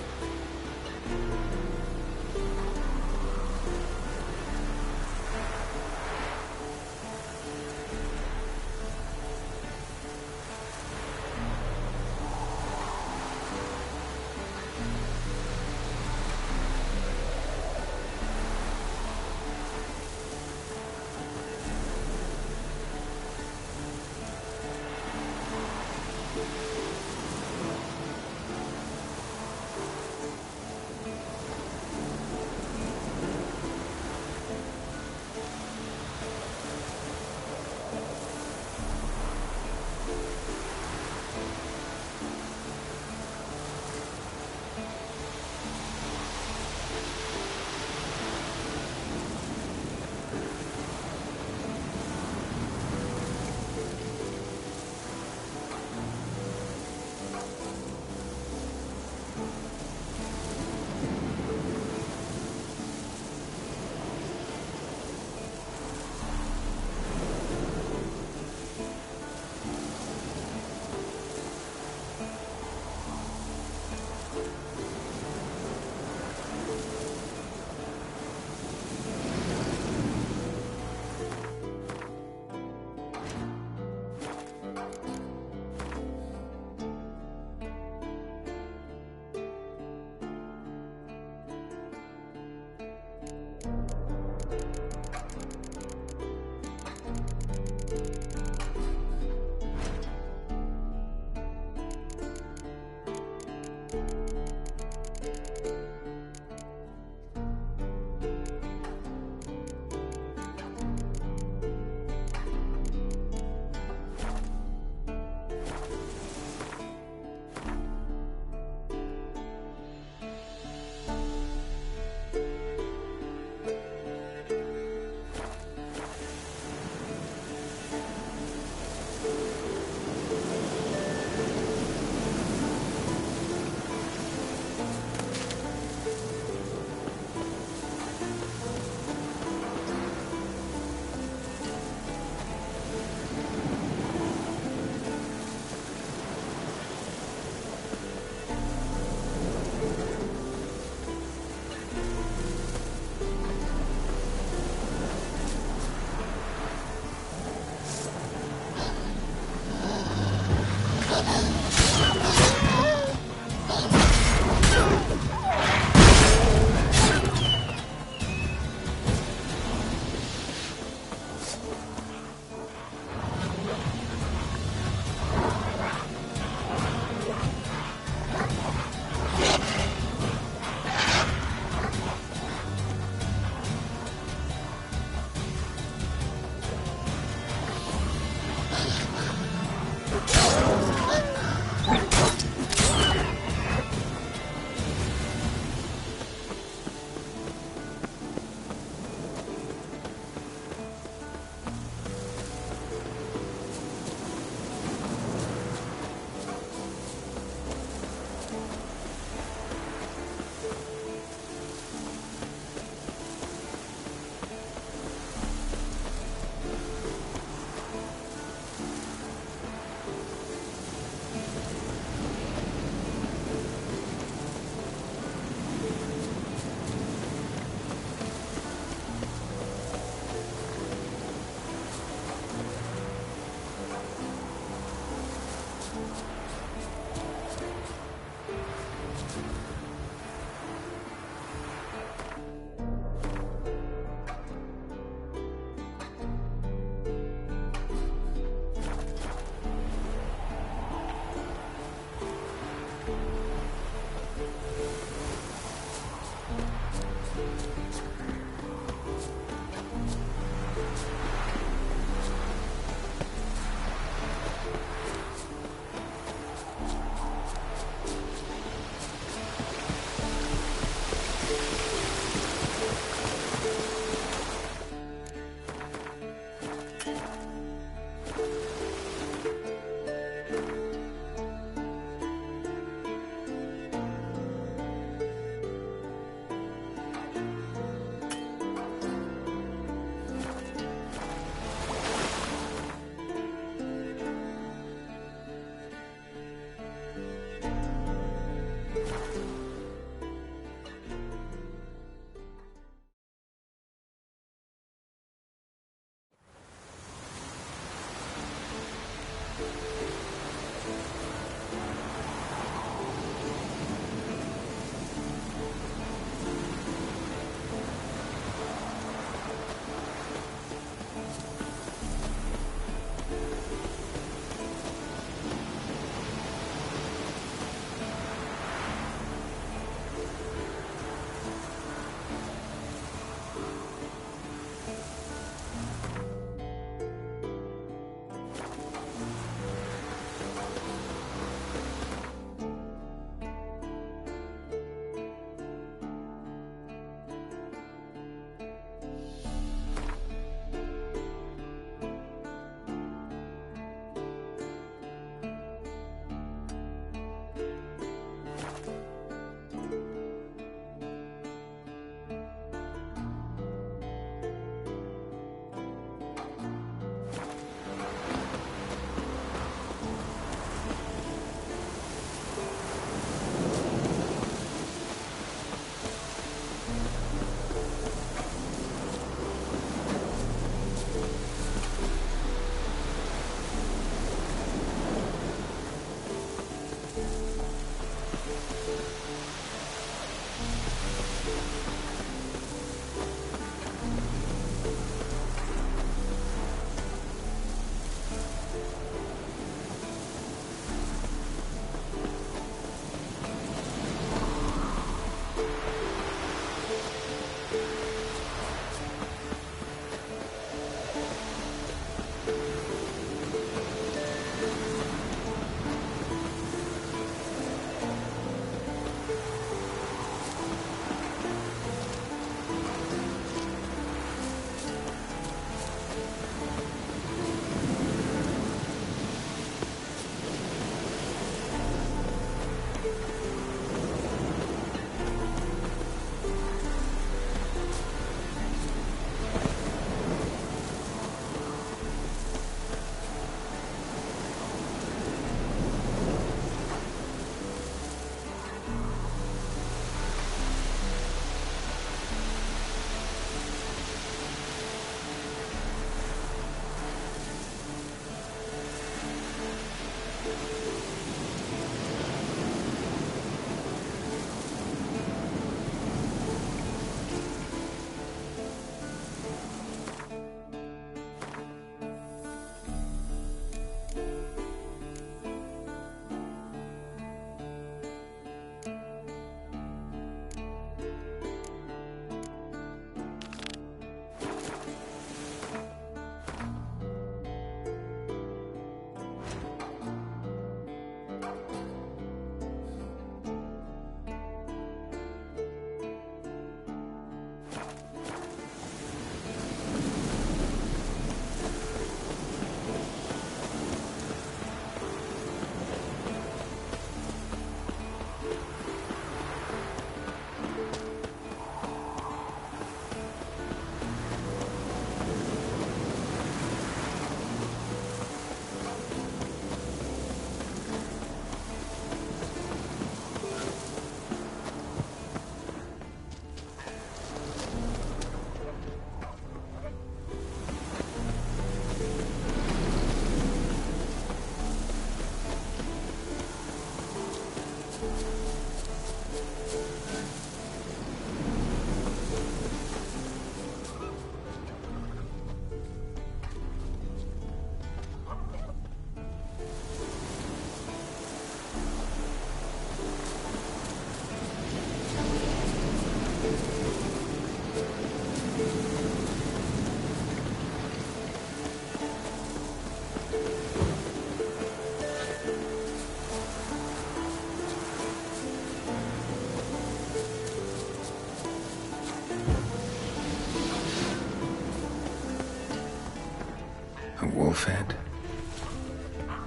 A wolf head?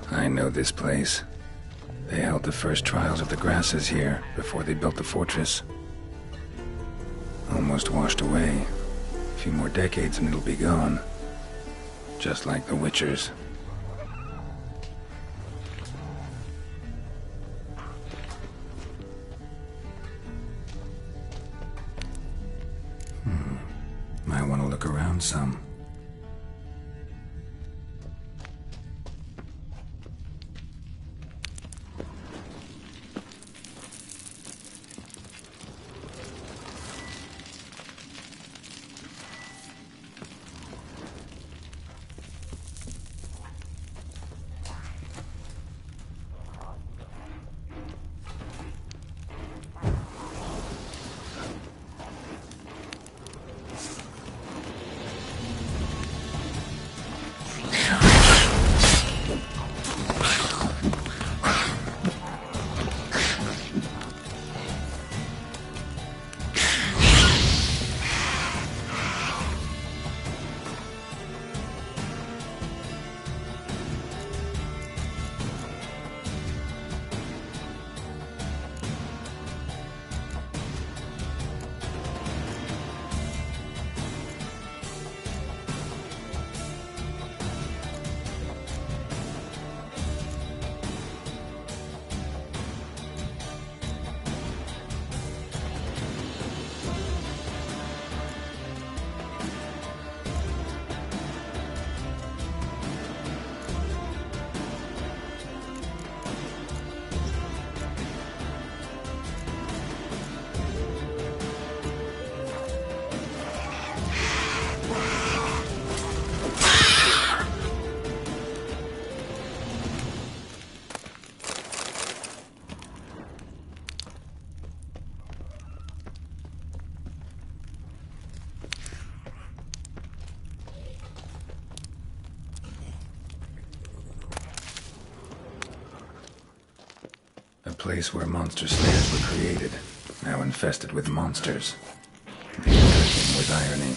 I know this place. They held the first trials of the grasses here before they built the fortress. Almost washed away. A few more decades and it'll be gone. Just like the Witchers. Might want to look around some. A place where monster slayers were created, now infested with monsters. The other thing with irony.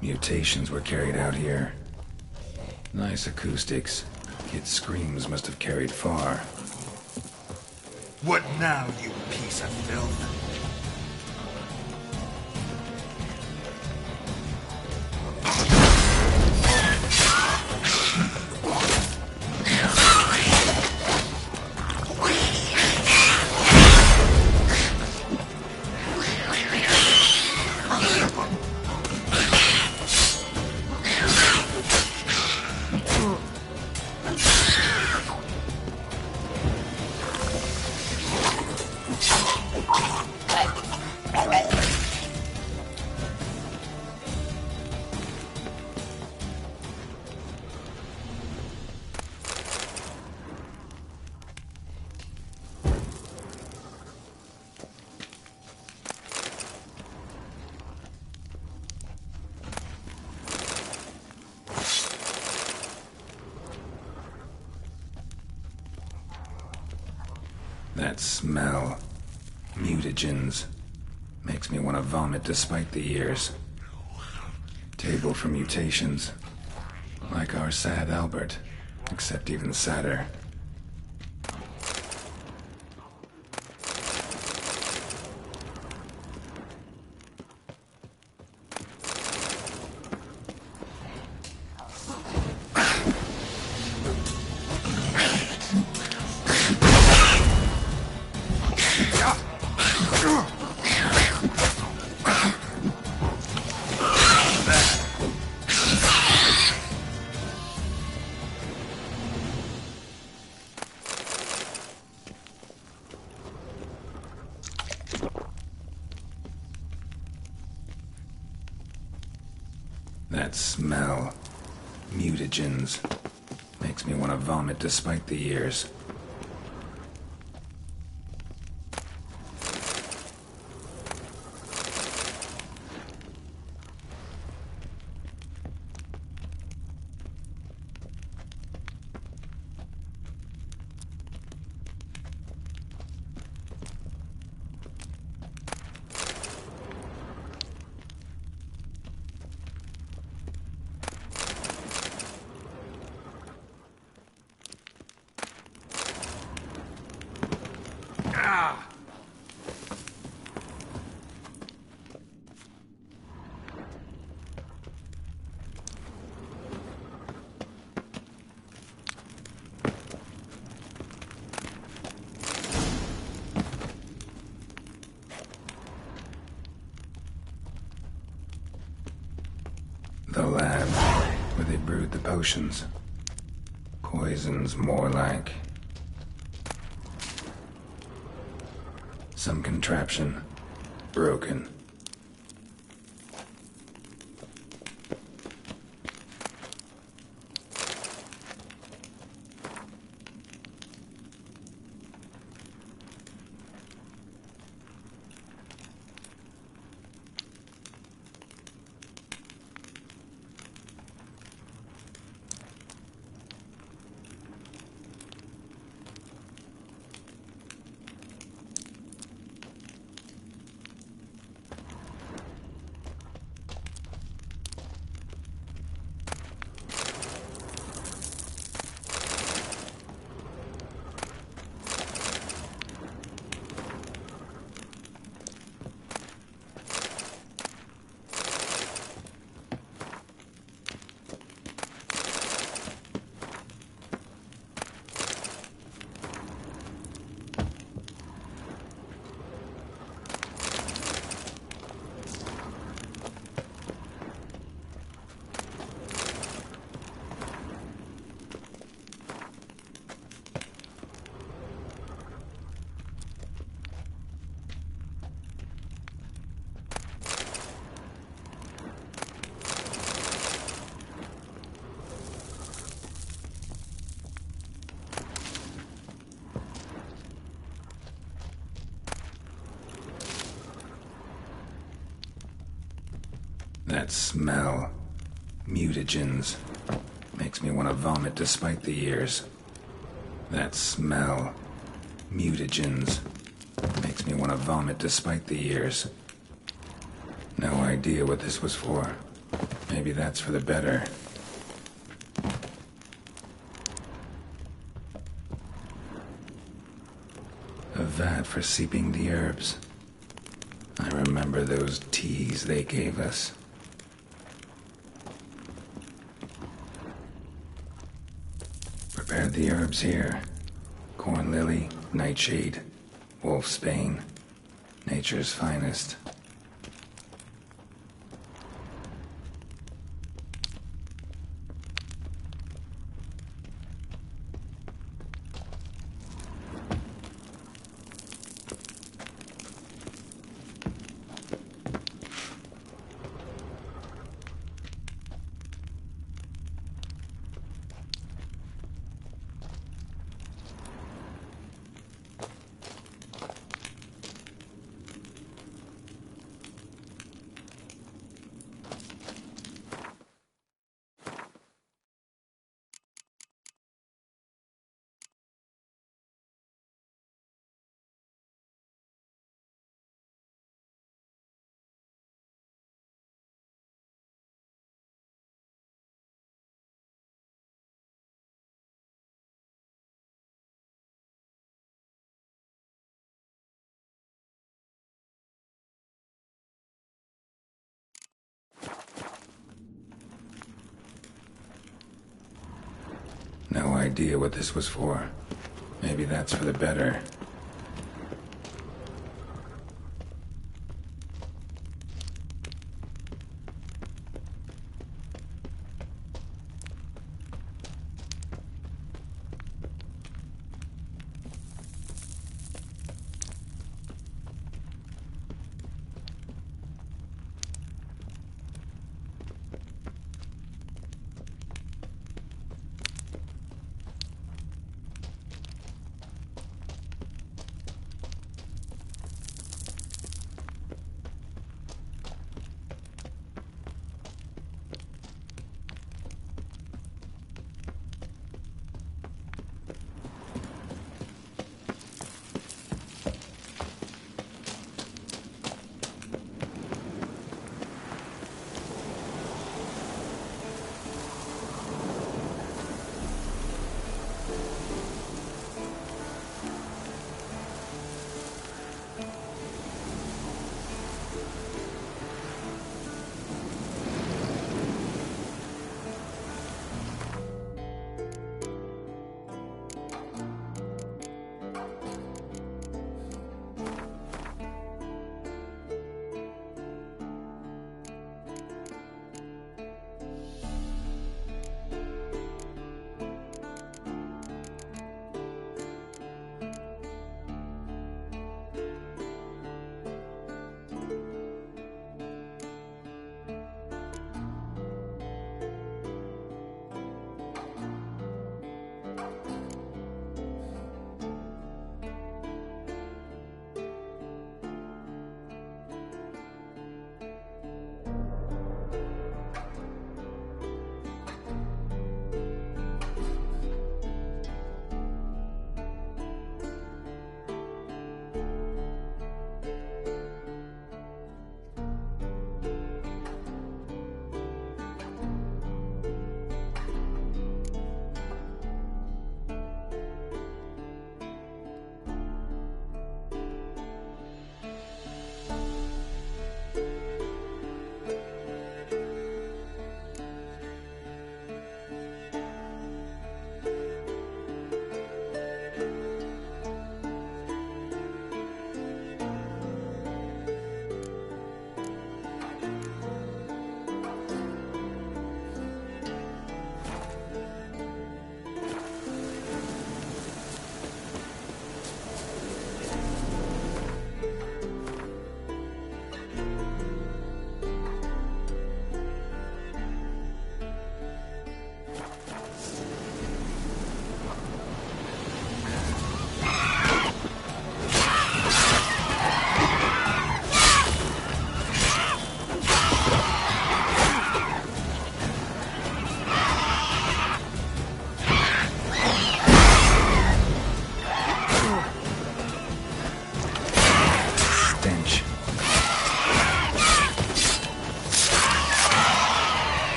Mutations were carried out here. Nice acoustics. Kid's screams must have carried far. What now, you piece of filth? That smell. Mutagens. Makes me want to vomit despite the years. Table for mutations. Like our sad Albert, except even sadder. That smell. Mutagens. Makes me want to vomit despite the years. The lab, where they brewed the potions. Poisons, more like. Some contraption. Broken. That smell. Mutagens. Makes me want to vomit despite the years. That smell. Mutagens. Makes me want to vomit despite the years. No idea what this was for. Maybe that's for the better. A vat for seeping the herbs. I remember those teas they gave us. Prepared the herbs here. Corn lily, nightshade, wolfsbane, nature's finest. No idea what this was for. Maybe that's for the better.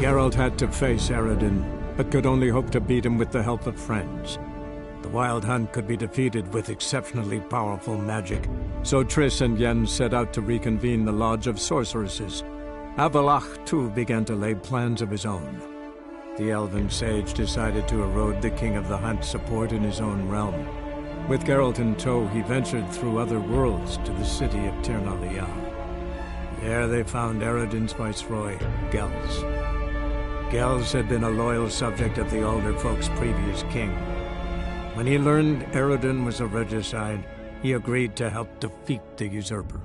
Geralt had to face Eredin, but could only hope to beat him with the help of friends. The Wild Hunt could be defeated with exceptionally powerful magic, so Triss and Yen set out to reconvene the Lodge of Sorceresses. Avalach, too, began to lay plans of his own. The elven sage decided to erode the King of the Hunt's support in his own realm. With Geralt in tow, he ventured through other worlds to the city of Tirnalia. There they found Eredin's viceroy, Gels. Gels had been a loyal subject of the Alder Folk's previous king. When he learned Eredin was a regicide, he agreed to help defeat the usurper.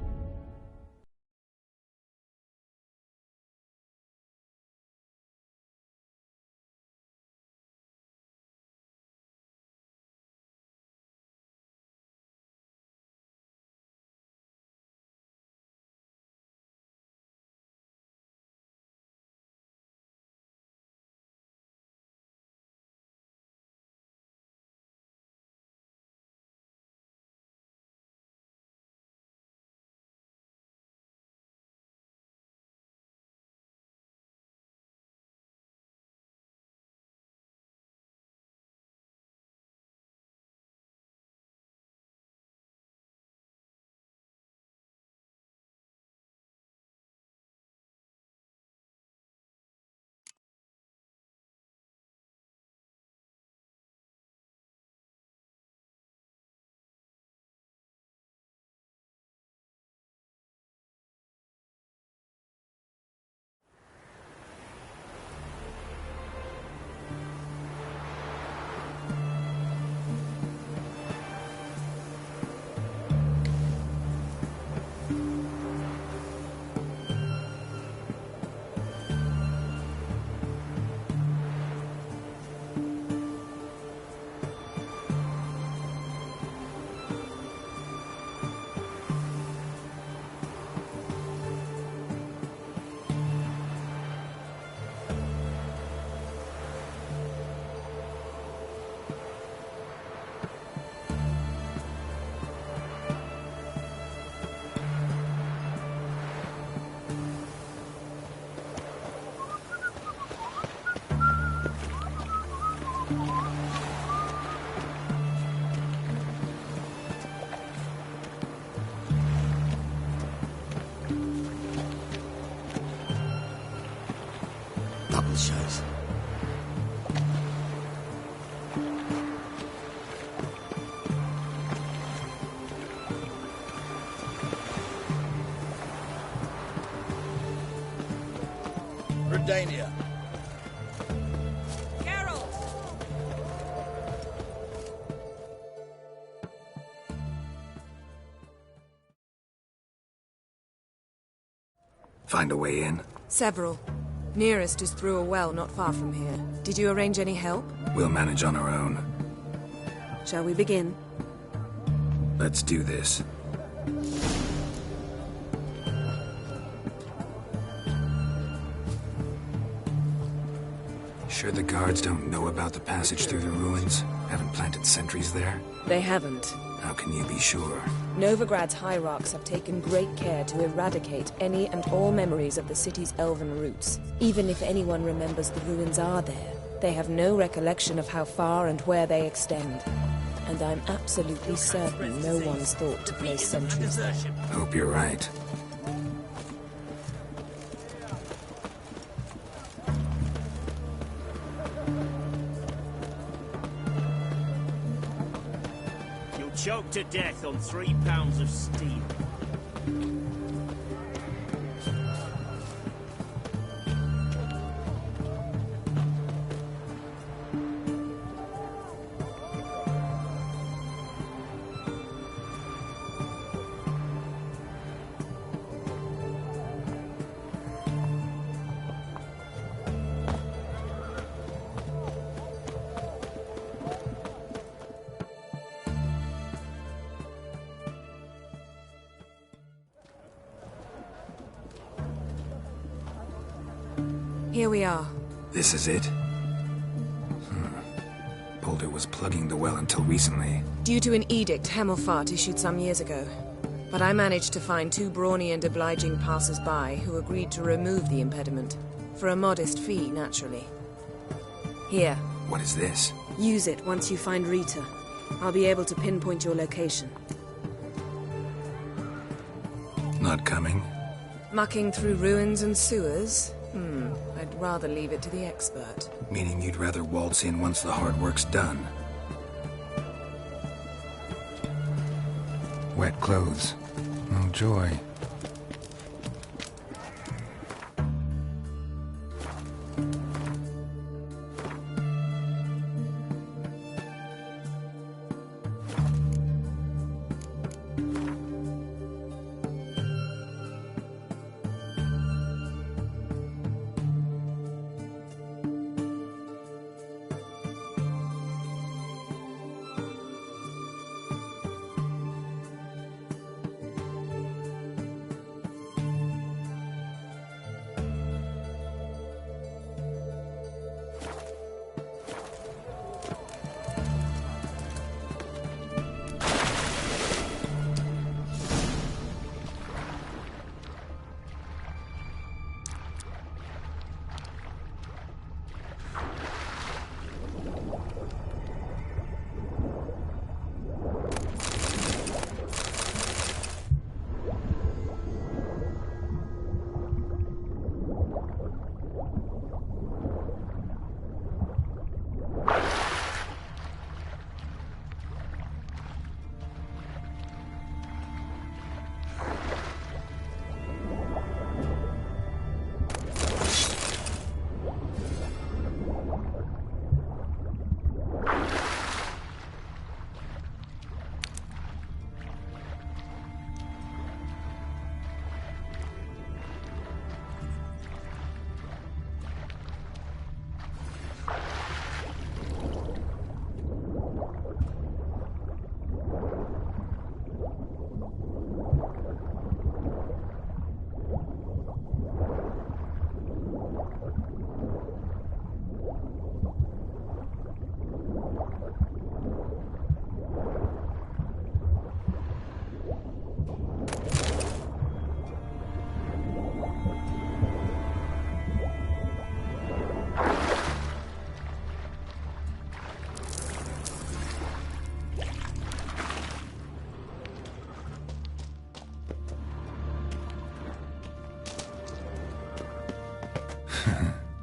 Double shows. Redania. Find a way in? Several. Nearest is through a well not far from here. Did you arrange any help? We'll manage on our own. Shall we begin? Let's do this. Sure the guards don't know about the passage through the ruins? Haven't planted sentries there? They haven't. How can you be sure? Novigrad's hierarchs have taken great care to eradicate any and all memories of the city's elven roots. Even if anyone remembers the ruins are there, they have no recollection of how far and where they extend. And I'm absolutely certain no one's thought to place sentries there. Hope you're right. Choked to death on 3 pounds of steel. Here we are. This is it? Boulder was plugging the well until recently. Due to an edict Hemelfart issued some years ago. But I managed to find 2 brawny and obliging passers-by who agreed to remove the impediment. For a modest fee, naturally. Here. What is this? Use it once you find Rita. I'll be able to pinpoint your location. Not coming? Mucking through ruins and sewers? I'd rather leave it to the expert. Meaning you'd rather waltz in once the hard work's done. Wet clothes. Oh, joy.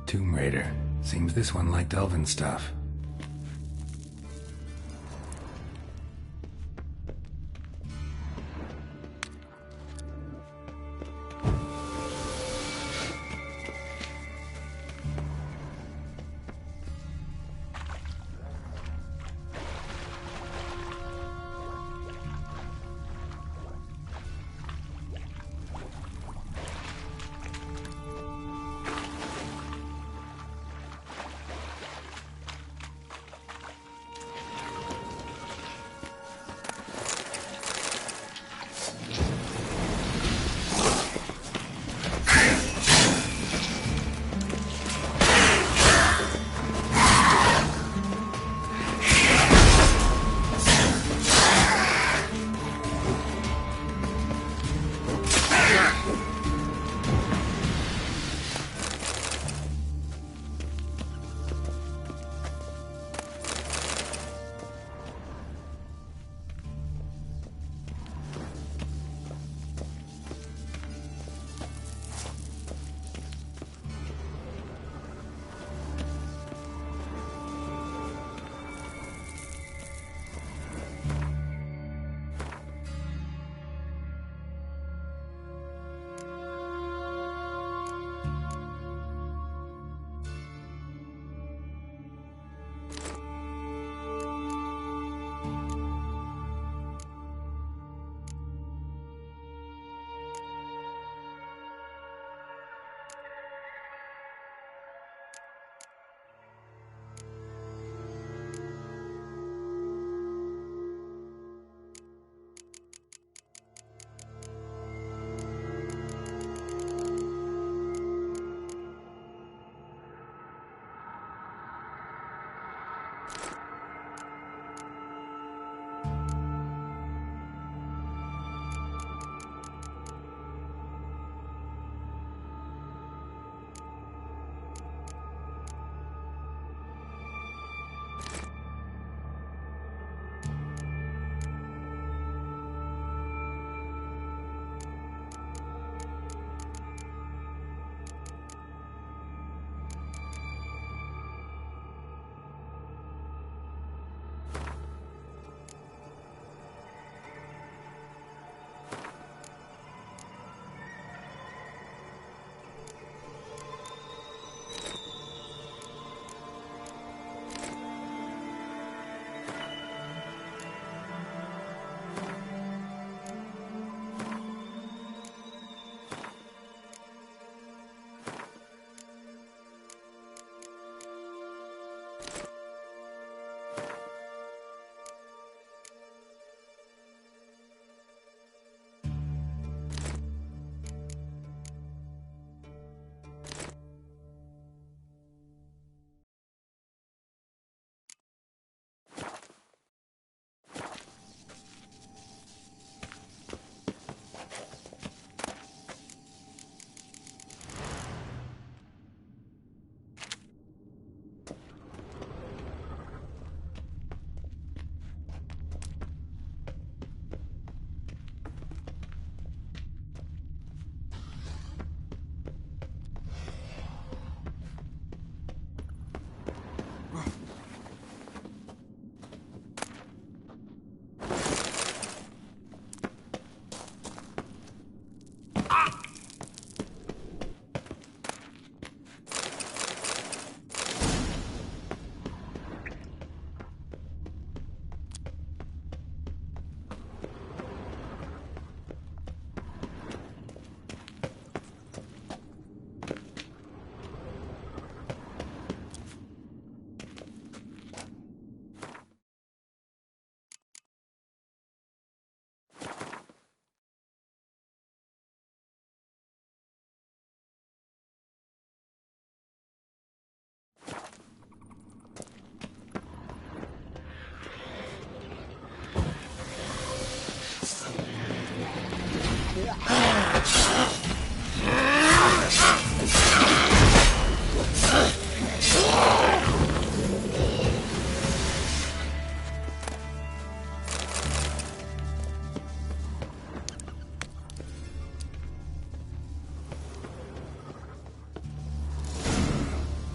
Tomb Raider. Seems this one liked elven stuff.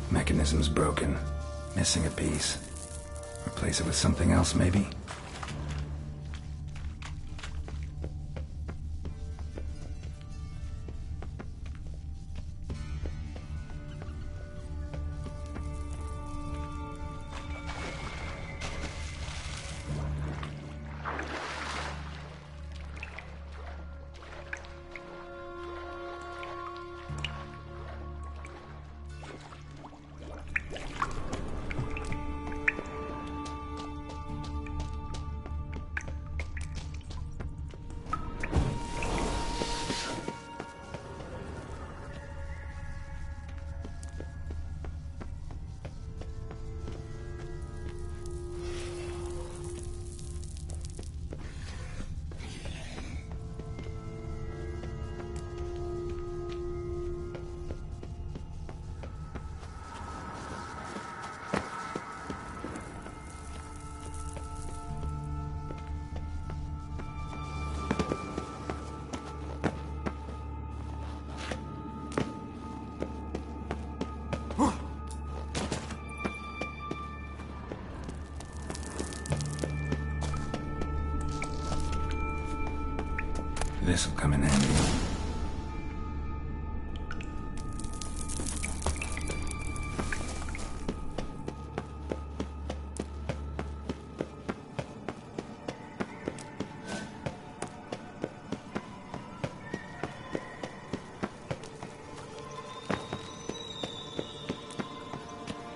Mechanism's broken. Missing a piece. Replace it with something else, maybe? This'll come in handy.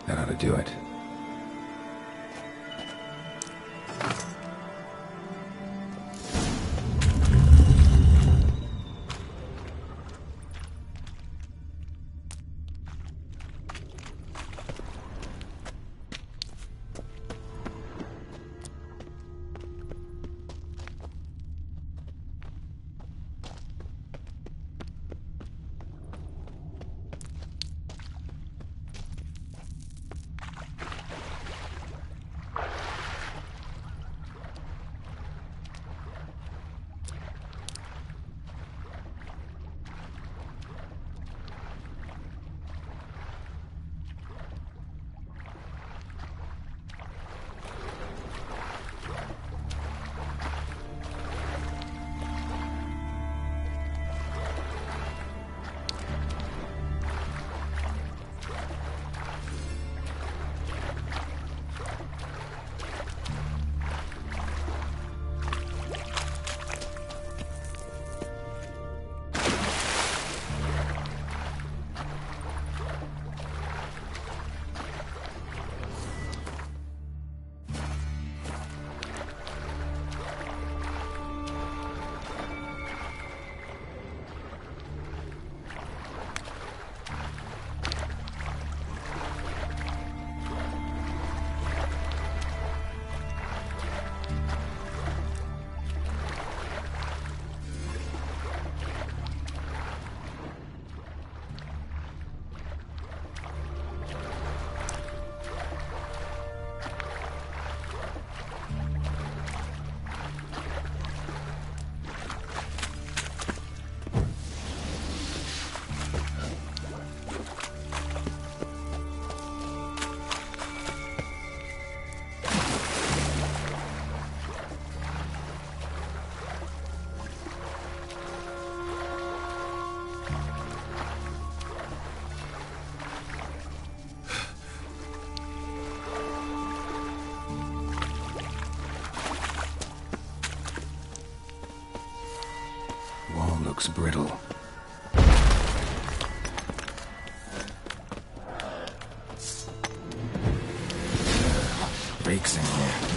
That ought to do it. Looks brittle. Breaks in here.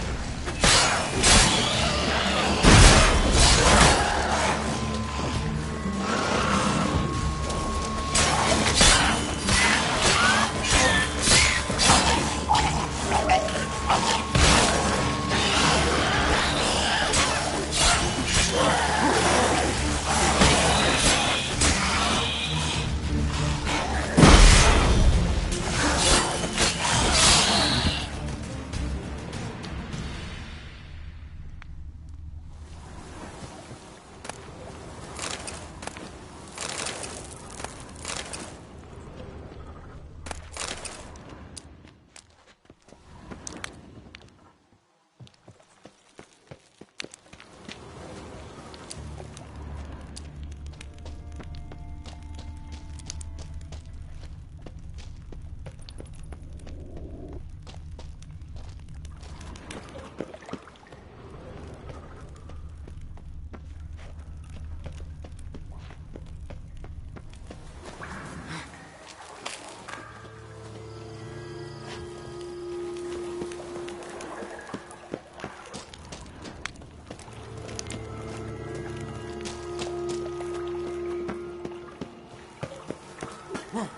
Alarm!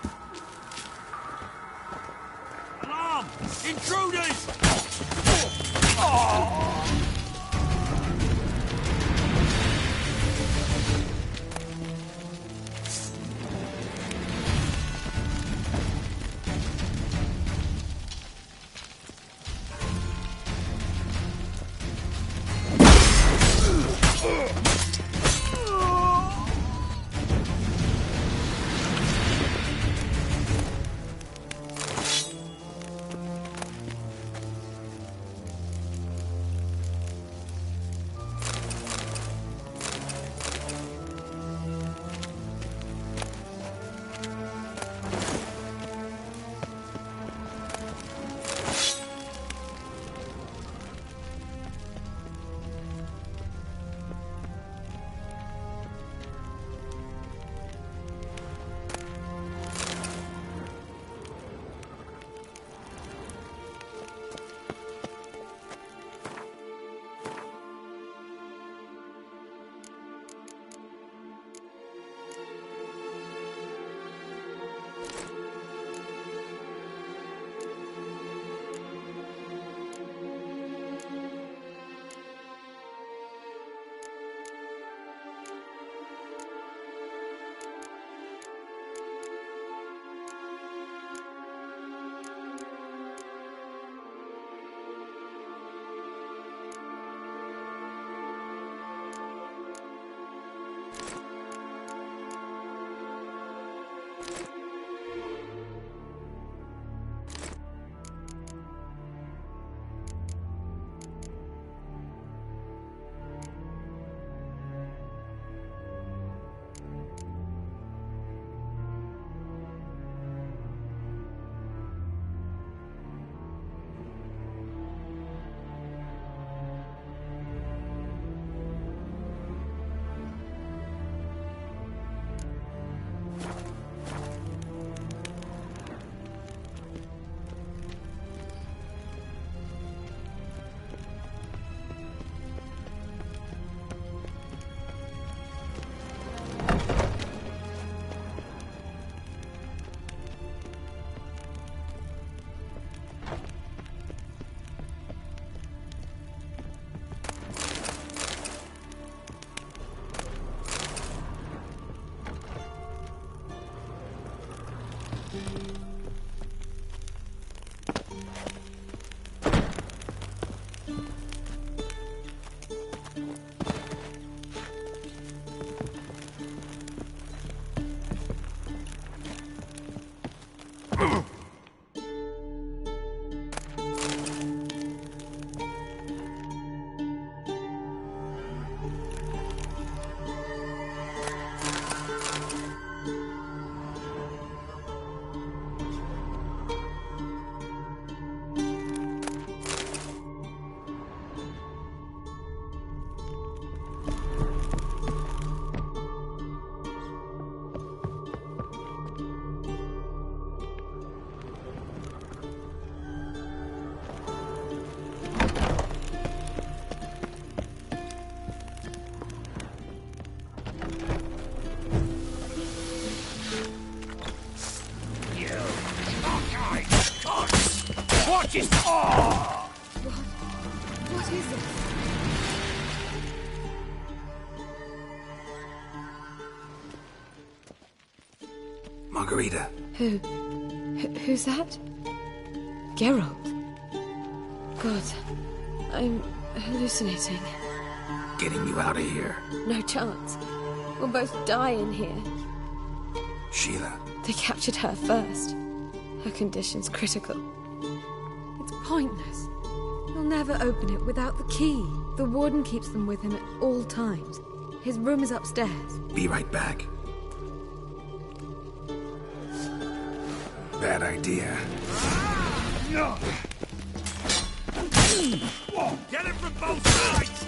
Intruders! Watch it! Oh! What is it? Margarita. Who's that? Geralt. God, I'm hallucinating. Getting you out of here. No chance. We'll both die in here. Sheila. They captured her first. Her condition's critical. It's pointless. He'll never open it without the key. The warden keeps them with him at all times. His room is upstairs. Be right back. Bad idea. Get it from both sides!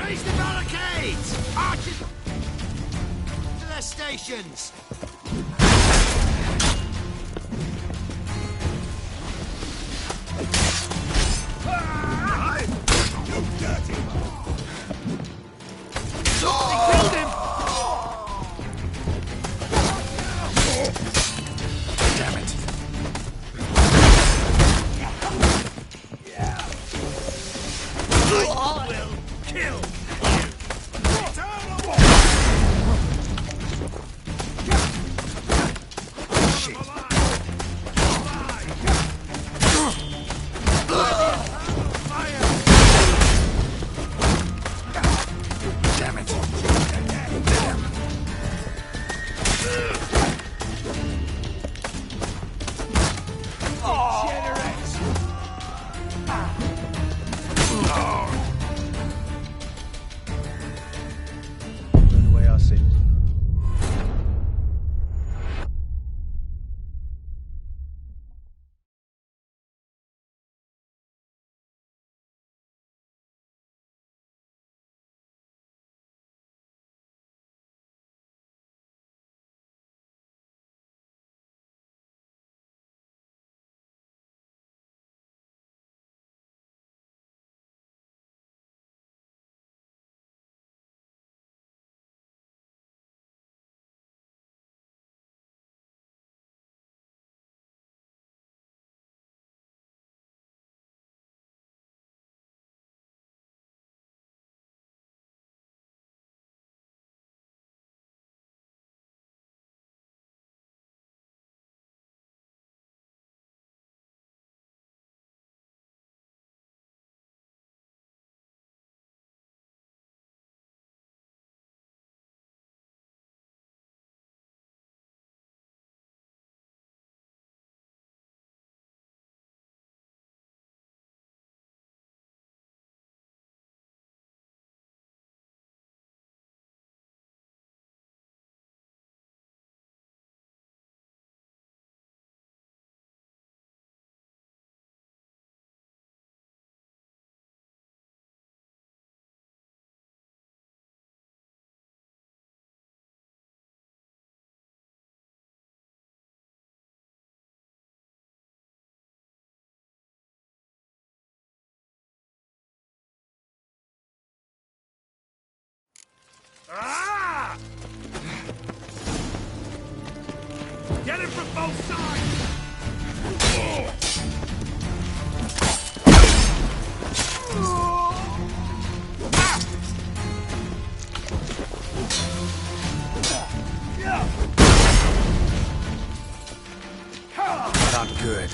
Raise the barricades! Archers to their stations! You dirty! They killed him! Damn it! I will kill Damn it! Burn away our sins. Ah! Get him from both sides! Not good.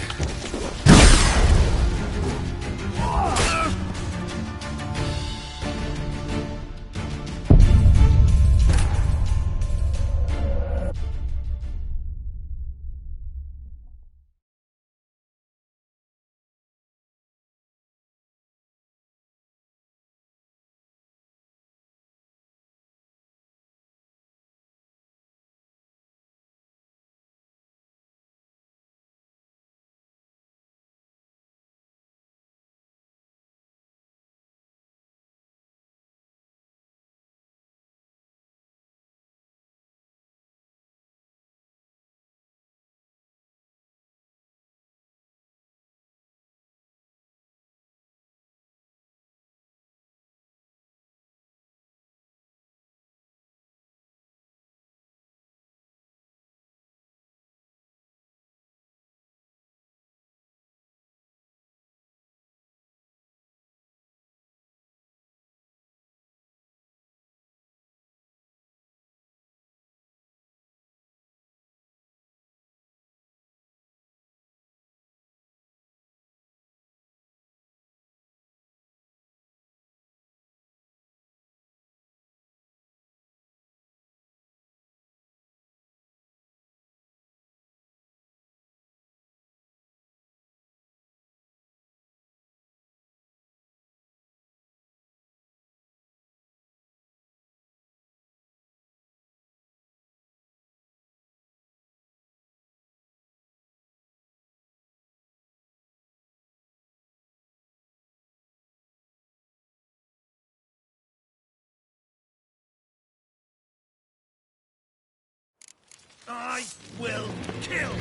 I will kill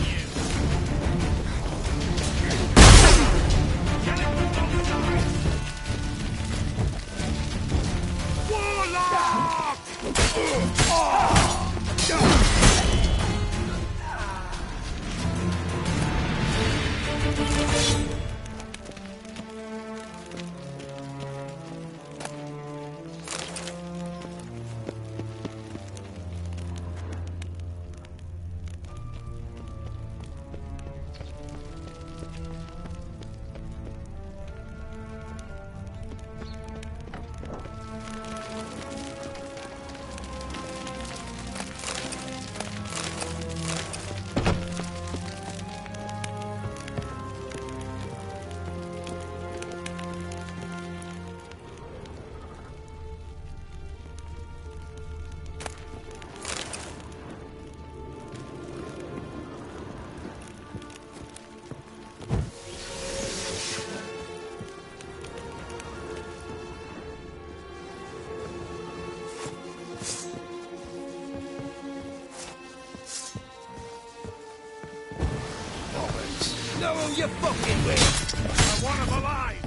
you! Warlock! Know who you're fucking with! I want him alive!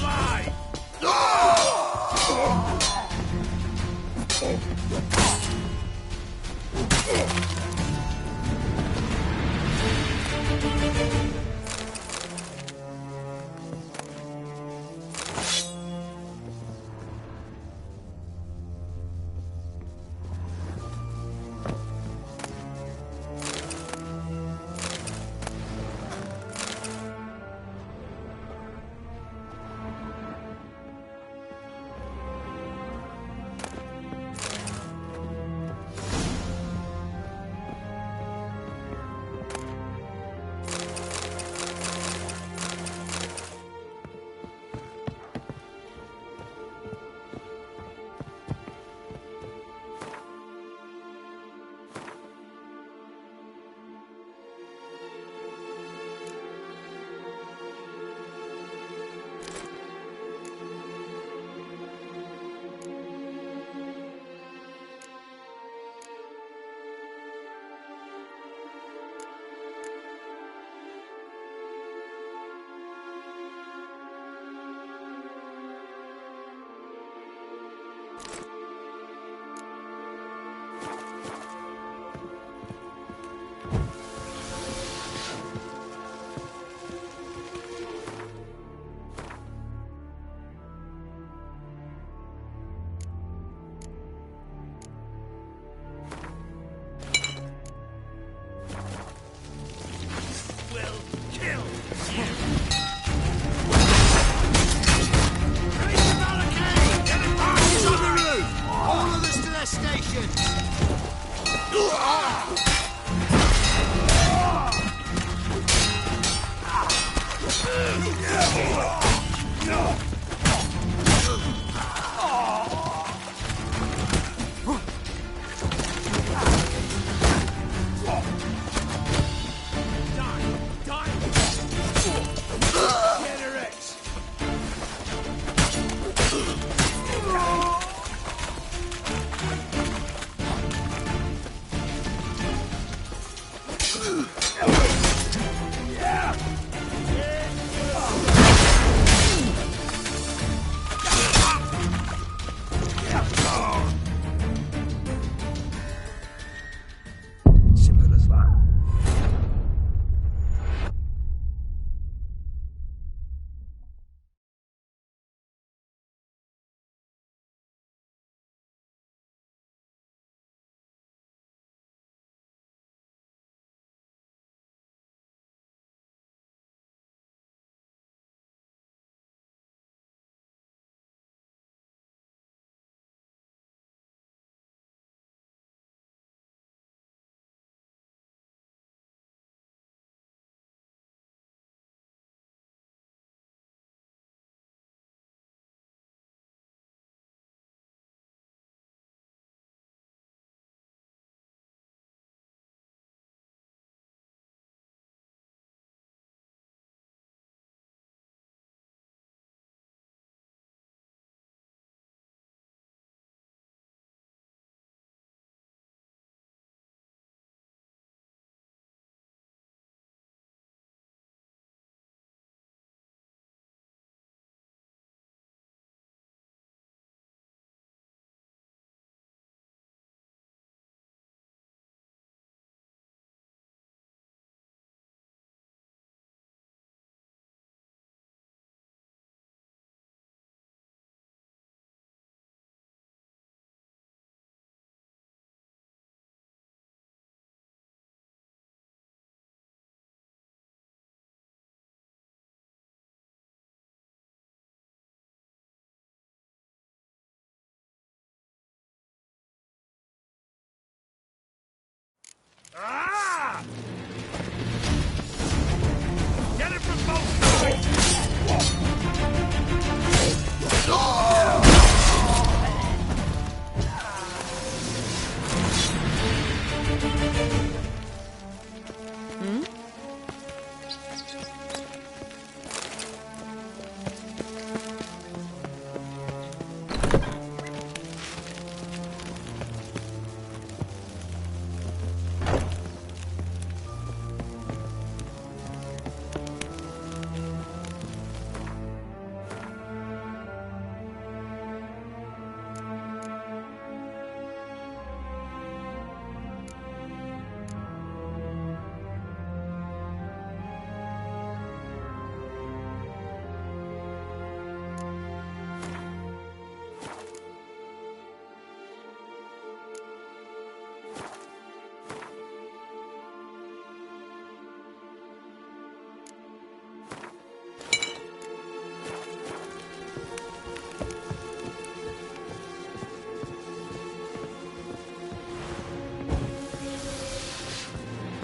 Alive!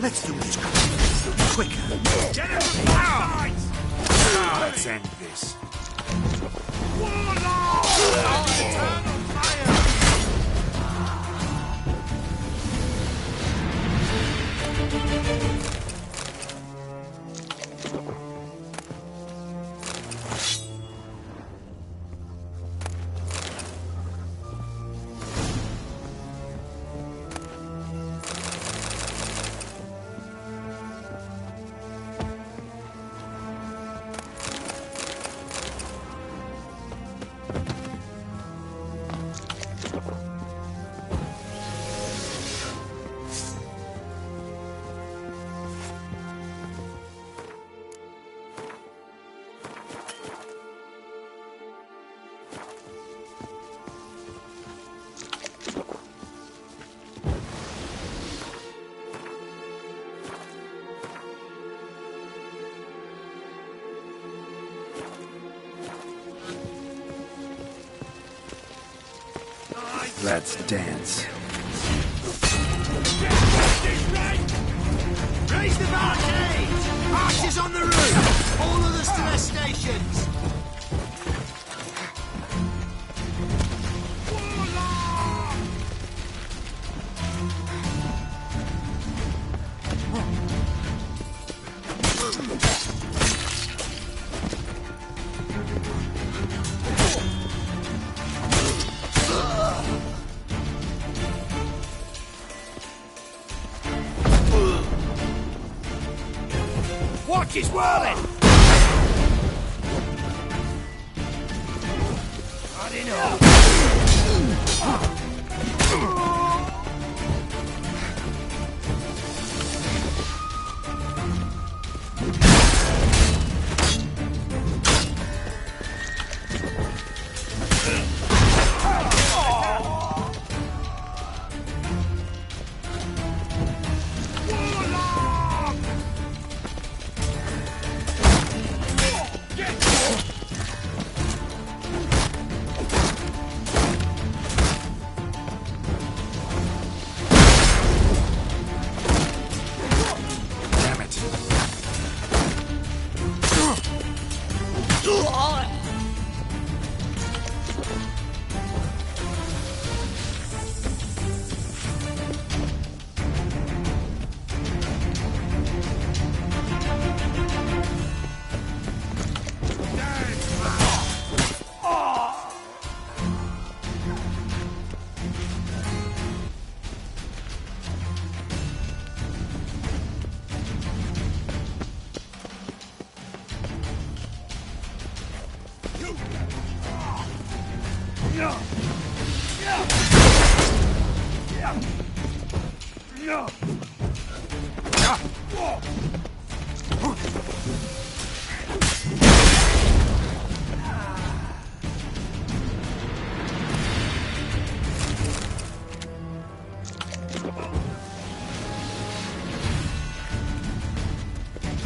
Let's do this quicker. Get him from both sides! Let's end this. Warlock! Eternal fire! Let's dance. Raise the barricade! Archers on the roof! All others to their stations! Watch his whirling! I don't know.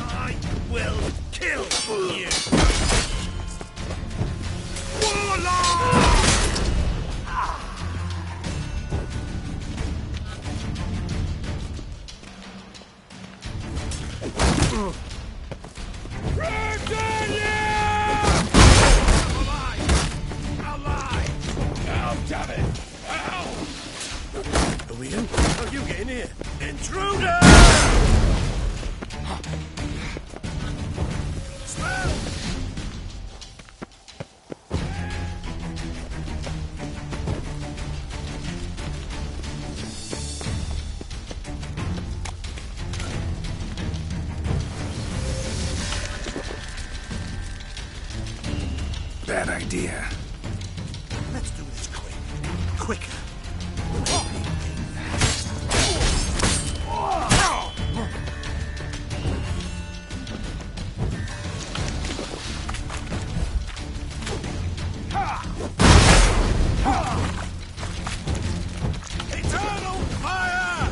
I will kill you! Warlock! How you get in here? Intruder! Smell! Bad idea. Let's do this quicker. Eternal fire!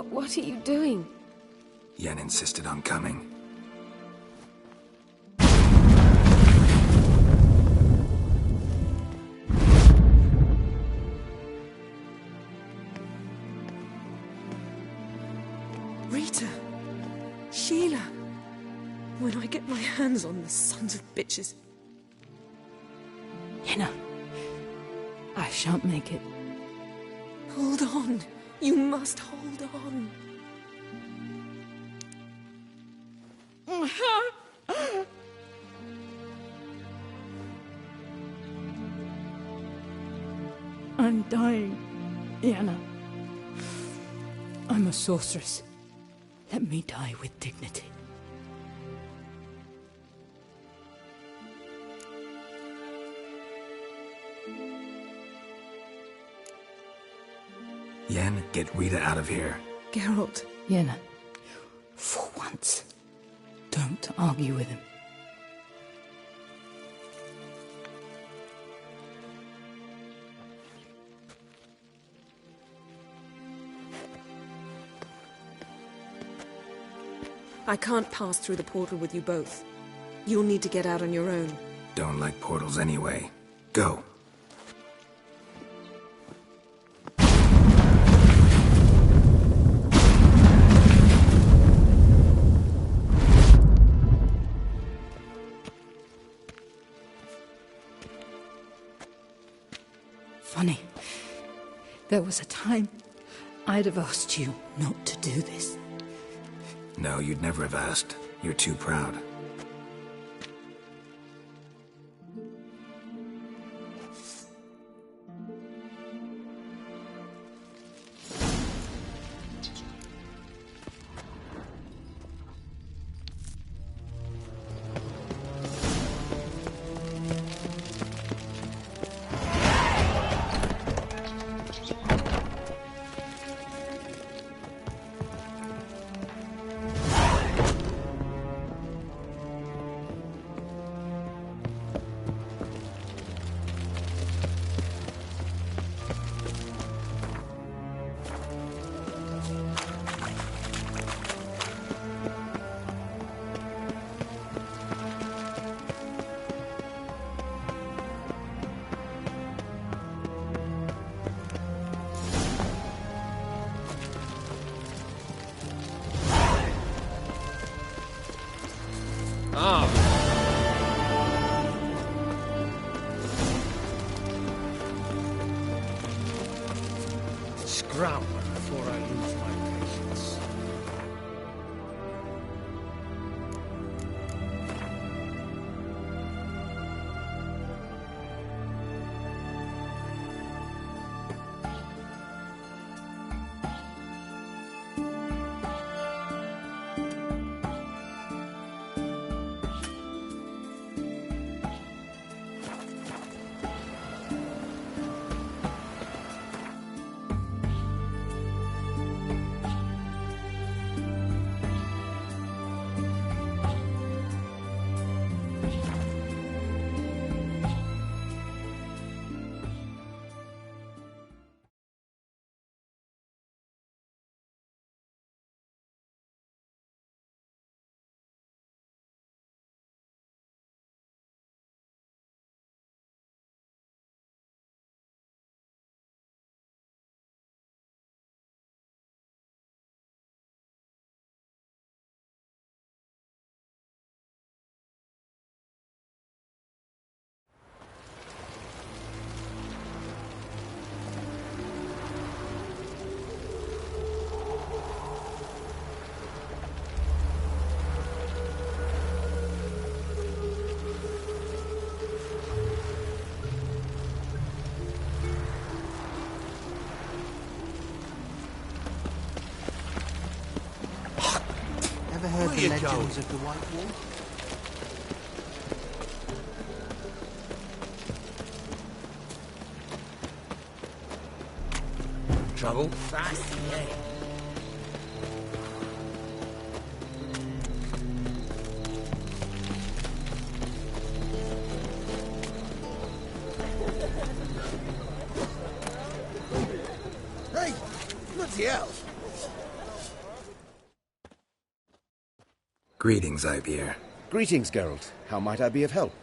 What are you doing? Yen insisted on coming. Rita! Sheila! When I get my hands on the sons of bitches... Yenna, I shan't make it. Hold on. You must hold on. I'm dying, Yenna. I'm a sorceress. Let me die with dignity. Yen, get Rita out of here. Geralt. Yenna, for once, don't argue with him. I can't pass through the portal with you both. You'll need to get out on your own. Don't like portals anyway. Go. Funny. There was a time I'd have asked you not to do this. No, you'd never have asked. You're too proud. Scram before I lose my patience. Ever heard the legends of the White Wall? Trouble? Fast, yeah. Hey, bloody hell. Greetings, Ivier. Greetings, Geralt. How might I be of help?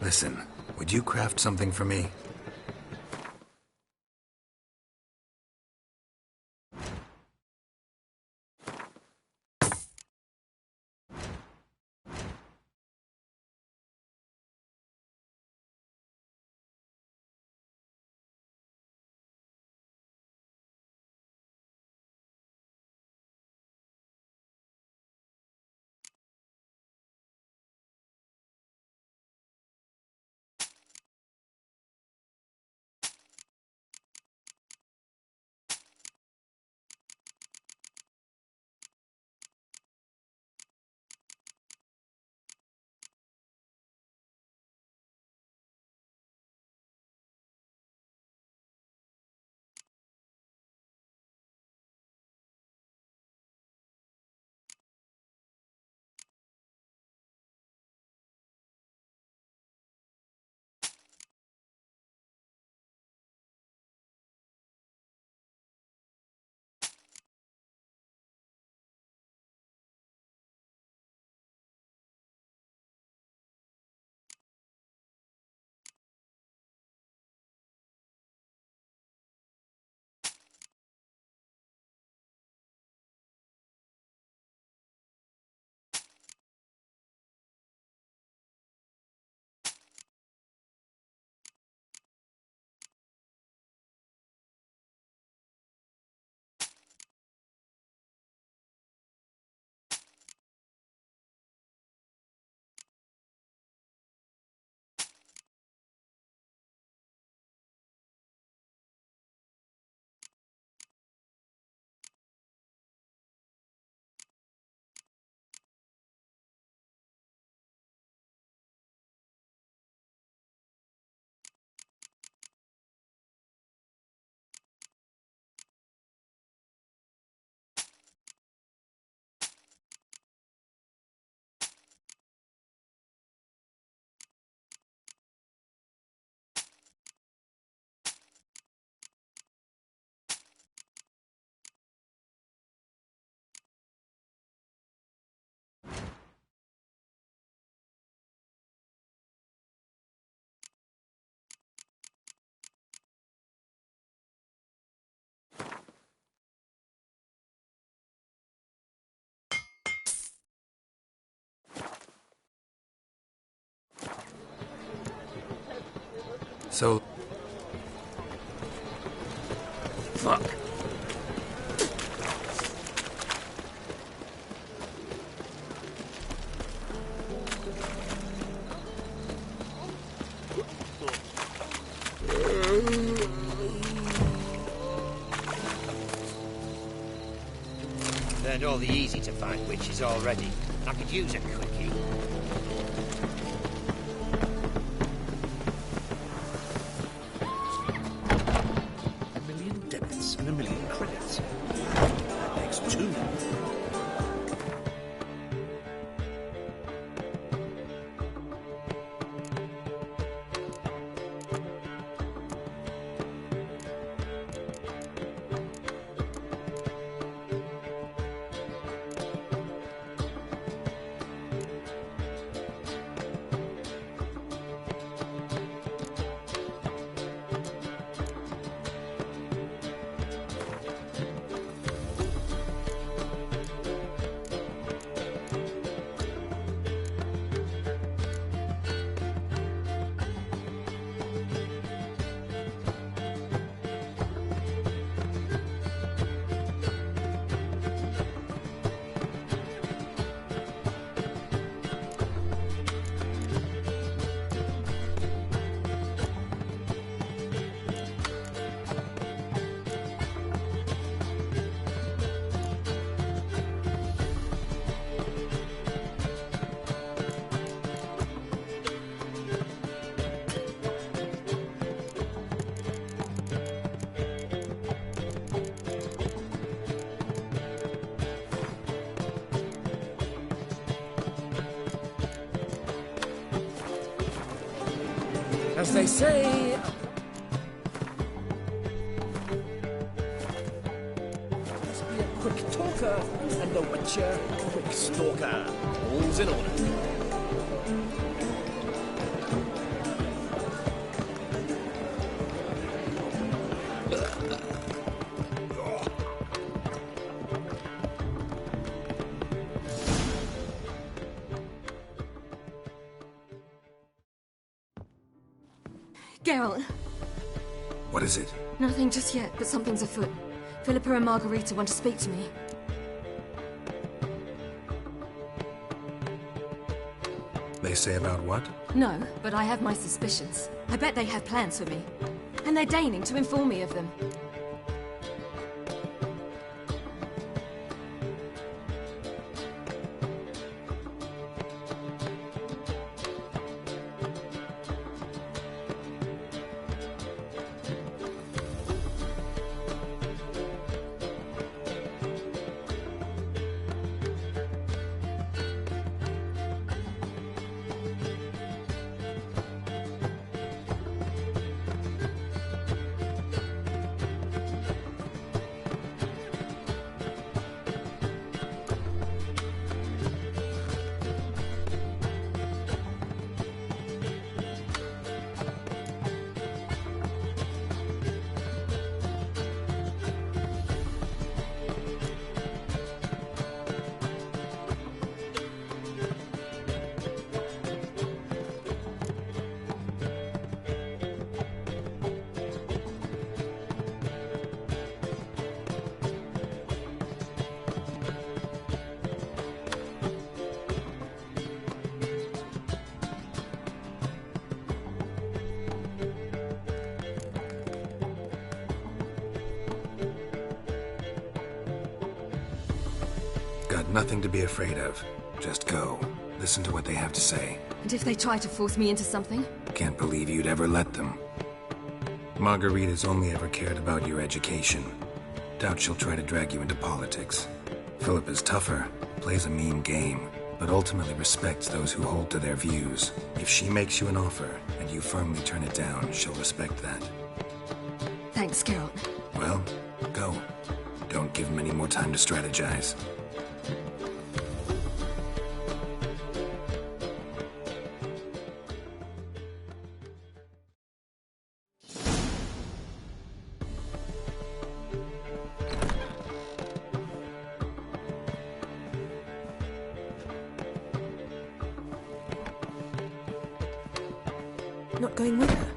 Listen, would you craft something for me? So... Fuck. Learned all the easy-to-find witches already. I could use a quickie. And a million credits. That makes 2. As they say... and the Witcher Quick Stalker. All's in order. Geralt, What is it? nothing just yet, but something's afoot. Philippa and Margarita want to speak to me. They say about what? No, but I have my suspicions. I bet they have plans for me. And they're deigning to inform me of them. Got nothing to be afraid of. Just go. Listen to what they have to say. And if they try to force me into something? Can't believe you'd ever let them. Margarita's only ever cared about your education. Doubt she'll try to drag you into politics. Philippa's tougher, plays a mean game, but ultimately respects those who hold to their views. If she makes you an offer, and you firmly turn it down, she'll respect that. Thanks, Geralt. Well, go. Don't give them any more time to strategize. Not going with her?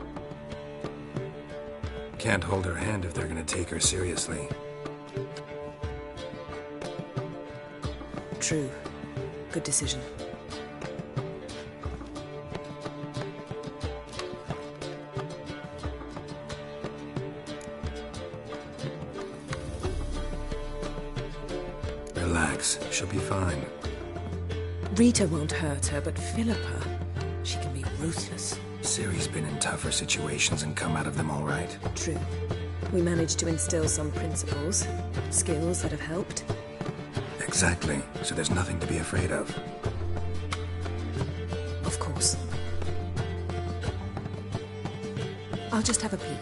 Can't hold her hand if they're gonna take her seriously. True. Good decision. Relax, she'll be fine. Rita won't hurt her, but Philippa, she can be ruthless. Ciri's been in tougher situations and come out of them all right. True. We managed to instill some principles, skills that have helped. Exactly, so there's nothing to be afraid of. Of course. I'll just have a peek.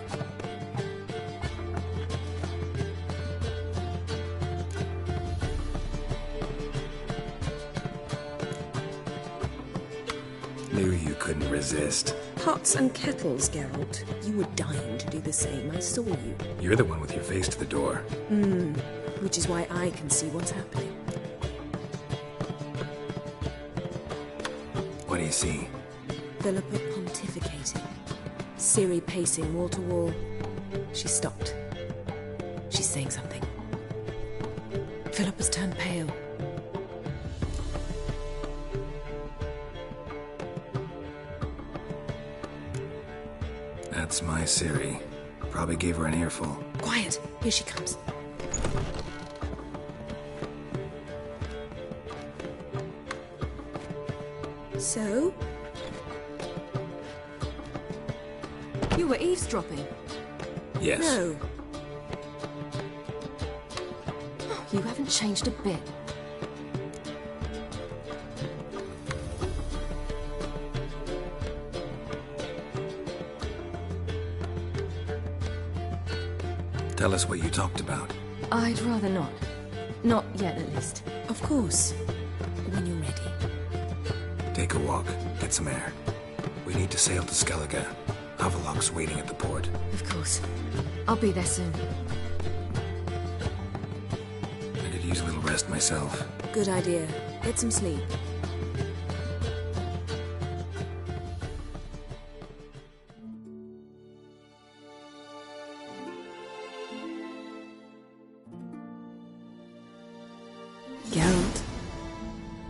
Knew you couldn't resist. Pots and kettles, Geralt. You were dying to do the same. I saw you. You're the one with your face to the door. Which is why I can see what's happening. What do you see? Philippa pontificating. Ciri pacing wall to wall. She stopped. She's saying something. Philippa's turned pale. That's my Ciri. Probably gave her an earful. Quiet! Here she comes. So? You were eavesdropping? Yes. No. You haven't changed a bit. Tell us what you talked about. I'd rather not. Not yet, at least. Of course. When you're ready. Take a walk. Get some air. We need to sail to Skellige. Havelok's waiting at the port. Of course. I'll be there soon. I could use a little rest myself. Good idea. Get some sleep.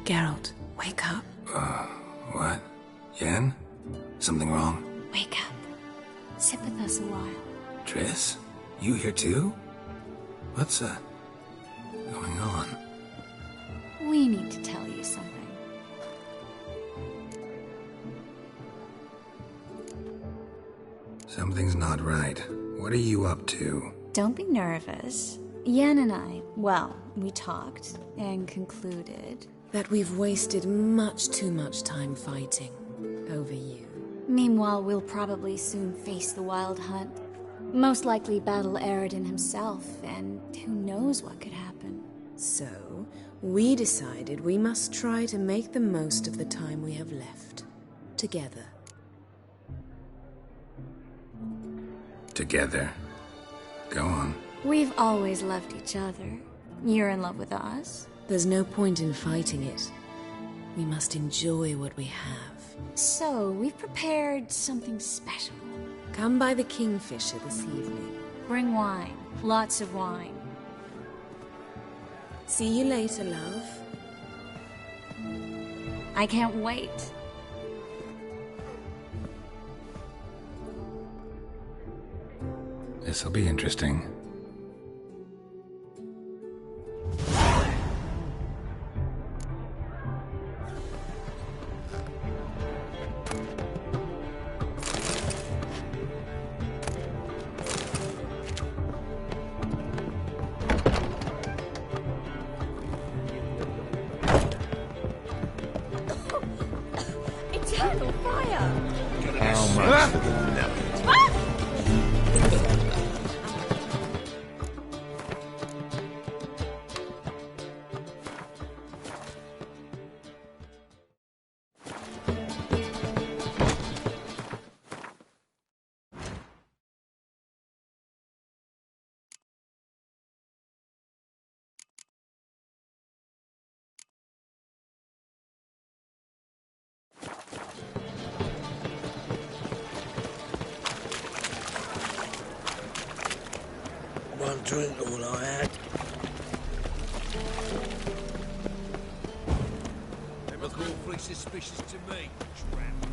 Geralt, wake up. What? Yen? Something wrong? Wake up. Sit with us a while. Triss? You here too? What's, going on? We need to tell you something. Something's not right. What are you up to? Don't be nervous. Yen and I, well, we talked and concluded that we've wasted much too much time fighting over you. Meanwhile, we'll probably soon face the Wild Hunt. Most likely battle Eredin himself, and who knows what could happen. So, we decided we must try to make the most of the time we have left. Together. Together? Go on. We've always loved each other. You're in love with us. There's no point in fighting it. We must enjoy what we have. So, we've prepared something special. Come by the Kingfisher this evening. Bring wine. Lots of wine. See you later, love. I can't wait. This'll be interesting. Eternal fire! How much for the nugget? One drink all I had. They look awfully suspicious to me, tramp.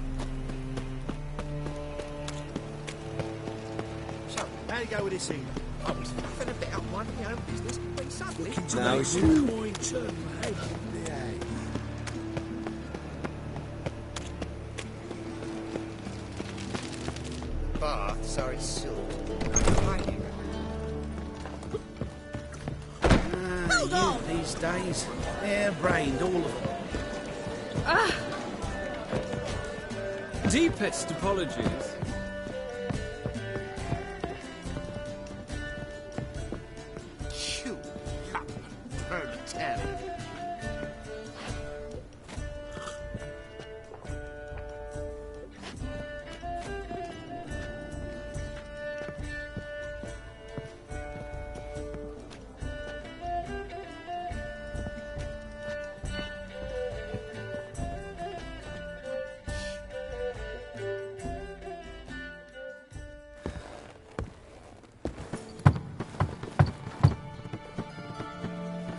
So, how do you go with this evening? I was nothing about minding my own business, but suddenly... Now it's you- coin turn my head. Baths are in silk. Hold on! These days, hair-brained, all of them. Deepest apologies.